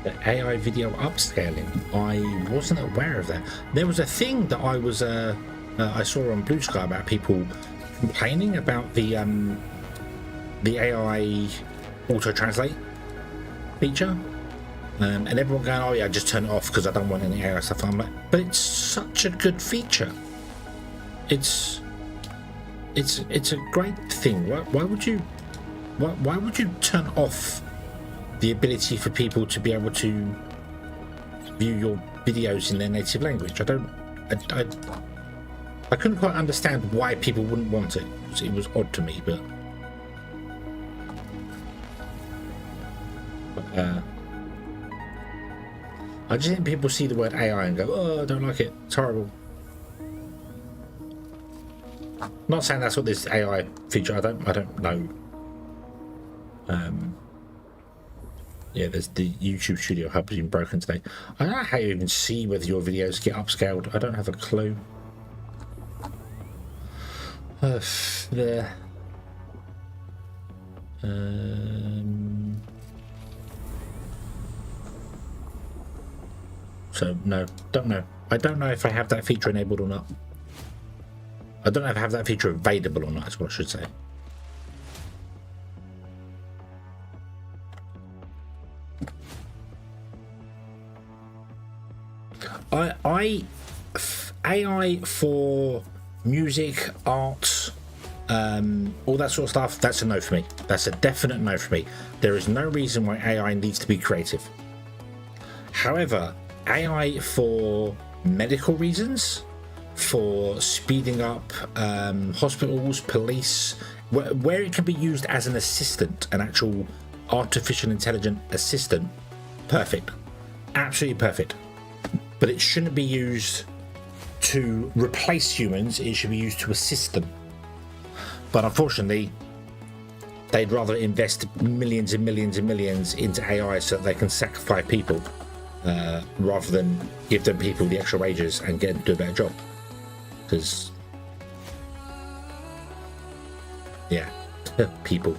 The AI video upscaling. I wasn't aware of that. There was a thing that I was I saw on Blue Sky about people complaining about the AI auto translate feature, and everyone going, oh yeah, just turn it off because I don't want any AI stuff. I'm like, but it's such a good feature. It's a great thing. Why would you turn off the ability for people to be able to view your videos in their native language? I couldn't quite understand why people wouldn't want it. It was odd to me, but I just think people see the word AI and go, oh, I don't like it, it's horrible. Not saying that's what this AI feature, I don't know. Yeah, there's the YouTube Studio Hub has been broken today. I don't know how you even see whether your videos get upscaled. I don't have a clue. There. So no, don't know. I don't know if I have that feature enabled or not. I don't know if I have that feature available or not, is what I should say. AI for music, art, all that sort of stuff, that's a no for me. That's a definite no for me. There is no reason why AI needs to be creative. However, AI for medical reasons, for speeding up hospitals, police, where it can be used as an assistant, an actual artificial intelligent assistant, perfect. Absolutely perfect. But it shouldn't be used to replace humans, it should be used to assist them. But unfortunately, they'd rather invest millions and millions and millions into AI so that they can sacrifice people rather than give them people the extra wages and get them to do a better job. Because, yeah, people.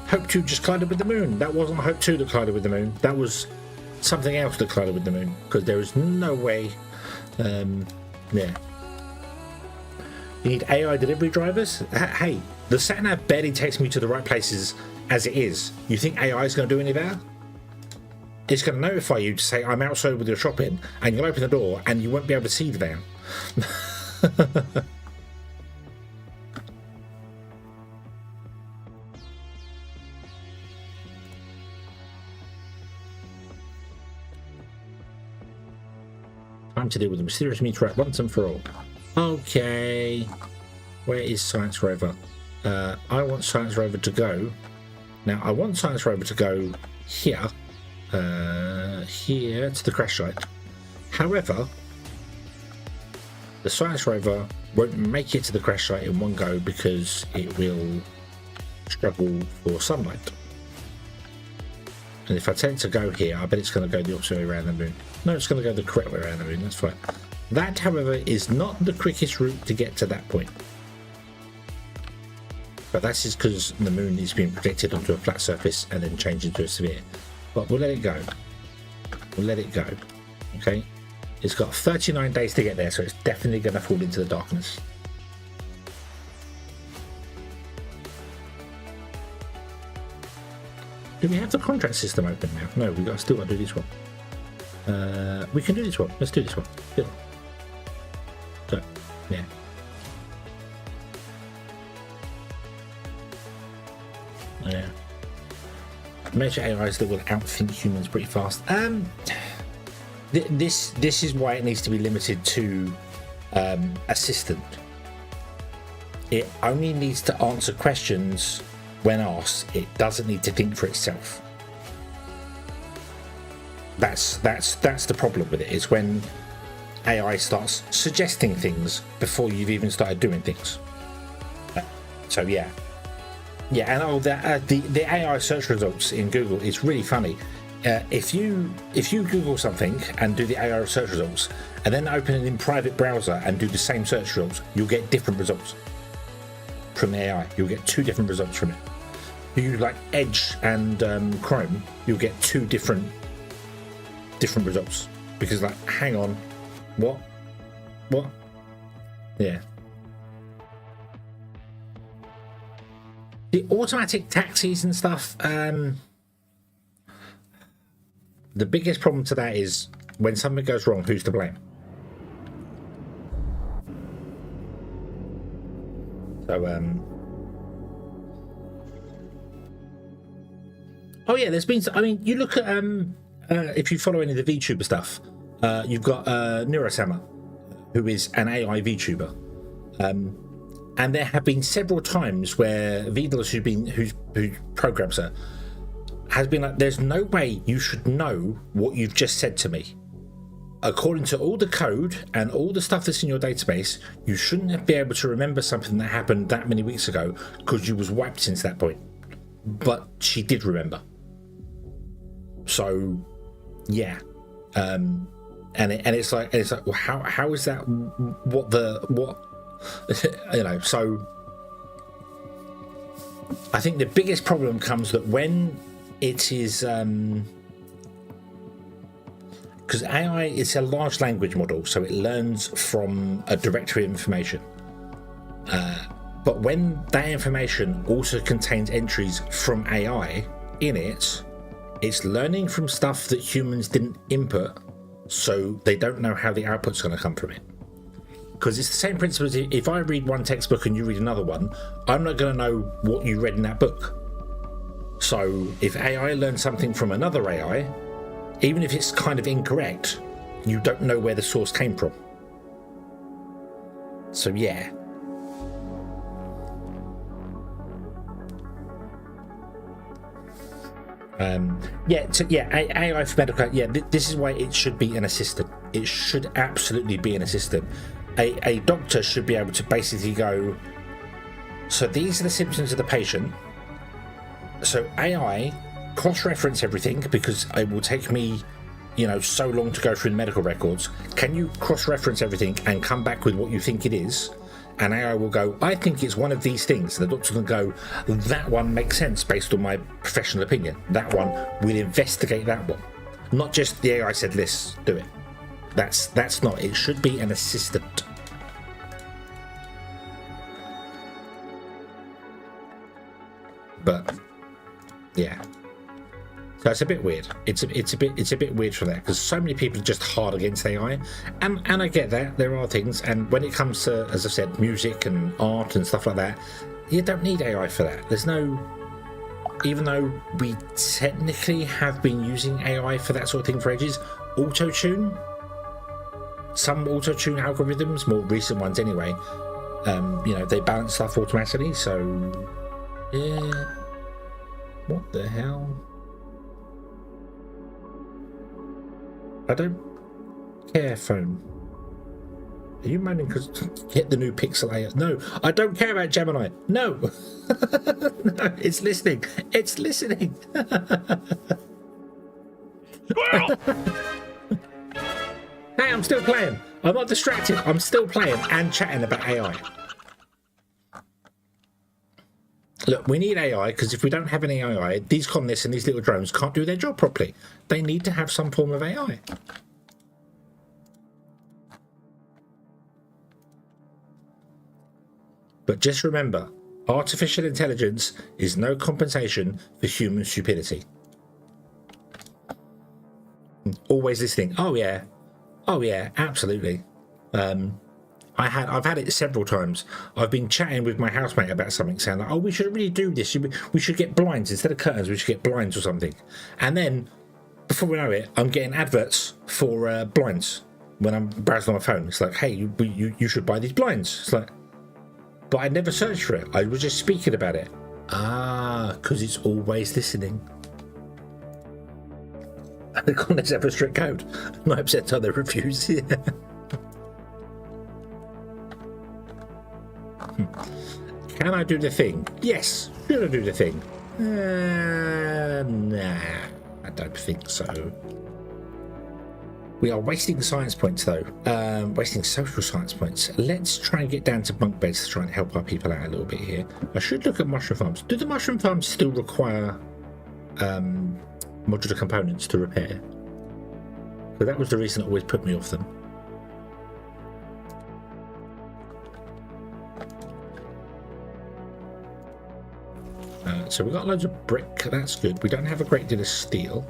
Hope 2 just collided with the moon. That wasn't Hope 2 that collided with the moon. That was something else that collided with the moon. Because there is no way. Yeah. You need AI delivery drivers? Hey, the SatAM barely takes me to the right places as it is. You think AI is going to do any better? It's going to notify you to say, I'm outside with your shopping, and you'll open the door and you won't be able to see the van. Time to deal with the mysterious meteorite once and for all. Okay. Where is Science Rover? I want Science Rover to go. Now, I want Science Rover to go here. here to the crash site. However, the science rover won't make it to the crash site in one go because it will struggle for sunlight. And if I tell it to go here, I bet it's going to go the opposite way around the moon. No, it's going to go the correct way around the moon. That's fine. That, however, is not the quickest route to get to that point. But that's just because the moon is being projected onto a flat surface and then changed into a sphere. But we'll let it go. We'll let it go. Okay? It's got 39 days to get there, so it's definitely going to fall into the darkness. Do we have the contract system open now? No, we still got to do this one. We can do this one. Let's do this one. Good. So, yeah. Yeah. Major AIs that will outthink humans pretty fast. This is why it needs to be limited to assistant. It only needs to answer questions when asked. It doesn't need to think for itself. That's the problem with it, is when AI starts suggesting things before you've even started doing things. So yeah, and the AI search results in Google is really funny. If you Google something and do the AI search results, and then open it in private browser and do the same search results, you'll get different results from the AI. You'll get two different results from it. If you use like Edge and Chrome, you'll get two different results, because like, hang on, what? Yeah. The automatic taxis and stuff, the biggest problem to that is when something goes wrong, who's to blame? So, oh yeah, there's been, I mean, you look at, if you follow any of the VTuber stuff, you've got Neurosama, who is an AI VTuber. And there have been several times where Vidalus, who programs her, has been like, there's no way you should know what you've just said to me. According to all the code and all the stuff that's in your database, you shouldn't be able to remember something that happened that many weeks ago because you was wiped since that point. But she did remember. So, yeah. And it's like, well, how is that? What? You know, so I think the biggest problem comes that when it is, because AI is a large language model, so it learns from a directory of information. But when that information also contains entries from AI in it, it's learning from stuff that humans didn't input, so they don't know how the output's going to come from it. Because it's the same principle as if I read one textbook and you read another one, I'm not going to know what you read in that book. So if AI learns something from another AI, even if it's kind of incorrect, you don't know where the source came from. So yeah. AI for medical, this is why it should be an assistant. It should absolutely be an assistant. A doctor should be able to basically go, so these are the symptoms of the patient. So AI, cross-reference everything, because it will take me, so long to go through the medical records. Can you cross-reference everything and come back with what you think it is? And AI will go, I think it's one of these things. The doctor can go, that one makes sense based on my professional opinion. That one, we'll investigate that one. Not just the AI said, let's do it. That's not, it should be an assistant. But yeah, so it's a bit weird. It's a bit weird for that, because so many people are just hard against AI, and I get that there are things, and when it comes to, as I said, music and art and stuff like that, you don't need AI for that. There's no, even though we technically have been using AI for that sort of thing for ages, auto-tune. Some auto-tune algorithms, more recent ones anyway, they balance stuff automatically, so yeah. What the hell? I don't care, phone. Are you moaning because get the new Pixel AI? No, I don't care about Gemini. No. No, it's listening. It's listening. Squirrel! Hey, I'm still playing. I'm not distracted. I'm still playing and chatting about AI. Look, we need AI because if we don't have any AI, these colonists and these little drones can't do their job properly. They need to have some form of AI. But just remember, artificial intelligence is no compensation for human stupidity. Always listening. Oh yeah, absolutely. I've had it several times. I've been chatting with my housemate about something, saying like, "Oh, we should really do this. We should get blinds instead of curtains. We should get blinds or something." And then, before we know it, I'm getting adverts for blinds when I'm browsing on my phone. It's like, "Hey, you should buy these blinds." It's like, but I never searched for it. I was just speaking about it. Ah, because it's always listening. The comments have a strict code. 9% of their reviews. Yeah. Can I do the thing? Yes. Should I do the thing? Nah, I don't think so. We are wasting science points though. Wasting social science points. Let's try and get down to bunk beds to try and help our people out a little bit here. I should look at mushroom farms. Do the mushroom farms still require modular components to repair? So that was the reason it always put me off them. So we've got loads of brick, that's good. We don't have a great deal of steel.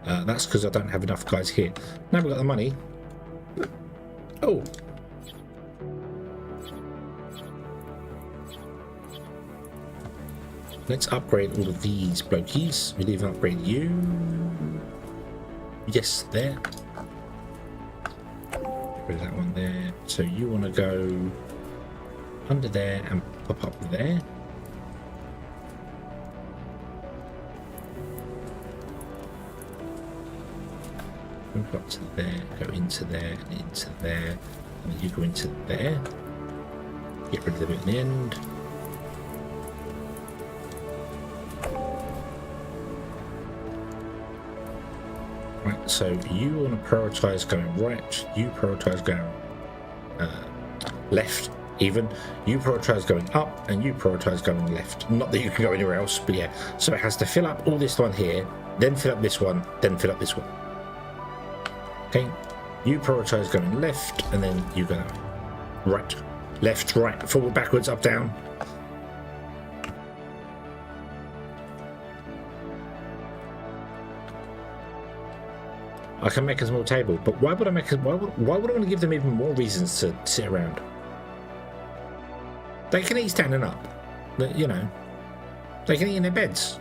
That's because I don't have enough guys here. Now we've got the money. Oh. Let's upgrade all of these blokies. We'll even upgrade you. Yes, there. Put that one there. So you want to go under there and pop up there. Move up to there, go into there, and into there, and then you go into there. Get rid of them at the end. Right, so you want to prioritise going right, you prioritise going left, even. You prioritise going up, and you prioritise going left. Not that you can go anywhere else, but yeah. So it has to fill up all this one here, then fill up this one, then fill up this one. Okay, you prioritise going left, and then you go right, left, right, forward, backwards, up, down. I can make a small table, but why would I make? Why would I want to give them even more reasons to sit around? They can eat standing up, you know. They can eat in their beds.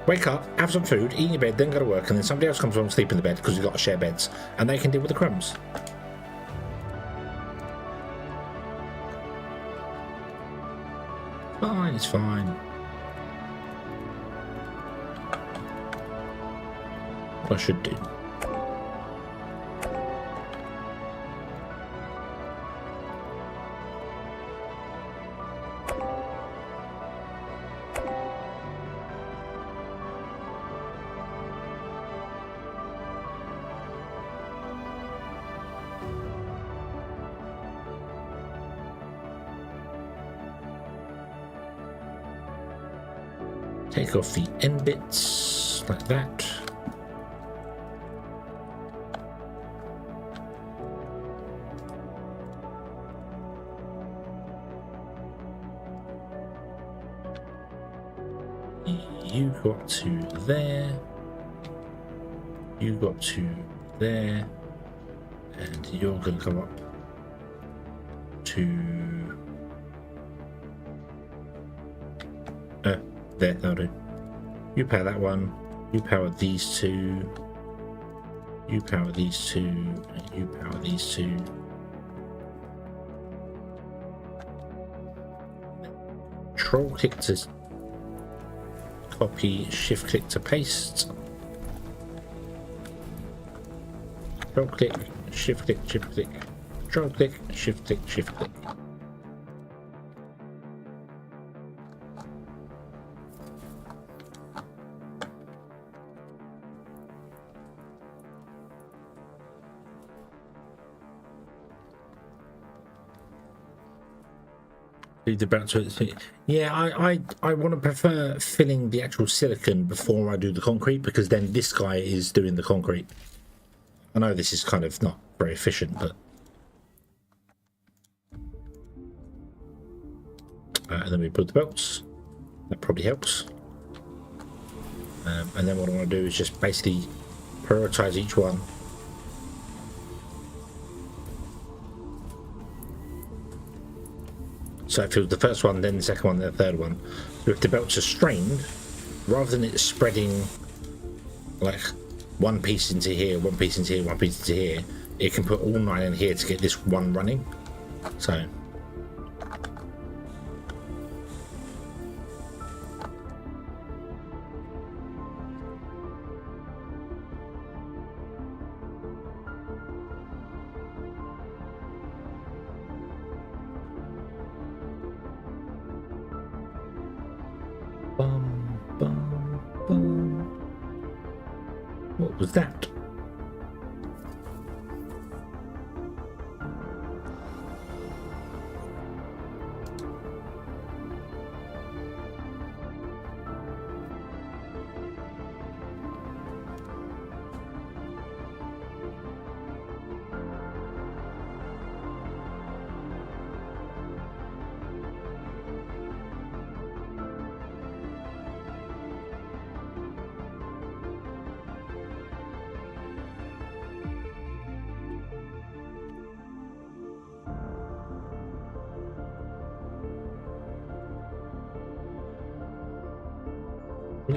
Wake up, have some food, eat in your bed, then go to work, and then somebody else comes along and sleep in the bed because you've got to share beds, and they can deal with the crumbs. Fine, it's fine. What I should do. Take off the end bits, like that. You go up to there. You go up to there. And you're going to come up to... there, that'll do. You power that one, you power these two, you power these two, and you power these two. Control click to copy, shift click to paste. Control click, shift click, shift click. Control click, shift click, shift click. The belt to it. Yeah, I want to prefer filling the actual silicon before I do the concrete, because then this guy is doing the concrete. I know this is kind of not very efficient, but and then we put the belts. That probably helps. And then what I want to do is just basically prioritize each one. So if it was the first one, then the second one, then the third one. So if the belts are strained, rather than it spreading like one piece into here, one piece into here, one piece into here, it can put all 9 in here to get this one running. So what was that?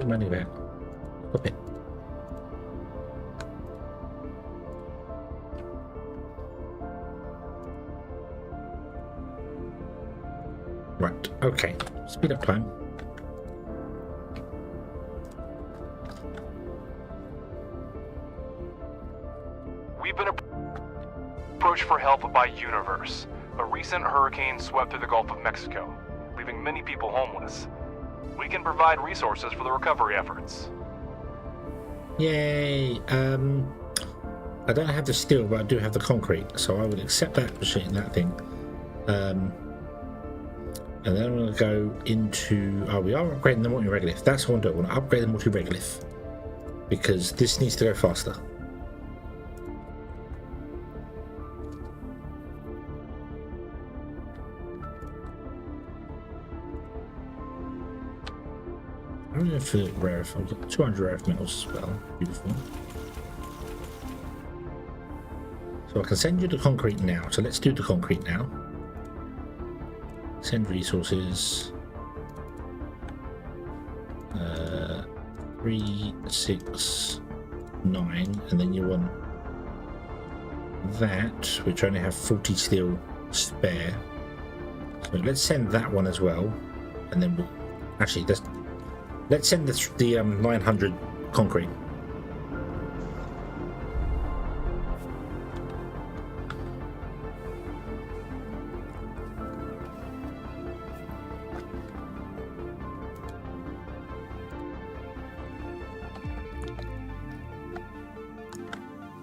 Money back. Stop it. Right, okay. Speed up time. We've been approached for help by Universe. A recent hurricane swept through the Gulf of Mexico, leaving many people homeless. We can provide resources for the recovery efforts. Yay! I don't have the steel, but I do have the concrete, so I would accept that machine, that thing. And then I'm going to go into... Oh, we are upgrading the multi-regolith. That's what I want to do. I want to upgrade the multi-regolith, because this needs to go faster. I'm going for rare earth. I've got 200 rare earth metals as well. Beautiful. So I can send you the concrete now. So let's do the concrete now. Send resources. 3, 6, 9, and then you want that, which only have 40 steel spare. So let's send that one as well, and then we'll actually let's send the 900 concrete.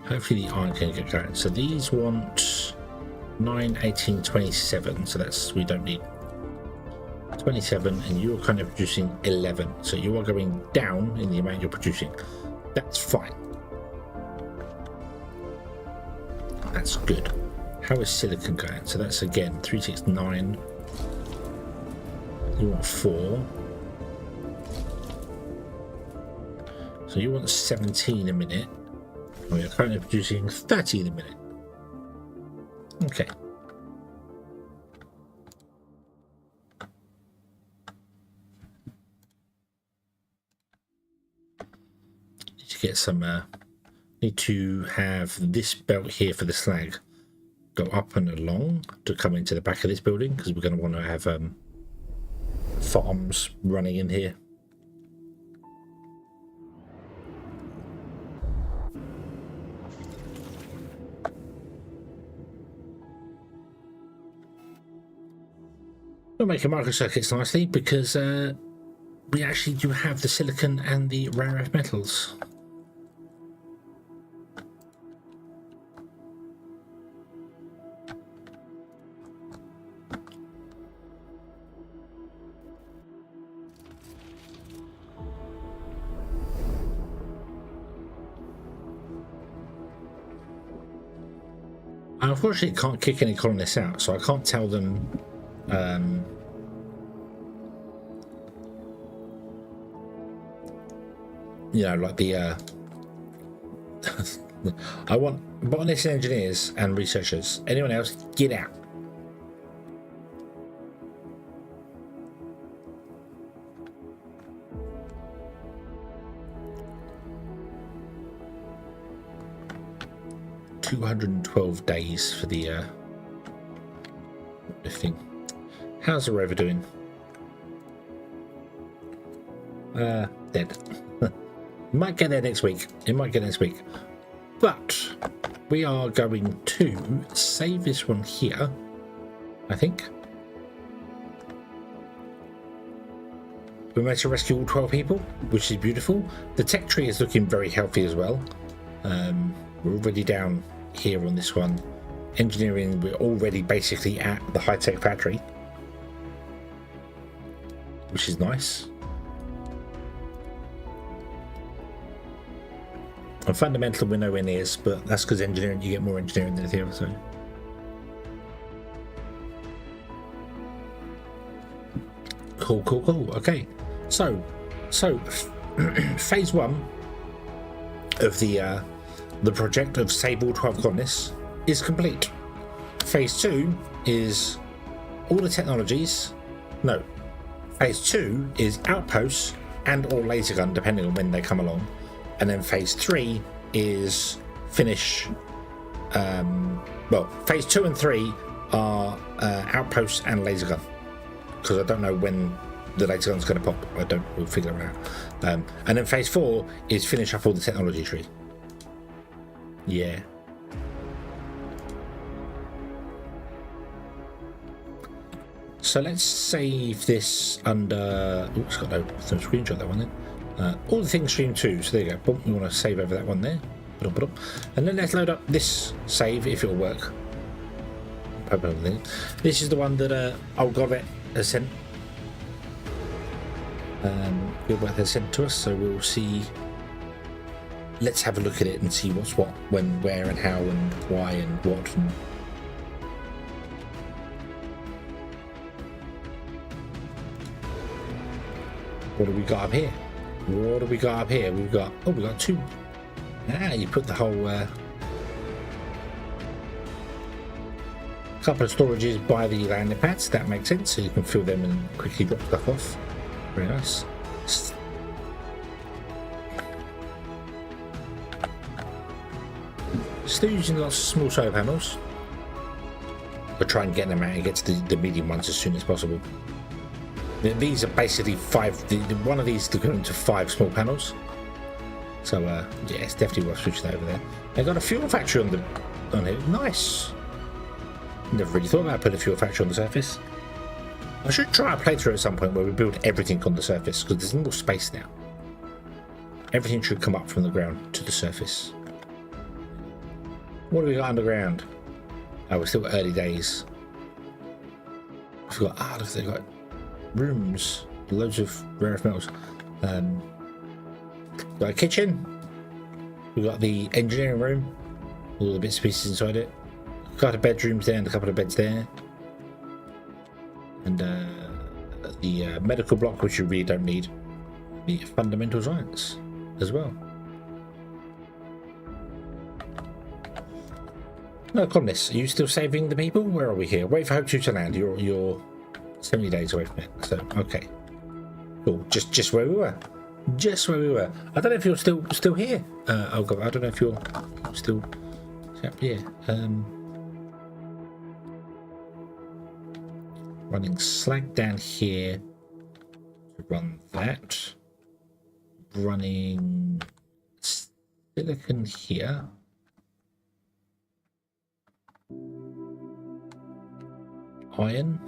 Hopefully the iron can get going. So these want 9, 18, 27. So that's, we don't need 27, and you're kind of producing 11. So you are going down in the amount you're producing. That's fine. That's good. How is silicon going? So that's again 3, 6, 9. You want 4. So you want 17 a minute. We are currently producing 30 in a minute. Okay. Need to get some. Need to have this belt here for the slag go up and along to come into the back of this building, because we're going to want to have farms running in here. We're making microcircuits nicely because we actually do have the silicon and the rare earth metals. I unfortunately can't kick any colonists out, so I can't tell them you know, like the I want botanists and engineers and researchers. Anyone else, get out. $212 days for the lifting. How's the rover doing? Dead. Might get there next week. It might get next week. But we are going to save this one here, I think. We managed to rescue all 12 people, which is beautiful. The tech tree is looking very healthy as well. We're already down here on this one. Engineering, we're already basically at the high-tech factory, which is nice. And fundamental, we're nowhere near, but that's because engineering, you get more engineering than anything else. So. Cool. Okay, so phase one of the project of save all 12 colonists is complete. Phase 2 is all the technologies. No, phase 2 is outposts and or laser gun, depending on when they come along. And then phase 3 is finish. Well, phase 2 and 3 are outposts and laser gun, because I don't know when the laser gun's going to pop. We'll figure it out. And then phase 4 is finish up all the technology tree. Yeah. So let's save this under. Oops, got no screenshot that one then. All the things stream 2. So there you go. Boom, we want to save over that one there. And then let's load up this save if it'll work. This is the one that Old Godvet has sent. Godvet has sent to us, so we'll see. Let's have a look at it and see what's what, when, where, and how, and why, and what. And what do we got up here? What do we got up here? We've got, oh, we got 2. You put the whole couple of storages by the landing pads. That makes sense, so you can fill them and quickly drop stuff off. Very nice. Still using lots of small solar panels. We'll try and get them out and get to the medium ones as soon as possible. These are basically 5. One of these is equivalent to 5 small panels. So yeah, it's definitely worth switching over there. They got a fuel factory on it. Nice. Never really thought about putting a fuel factory on the surface. I should try a playthrough at some point where we build everything on the surface, because there's more space now. Everything should come up from the ground to the surface. What do we got underground? Oh, we're still early days. I forgot. Look, they've got rooms, loads of rare earth metals. Got a kitchen. We've got the engineering room, all the bits and pieces inside it. A couple of bedrooms there and a couple of beds there. And the medical block, which you really don't need. The fundamental science as well. No, colonists, are you still saving the people? Where are we here? Wait for Hope 2 to land. You're 70 days away from it. So, okay. Cool. Just where we were. Just where we were. I don't know if you're still here. Oh God, I don't know if you're still here. Running slag down here to run that. Running silicon here. Iron.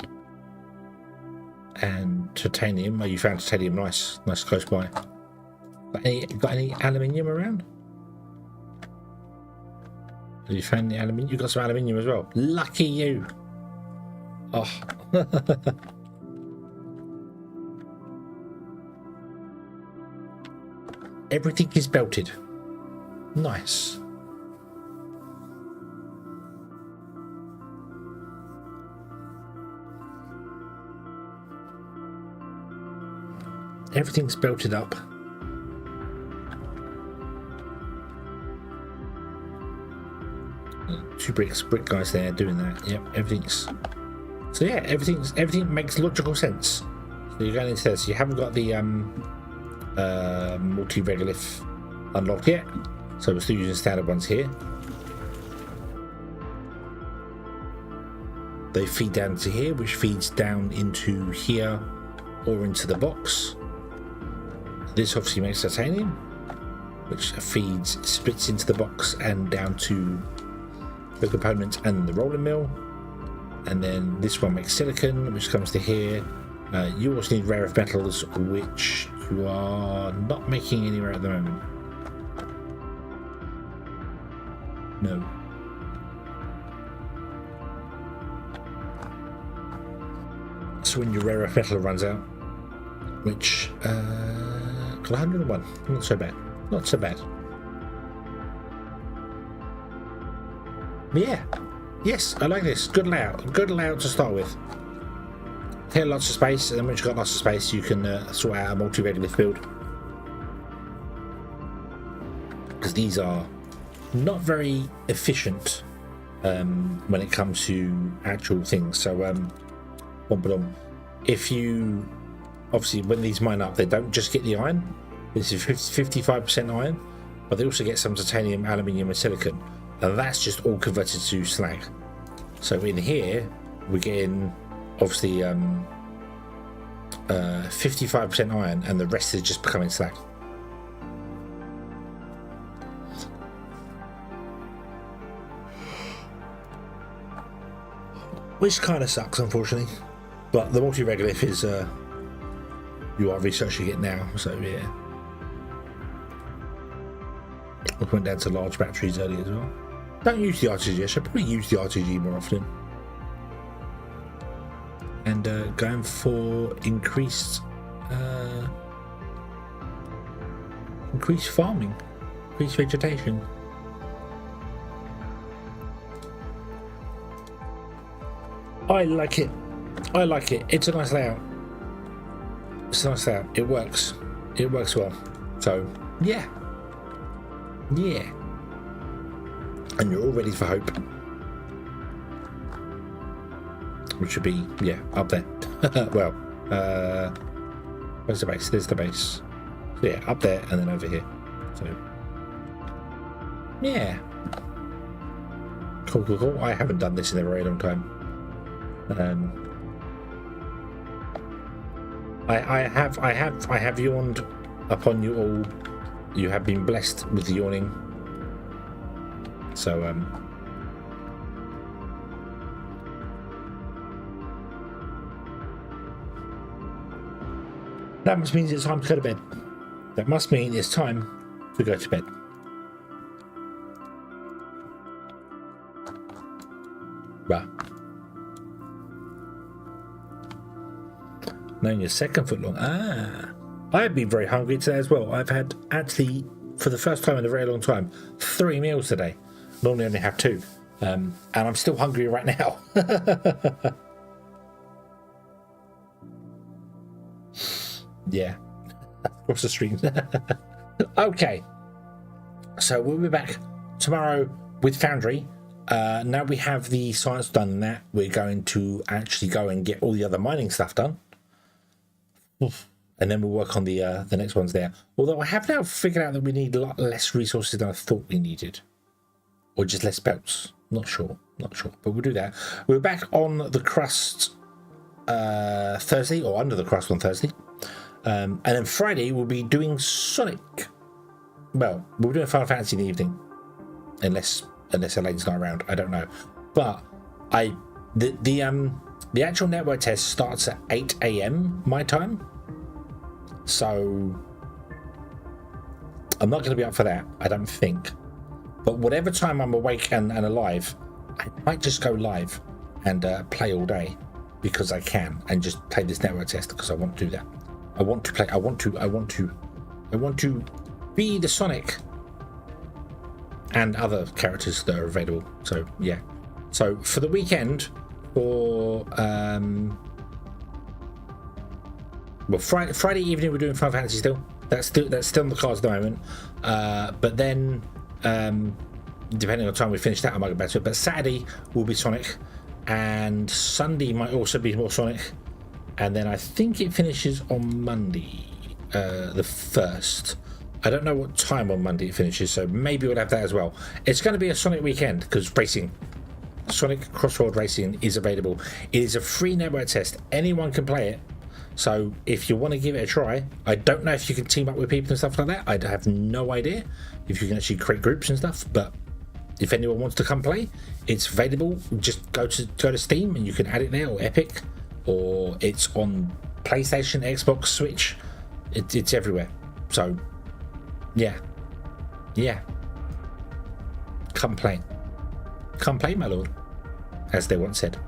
and titanium. Oh, you found titanium. Nice close by. Got any aluminium around? Have you found the aluminium? You got some aluminium as well. Lucky you. Oh. Everything is belted. Nice. Everything's belted up. Two brick guys there doing that. Yep, everything's. So yeah, everything makes logical sense. So you're going into this. You haven't got the multi-regolith unlocked yet, so we're still using standard ones here. They feed down to here, which feeds down into here or into the box. This obviously makes titanium, which splits into the box and down to the components and the rolling mill. And then this one makes silicon, which comes to here. You also need rare earth metals, which you are not making anywhere at the moment. No. So when your rare earth metal runs out, which got 101, not so bad, not so bad. But yeah, yes, I like this. Good layout to start with. Here, lots of space, and then once you've got lots of space, you can sort out a multi-regolith build. Because these are not very efficient when it comes to actual things. So, if you obviously when these mine up, they don't just get the iron. This is 55% iron, but they also get some titanium, aluminium, and silicon, and that's just all converted to slag. So in here, we're getting obviously 55% iron, and the rest is just becoming slag. Which kind of sucks, unfortunately. But the multi-regolith is, you are researching it now, so yeah. We went down to large batteries earlier as well. Don't use the RTG, I should probably use the RTG more often. And going for increased farming, increased vegetation. I like it. It's a nice layout. It works well. So yeah. And you're all ready for hope, which should be up there. Well, where's the base? There's the base. So yeah, up there and then over here. So yeah, cool. I haven't done this in a very long time. I have yawned upon you all. You have been blessed with yawning. So that must mean it's time to go to bed. That must mean it's time to go to bed. Right. Now your second foot long. I've been very hungry today as well. I've had, actually, for the first time in a very long time, 3 meals today. Normally I only have 2. And I'm still hungry right now. Yeah. Across the stream. Okay. So we'll be back tomorrow with Foundry. Now we have the science done in that, we're going to actually go and get all the other mining stuff done. And then we'll work on the next ones there. Although I have now figured out that we need a lot less resources than I thought we needed. Or just less belts. Not sure. But we'll do that. We're back on the Crust Thursday, or under the Crust on Thursday. And then Friday we'll be doing Sonic. Well, we'll be doing Final Fantasy in the evening. Unless Elaine's not around. I don't know. But The actual network test starts at 8 AM my time. So I'm not going to be up for that, I don't think. But whatever time I'm awake and alive, I might just go live and play all day because I can, and just play this network test because I want to do that. I want to play. I want to be the Sonic and other characters that are available. So yeah. So for the weekend, or well, Friday evening we're doing Final Fantasy still. That's still in the cards at the moment. But then, depending on the time we finish that, I might go back to it. But Saturday will be Sonic, and Sunday might also be more Sonic, and then I think it finishes on Monday, the 1st. I don't know what time on Monday it finishes, so maybe we'll have that as well. It's going to be a Sonic weekend because racing, Sonic Crossroad Racing is available. It is a free network test. Anyone can play it. So if you want to give it a try, I don't know if you can team up with people and stuff like that. I have no idea if you can actually create groups and stuff, but if anyone wants to come play, it's available. Just go to Steam and you can add it there, or Epic, or it's on PlayStation, Xbox, Switch. It's everywhere. So yeah, come play, my lord, as they once said.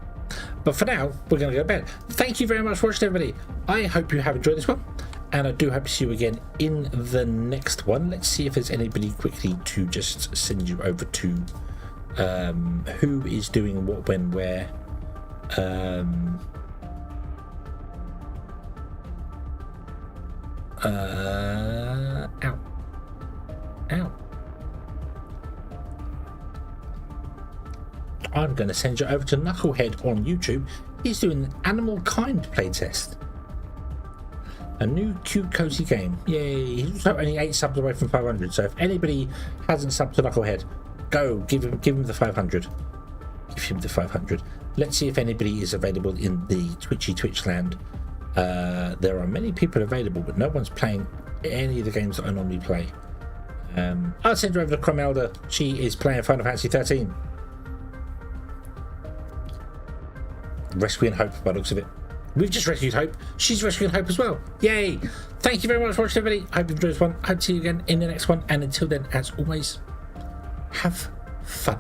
But for now, we're going to go to bed. Thank you very much for watching, everybody. I hope you have enjoyed this one, and I do hope to see you again in the next one. Let's see if there's anybody quickly to just send you over to who is doing what, when, where. Ow. I'm going to send you over to Knucklehead on YouTube. He's doing an Animal Kind playtest. A new cute cozy game. Yay. He's also only 8 subs away from 500, so if anybody hasn't subbed to Knucklehead, go give him the 500. Give him the 500. Let's see if anybody is available in the Twitch land. There are many people available, but no one's playing any of the games that I normally play. I'll send you over to Cromelda. She is playing Final Fantasy 13. Rescuing Hope by the looks of it. We've just rescued Hope. She's rescuing Hope as well. Yay! Thank you very much for watching, everybody. I hope you enjoyed this one. Hope to see you again in the next one. And until then, as always, have fun.